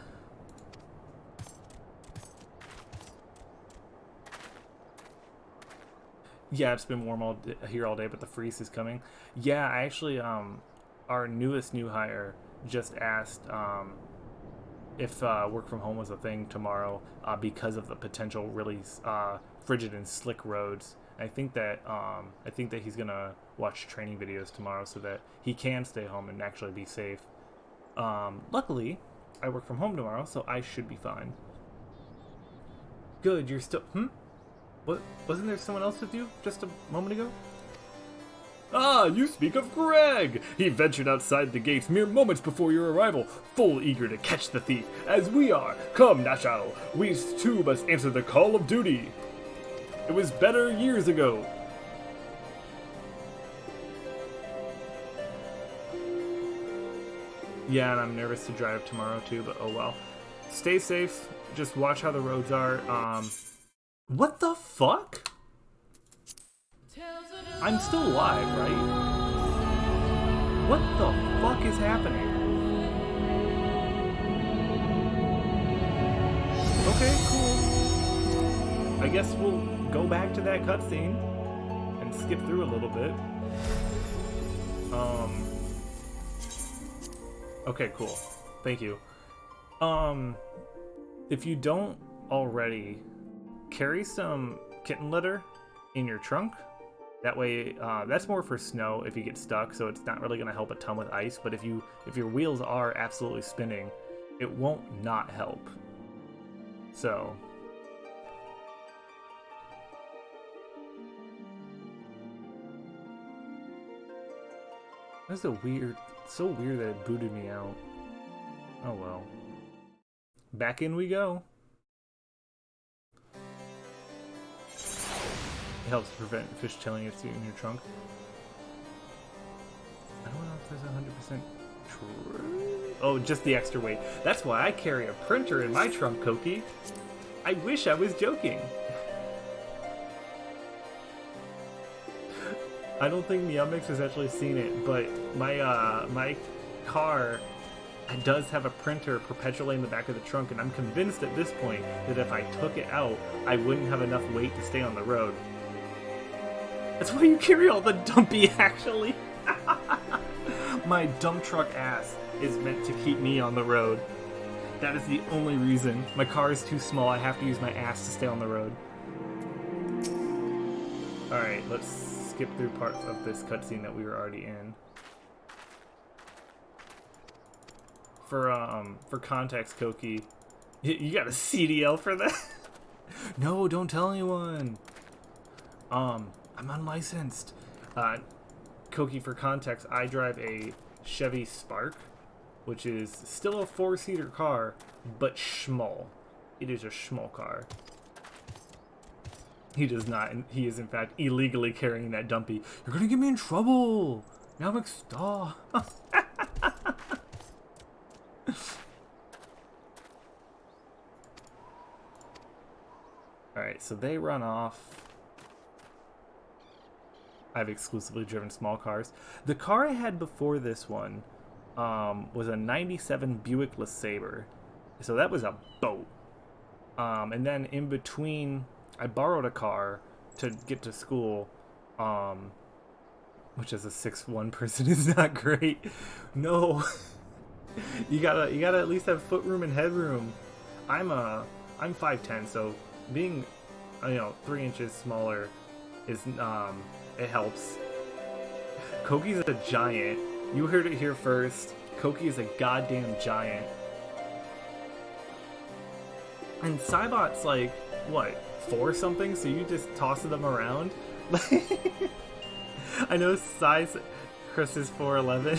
Speaker 1: Yeah, it's been warm here all day, but the freeze is coming. Yeah, I actually, our newest new hire just asked if work from home was a thing tomorrow because of the potential really frigid and slick roads. I think that he's gonna watch training videos tomorrow so that he can stay home and actually be safe. Luckily, I work from home tomorrow, so I should be fine. Good, you're still... What? Wasn't there someone else with you just a moment ago? Ah, you speak of Greg! He ventured outside the gates mere moments before your arrival, full eager to catch the thief, as we are. Come, Nashao, we too must answer the call of duty. It was better years ago. Yeah, and I'm nervous to drive tomorrow too, but oh well. Stay safe, just watch how the roads are. What the fuck? I'm still alive, right? What the fuck is happening? Okay, cool. I guess we'll go back to that cutscene and skip through a little bit. Okay, cool. Thank you. If you don't already, carry some kitten litter in your trunk. That way, that's more for snow if you get stuck, so it's not really going to help a ton with ice, but if your wheels are absolutely spinning, it won't not help. So... That's so weird that it booted me out. Oh well. Back in we go. It helps prevent fish telling it's in your trunk. I don't know if there's 100% true. Oh, just the extra weight. That's why I carry a printer in my trunk, Koki. I wish I was joking. I don't think Meowmix has actually seen it, but my car does have a printer perpetually in the back of the trunk, and I'm convinced at this point that if I took it out, I wouldn't have enough weight to stay on the road. That's why you carry all the dumpy, actually. My dump truck ass is meant to keep me on the road. That is the only reason. My car is too small, I have to use my ass to stay on the road. Alright, let's skip through parts of this cutscene that we were already in. For context, Koki, you got a CDL for that? No, don't tell anyone. I'm unlicensed. Koki, for context, I drive a Chevy Spark, which is still a 4-seater car, but small. It is a small car. He does not. He is, in fact, illegally carrying that dumpy. You're gonna get me in trouble! Now I'm stop. Alright, so they run off. I've exclusively driven small cars. The car I had before this one was a 97 Buick LeSabre. So that was a boat. And then in between... I borrowed a car to get to school, which as a 6'1" person is not great. No. You gotta at least have foot room and headroom. I'm 5'10", so being 3 inches smaller is it helps. Koki's a giant. You heard it here first. Koki is a goddamn giant. And Cybot's like, what, 4 something? So you just toss them around? I know size Chris is 4'11".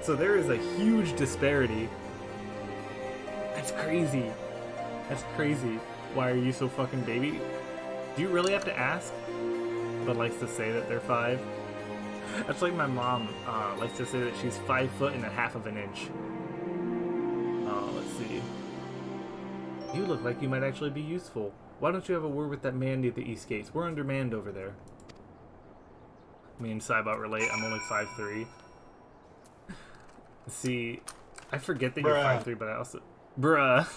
Speaker 1: So there is a huge disparity. That's crazy. That's crazy. Why are you so fucking baby? Do you really have to ask? But likes to say that they're 5. That's like my mom likes to say that she's 5 foot and a half of an inch. Let's see. You look like you might actually be useful. Why don't you have a word with that man near the east gates? We're undermanned over there. Me and Cybot relate. I'm only 5'3". See, I forget that you're 5'3", but I also... Bruh.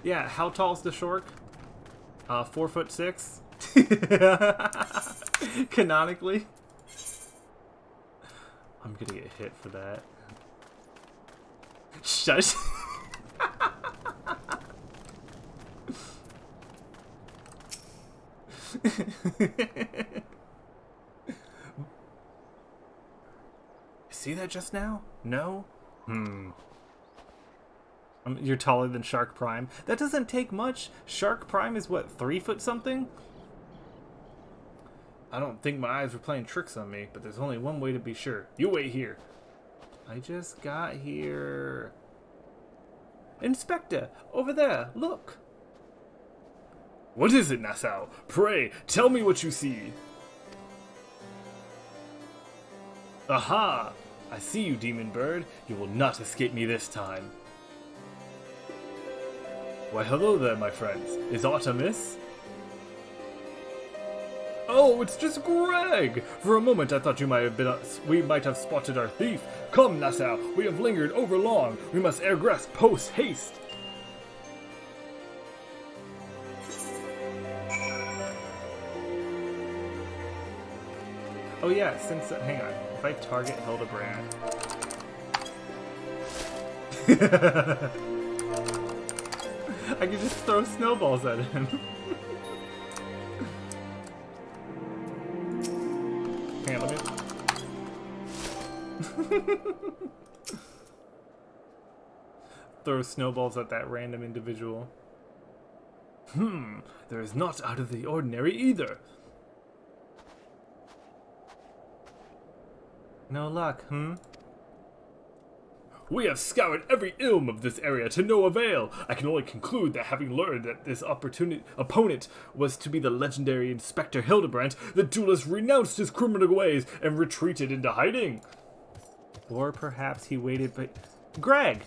Speaker 1: Yeah, how tall's the Shork? 4'6". Canonically. I'm gonna get hit for that. Shush. See that just now? No? You're taller than Shark Prime. That doesn't take much. Shark Prime is what, 3 foot something? I don't think my eyes were playing tricks on me, but there's only one way to be sure. You wait here. I just got here. Inspector, over there, look. What is it, Nassau? Pray, tell me what you see. Aha! I see you, demon bird. You will not escape me this time. Why, hello there, my friends. Is aught amiss? Oh, it's just Greg! For a moment I thought we might have spotted our thief. Come, Nassau, we have lingered over long. We must egress post haste. Oh yeah, since hang on. If I target Hildibrand. I can just throw snowballs at him. Hang on, let me... Throw snowballs at that random individual. There is not out of the ordinary either. No luck, We have scoured every ilm of this area to no avail. I can only conclude that having learned that this opponent was to be the legendary Inspector Hildibrand, the duelist renounced his criminal ways and retreated into hiding. Or perhaps he waited, but... Greg!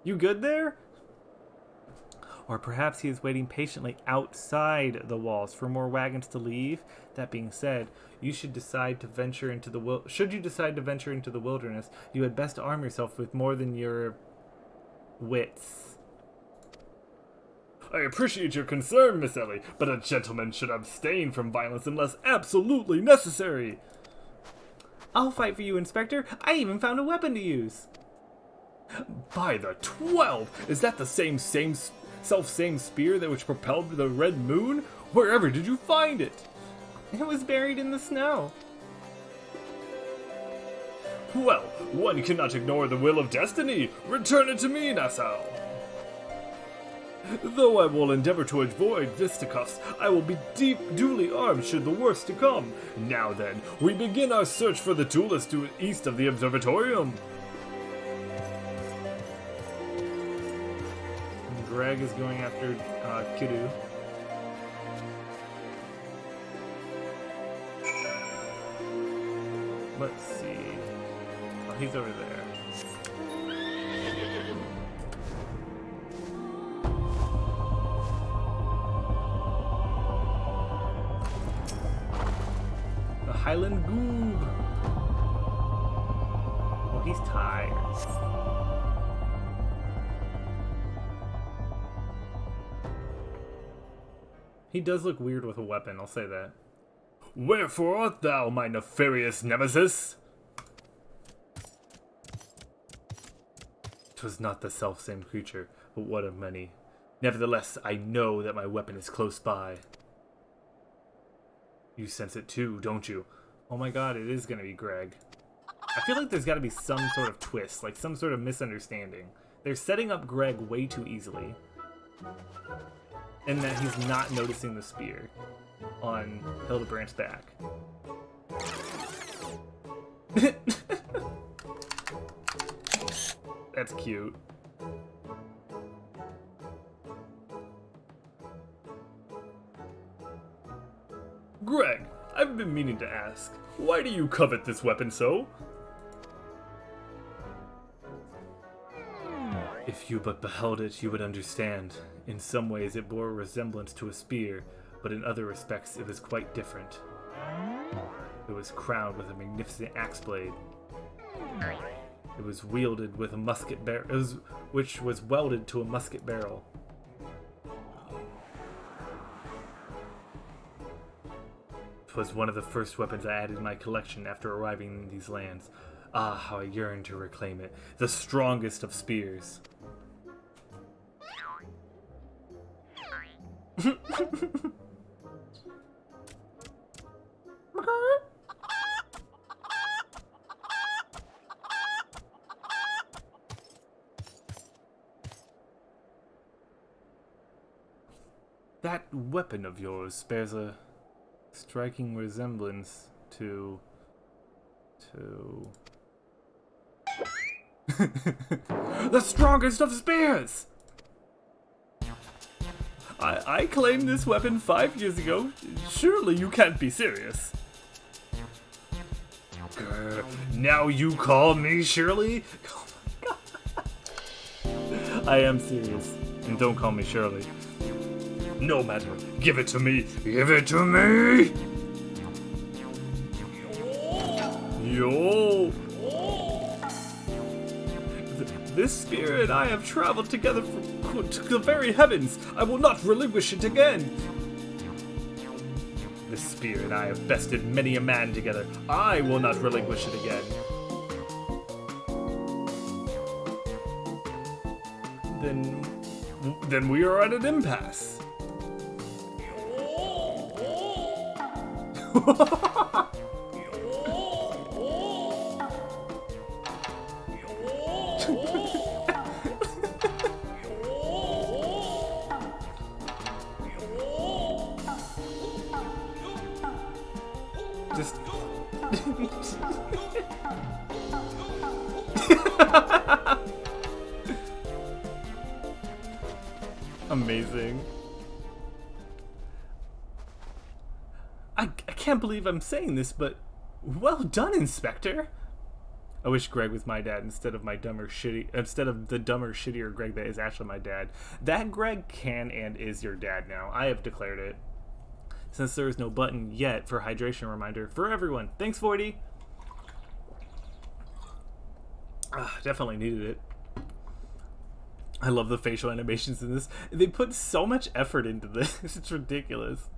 Speaker 1: You good there? Or perhaps he is waiting patiently outside the walls for more wagons to leave. That being said, you should decide to venture into the wilderness, you had best arm yourself with more than your wits. I appreciate your concern, Miss Ellie, but a gentleman should abstain from violence unless absolutely necessary. I'll fight for you, Inspector. I even found a weapon to use. By the 12! Is that the same spear that which propelled the Red Moon? Wherever did you find it? It was buried in the snow. Well, one cannot ignore the will of destiny. Return it to me, Nassau. Though I will endeavor to avoid fisticuffs, I will be duly armed should the worst to come. Now then, we begin our search for the duelist due east of the observatorium. Greg is going after Kidu. Let's see. Oh, he's over there. The Highland Goob. Oh, he's tired. He does look weird with a weapon, I'll say that. Wherefore art thou, my nefarious nemesis? 'Twas not the selfsame creature, but one of many. Nevertheless, I know that my weapon is close by. You sense it too, don't you? Oh my god, it is gonna be Greg. I feel like there's gotta be some sort of twist, like some sort of misunderstanding. They're setting up Greg way too easily. And that he's not noticing the spear on Hildibrand's back. That's cute. Greg, I've been meaning to ask, why do you covet this weapon so? If you but beheld it, you would understand. In some ways it bore a resemblance to a spear, but in other respects it was quite different. It was crowned with a magnificent axe blade. It was wielded with a musket barrel, which was welded to a musket barrel. It was one of the first weapons I added to my collection after arriving in these lands. Ah, how I yearned to reclaim it. The strongest of spears. That weapon of yours bears a striking resemblance to the strongest of spears! I claimed this weapon 5 years ago. Surely you can't be serious. Grr, now you call me Shirley? Oh my god. I am serious. And don't call me Shirley. No matter. Give it to me. Give it to me! Yo! This spear and I have traveled together to the very heavens. I will not relinquish it again. This spear and I have bested many a man together. I will not relinquish it again. Then we are at an impasse. Just amazing. I can't believe I'm saying this, but well done, Inspector. I wish Greg was my dad instead of the dumber, shittier Greg that is actually my dad. That Greg can and is your dad now. I have declared it. Since there is no button yet for hydration reminder for everyone. Thanks, Voidy. Definitely needed it. I love the facial animations in this. They put so much effort into this. It's ridiculous.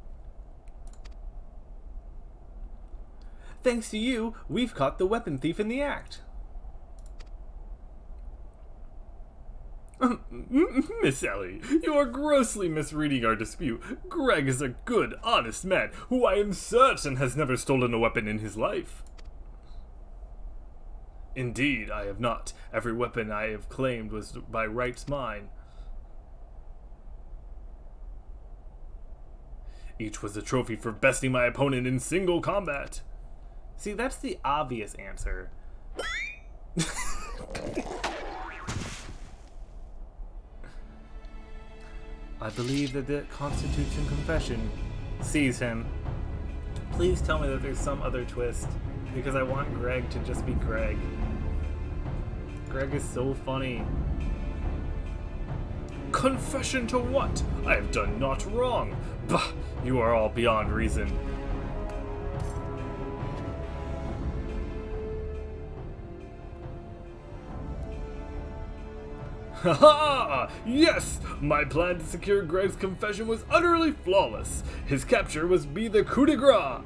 Speaker 1: Thanks to you, we've caught the weapon thief in the act. Miss Ellie, you are grossly misreading our dispute. Greg is a good, honest man who I am certain has never stolen a weapon in his life. Indeed, I have not. Every weapon I have claimed was by rights mine. Each was a trophy for besting my opponent in single combat. See, that's the obvious answer. I believe that the Constitution confession sees him. Please tell me that there's some other twist, because I want Greg to just be Greg. Greg is so funny. Confession to what? I have done naught wrong. Bah, you are all beyond reason. Ha! Yes! My plan to secure Greg's confession was utterly flawless. His capture was be the coup de grace.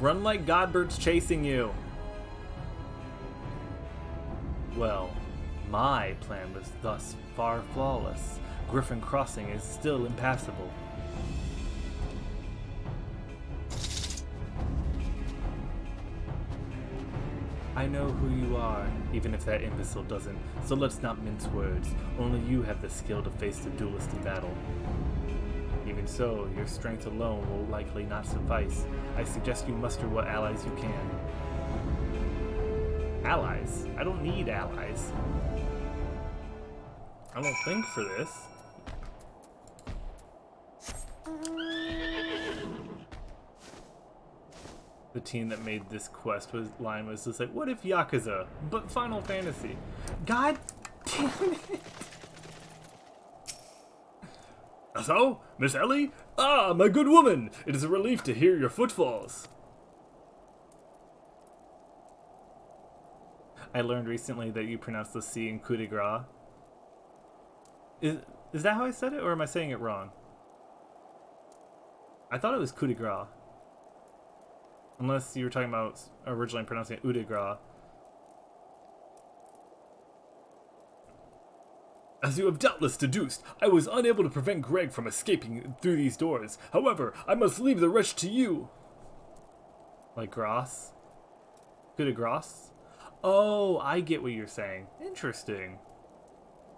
Speaker 1: Run like Godbird's chasing you. Well, my plan was thus far flawless. Griffin Crossing is still impassable. I know who you are, even if that imbecile doesn't, so let's not mince words. Only you have the skill to face the duelist in battle. Even so, your strength alone will likely not suffice. I suggest you muster what allies you can. Allies? I don't need allies. I don't think for this. The team that made this quest was just like, what if Yakuza, but Final Fantasy? God damn it! So, Miss Ellie? Ah, my good woman! It is a relief to hear your footfalls. I learned recently that you pronounce the C in coup de grace. Is that how I said it, or am I saying it wrong? I thought it was coup de grace. Unless you were talking about originally pronouncing it coup de grace. As you have doubtless deduced, I was unable to prevent Greg from escaping through these doors. However, I must leave the rest to you. Like grace? Coup de grace? Oh, I get what you're saying. Interesting.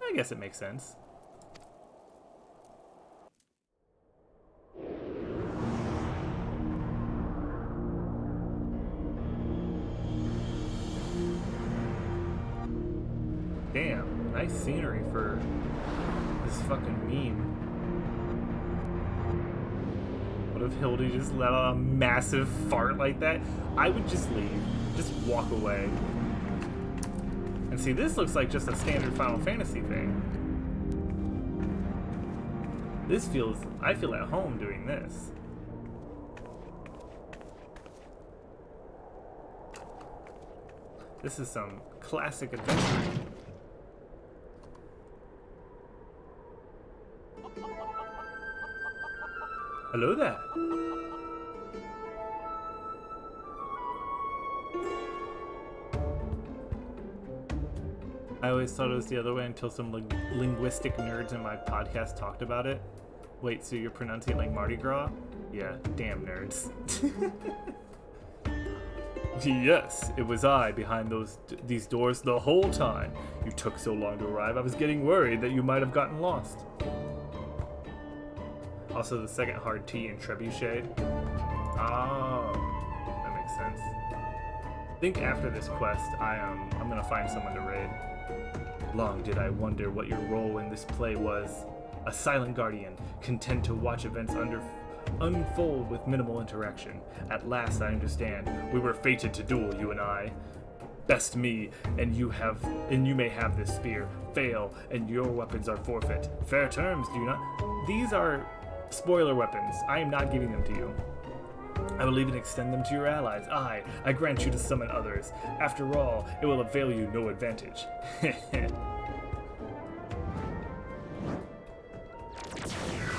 Speaker 1: I guess it makes sense. Damn, nice scenery for this fucking meme. What if Hildy just let out a massive fart like that? I would just leave. Just walk away. And see, this looks like just a standard Final Fantasy thing. This feels... I feel at home doing this. This is some classic adventure. Hello there. I always thought it was the other way until some linguistic nerds in my podcast talked about it. Wait, so you're pronouncing it like Mardi Gras? Yeah, damn nerds. Yes, it was I behind these doors the whole time. You took so long to arrive, I was getting worried that you might have gotten lost. Also, the second hard T in Trebuchet. Oh, that makes sense. I think after this quest, I'm gonna find someone to raid. Long did I wonder what your role in this play was. A silent guardian, content to watch events unfold with minimal interaction. At last I understand. We were fated to duel, you and I. Best me, and you may have this spear. Fail, and your weapons are forfeit. Fair terms, do you not? These are spoiler weapons. I am not giving them to you. I will even extend them to your allies. I grant you to summon others. After all, it will avail you no advantage.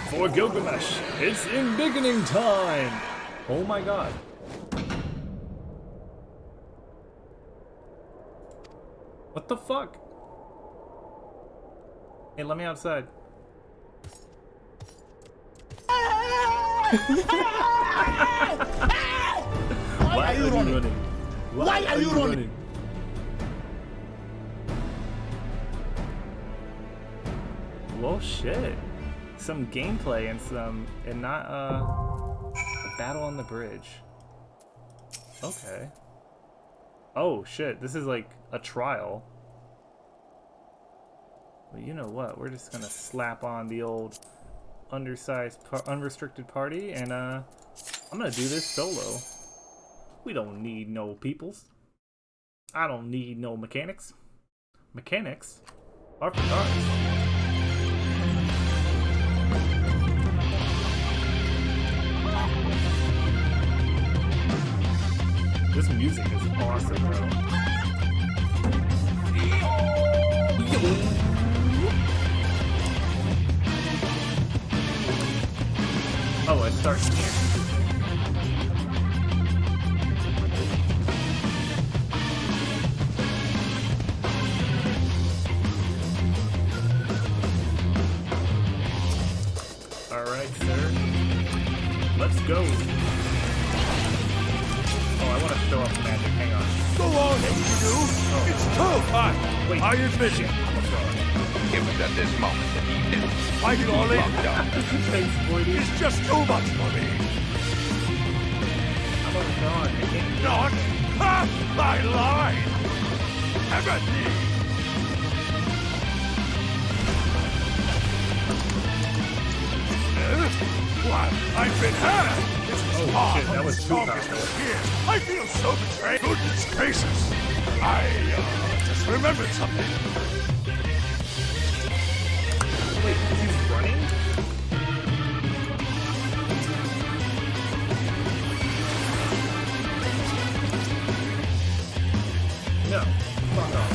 Speaker 1: For Gilgamesh, it's embiggening time! Oh my god. What the fuck? Hey, let me outside. Why are you running? Why are you running? Well, shit. Some gameplay and not a battle on the bridge. Okay. Oh shit, this is like a trial. Well, you know what? We're just gonna slap on the old undersized unrestricted party, and I'm gonna do this solo. We don't need no peoples. I don't need no mechanics. Mechanics are for cars. This music is awesome, bro. Oh, it starts here. go. Oh, I want to show off magic. Hang on.
Speaker 3: Go on, Enkidu.
Speaker 1: Oh.
Speaker 3: It's tough.
Speaker 1: Wait.
Speaker 3: I admit it.
Speaker 1: I'm a fraud.
Speaker 7: It was at this moment that he knew.
Speaker 3: Fight it all in.
Speaker 7: Fucked up.
Speaker 1: Thanks, Boydie.
Speaker 3: It's just too much for me.
Speaker 1: I'm a fraud. I can't.
Speaker 3: Not half my line. Empathy. What? I've been had. This is
Speaker 1: Oh,
Speaker 3: far
Speaker 1: shit,
Speaker 3: from
Speaker 1: that was
Speaker 3: the
Speaker 1: too
Speaker 3: strongest
Speaker 1: powerful.
Speaker 3: of fears. I feel so betrayed. Goodness gracious. I just remembered something.
Speaker 1: Wait, he's running? No. Fuck off.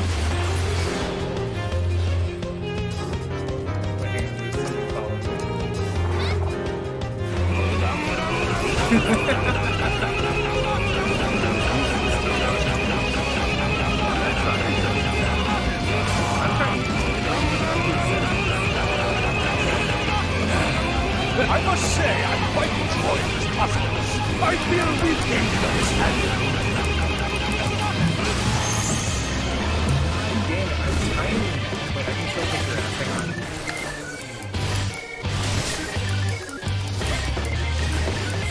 Speaker 1: Wait, hang on, there's something following me.
Speaker 3: I must say, I'm quite enjoying this process. I feel we've gained an understanding.
Speaker 1: Damn it, I'm tiny. Wait, I can still kick your ass. Hang on.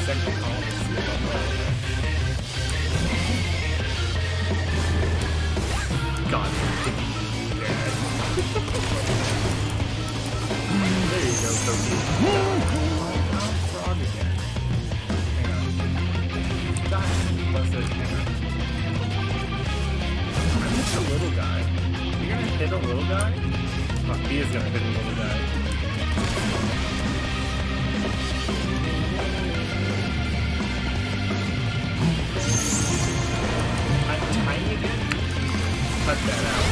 Speaker 1: Second column is still on the God, Dad. There you go, Toki. Frog again. Hang on. God, that's it. Hang on. I'm just a little guy. You're gonna hit a little guy? Fuck, he is gonna hit a little guy. I'm tiny again? Cut that out.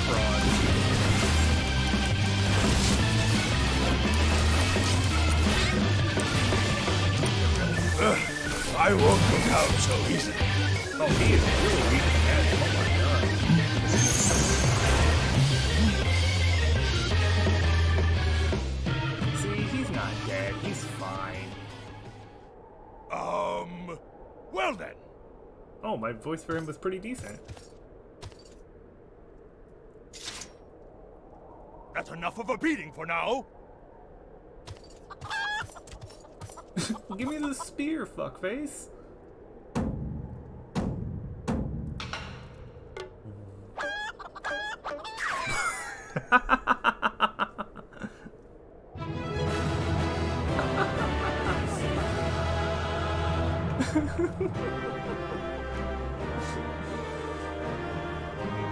Speaker 1: Fraud.
Speaker 3: I won't look out so easily.
Speaker 1: Oh, he is really weak in the head. Oh my god. See, he's not dead. He's fine.
Speaker 3: Well then.
Speaker 1: Oh, my voice for him was pretty decent.
Speaker 3: That's enough of a beating for now.
Speaker 1: Give me the spear, fuckface.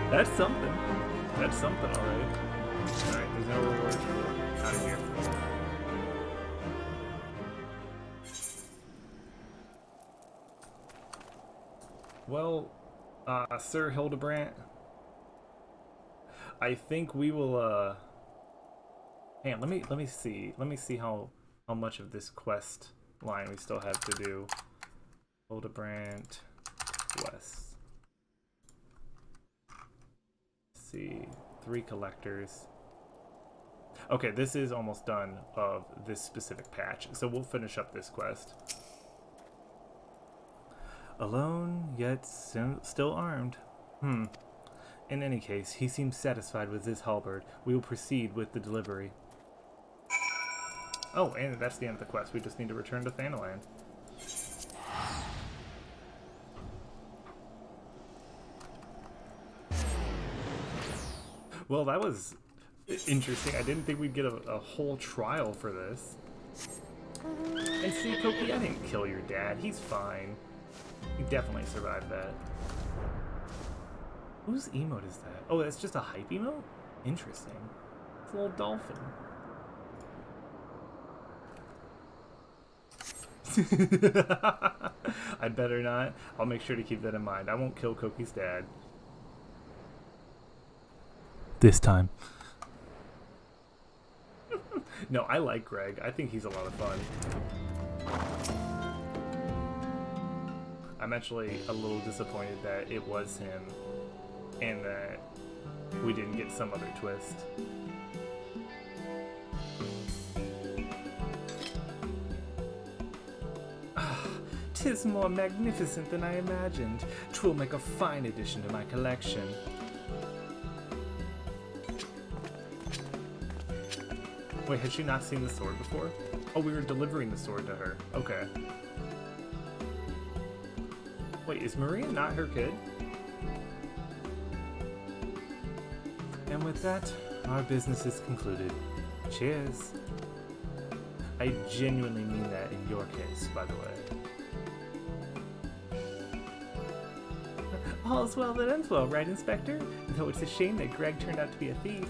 Speaker 1: That's something. That's something, alright. Alright, there's no reward. Out of here. Well, Sir Hildibrand, I think we will, hang on, let me see how much of this quest line we still have to do. Hildibrand quest. Let's see, 3 collectors. Okay, this is almost done of this specific patch, so we'll finish up this quest. Alone, yet still armed. In any case, he seems satisfied with his halberd. We will proceed with the delivery. Oh, and that's the end of the quest. We just need to return to Thanalan. Well, that was interesting. I didn't think we'd get a whole trial for this. And see, Koki, I didn't kill your dad. He's fine. He definitely survived that. Whose emote is that? Oh, that's just a hype emote? Interesting. It's a little dolphin. I'd better not. I'll make sure to keep that in mind. I won't kill Koki's dad. This time. No, I like Greg. I think he's a lot of fun. I'm actually a little disappointed that it was him and that we didn't get some other twist. 'Tis more magnificent than I imagined. 'Twill make a fine addition to my collection. Wait, had she not seen the sword before? Oh, we were delivering the sword to her. Okay. Wait, is Maria not her kid? And with that, our business is concluded. Cheers. I genuinely mean that in your case, by the way. All's well that ends well, right, Inspector? Though it's a shame that Greg turned out to be a thief.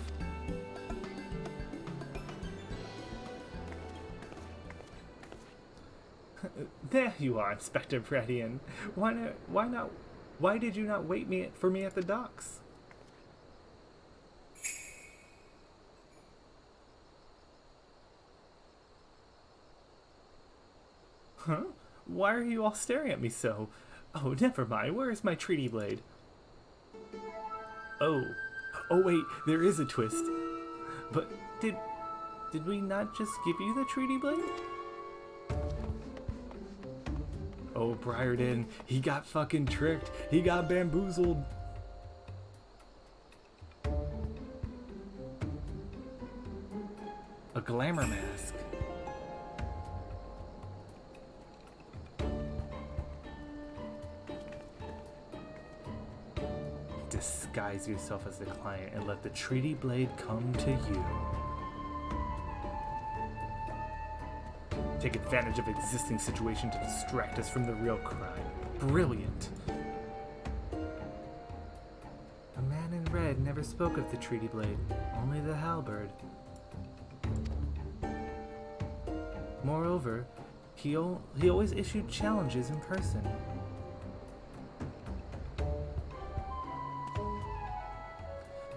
Speaker 1: There you are, Inspector Bredian. Why did you not wait for me at the docks? Huh? Why are you all staring at me so? Oh, never mind. Where is my treaty blade? Oh. Oh wait, there is a twist. But did we not just give you the treaty blade? Oh, Briarden, he got fucking tricked. He got bamboozled. A glamour mask. Disguise yourself as the client and let the treaty blade come to you. Take advantage of existing situation to distract us from the real crime. Brilliant. The man in red never spoke of the treaty blade, only the halberd. Moreover, he always issued challenges in person.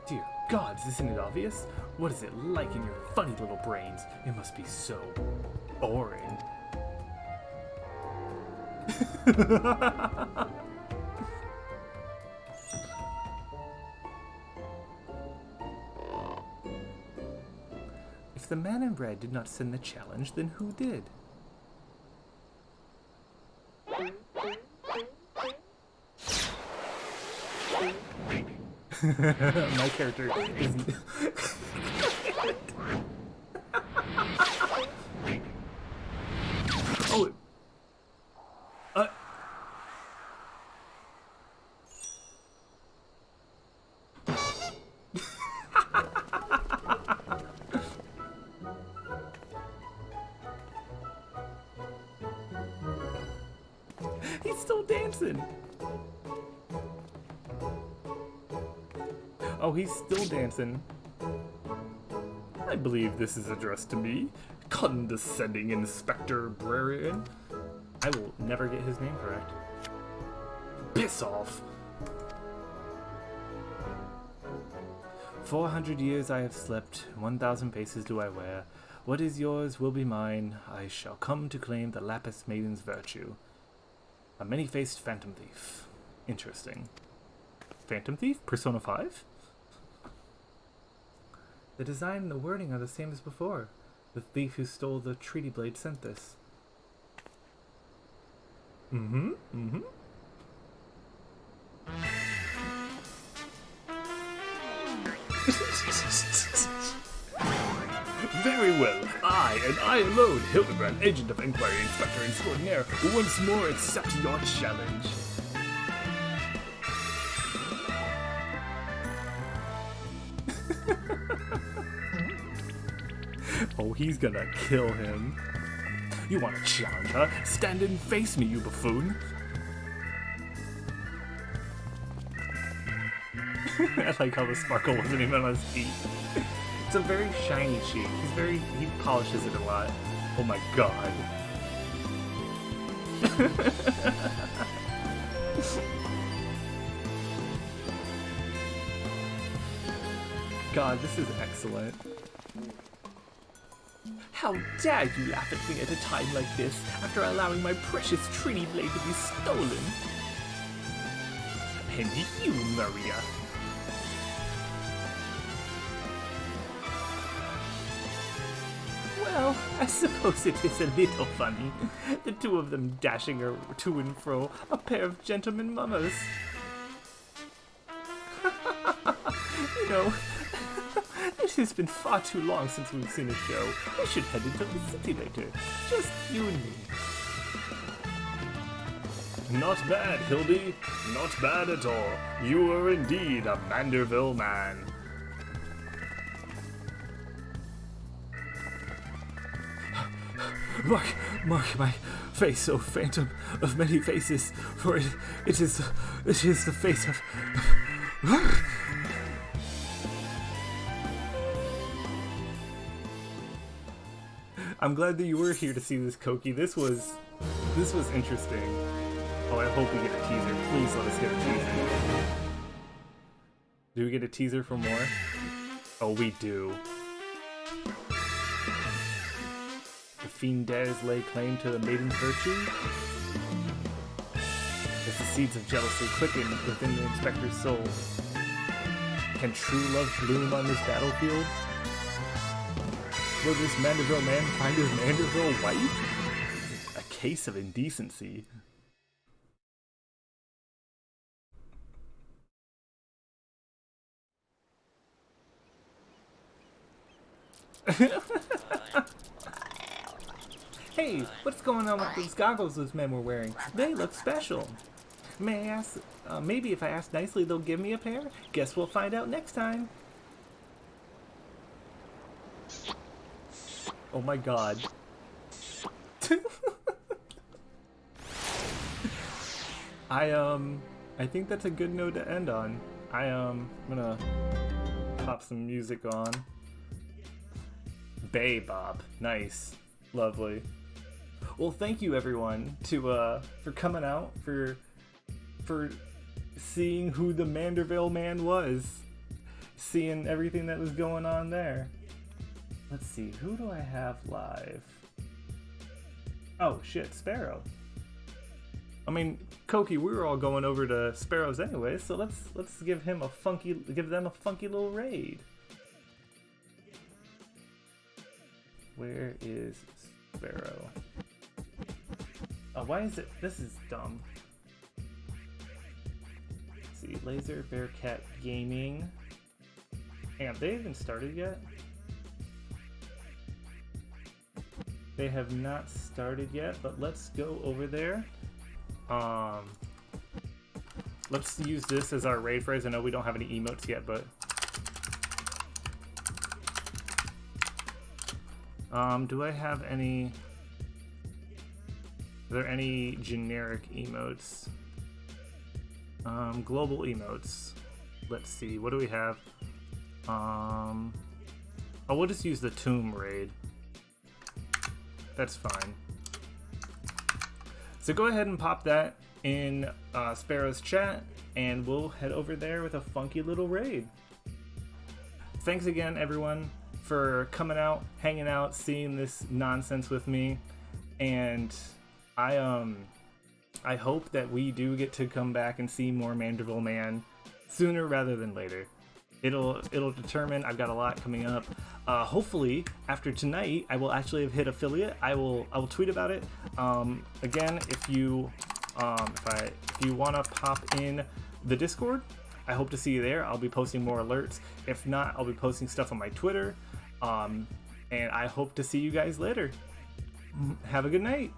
Speaker 1: Dear gods, isn't it obvious? What is it like in your funny little brains? It must be so boring. If the man in red did not send the challenge, then who did? My character isn't. Oh. He's still dancing. Oh, he's still dancing. I believe this is addressed to me, condescending Inspector Brerian. I will never get his name correct. Piss off! 400 years I have slept, 1,000 paces do I wear. What is yours will be mine. I shall come to claim the Lapis Maiden's virtue. A many-faced phantom thief. Interesting. Phantom thief? Persona 5? The design and the wording are the same as before. The thief who stole the treaty blade sent this. Very well. I, and I alone, Hildibrand, agent of inquiry, inspector extraordinaire, once more accept your challenge. Oh, he's gonna kill him. You want to challenge, huh? Stand and face me, you buffoon. I like how the sparkle wasn't even on his teeth. It's a very shiny cheek. He polishes it a lot. Oh my god. God, this is excellent. How dare you laugh at me at a time like this, after allowing my precious treaty blade to be stolen? And you, Maria. Well, I suppose it is a little funny, the two of them dashing to and fro, a pair of gentlemen mummers. You know, it has been far too long since we've seen a show. We should head into the city later, just you and me. Not bad, Hildy. Not bad at all. You are indeed a Manderville man. Mark my face, O phantom of many faces, for it is the face of... I'm glad that you were here to see this, Koki. This was interesting. Oh, I hope we get a teaser. Please let us get a teaser. Do we get a teaser for more? Oh, we do. The fiend dares lay claim to the maiden's virtue? As the seeds of jealousy quicken within the inspector's soul, can true love bloom on this battlefield? Will this Manderville man find his Manderville wife? A case of indecency. Hey, what's going on with those goggles those men were wearing? They look special. May I ask, maybe if I ask nicely they'll give me a pair? Guess we'll find out next time. Oh my god. I think that's a good note to end on. I'm gonna pop some music on. Bay Bob. Nice. Lovely. Well, thank you everyone for coming out, for seeing who the Manderville man was. Seeing everything that was going on there. Let's see, who do I have live? Oh shit, Sparrow. I mean, Koki, we were all going over to Sparrow's anyway, so let's give them a funky little raid. Where is Sparrow? Oh, why is it? This is dumb. Let's see, Laser Bearcat Gaming. Hang on, they even started yet? They have not started yet, but let's go over there. Let's use this as our raid phrase. I know we don't have any emotes yet, but do I have any? Are there any generic emotes? Global emotes. Let's see. What do we have? Oh, we'll just use the Tomb Raid. That's fine. So go ahead and pop that in Sparrow's chat, and we'll head over there with a funky little raid. Thanks again, everyone, for coming out, hanging out, seeing this nonsense with me, and I hope that we do get to come back and see more Manderville Man sooner rather than later. It'll determine. I've got a lot coming up. Hopefully, after tonight, I will actually have hit affiliate. I will tweet about it. Again, if you want to pop in the Discord, I hope to see you there. I'll be posting more alerts. If not, I'll be posting stuff on my Twitter. And I hope to see you guys later. Have a good night.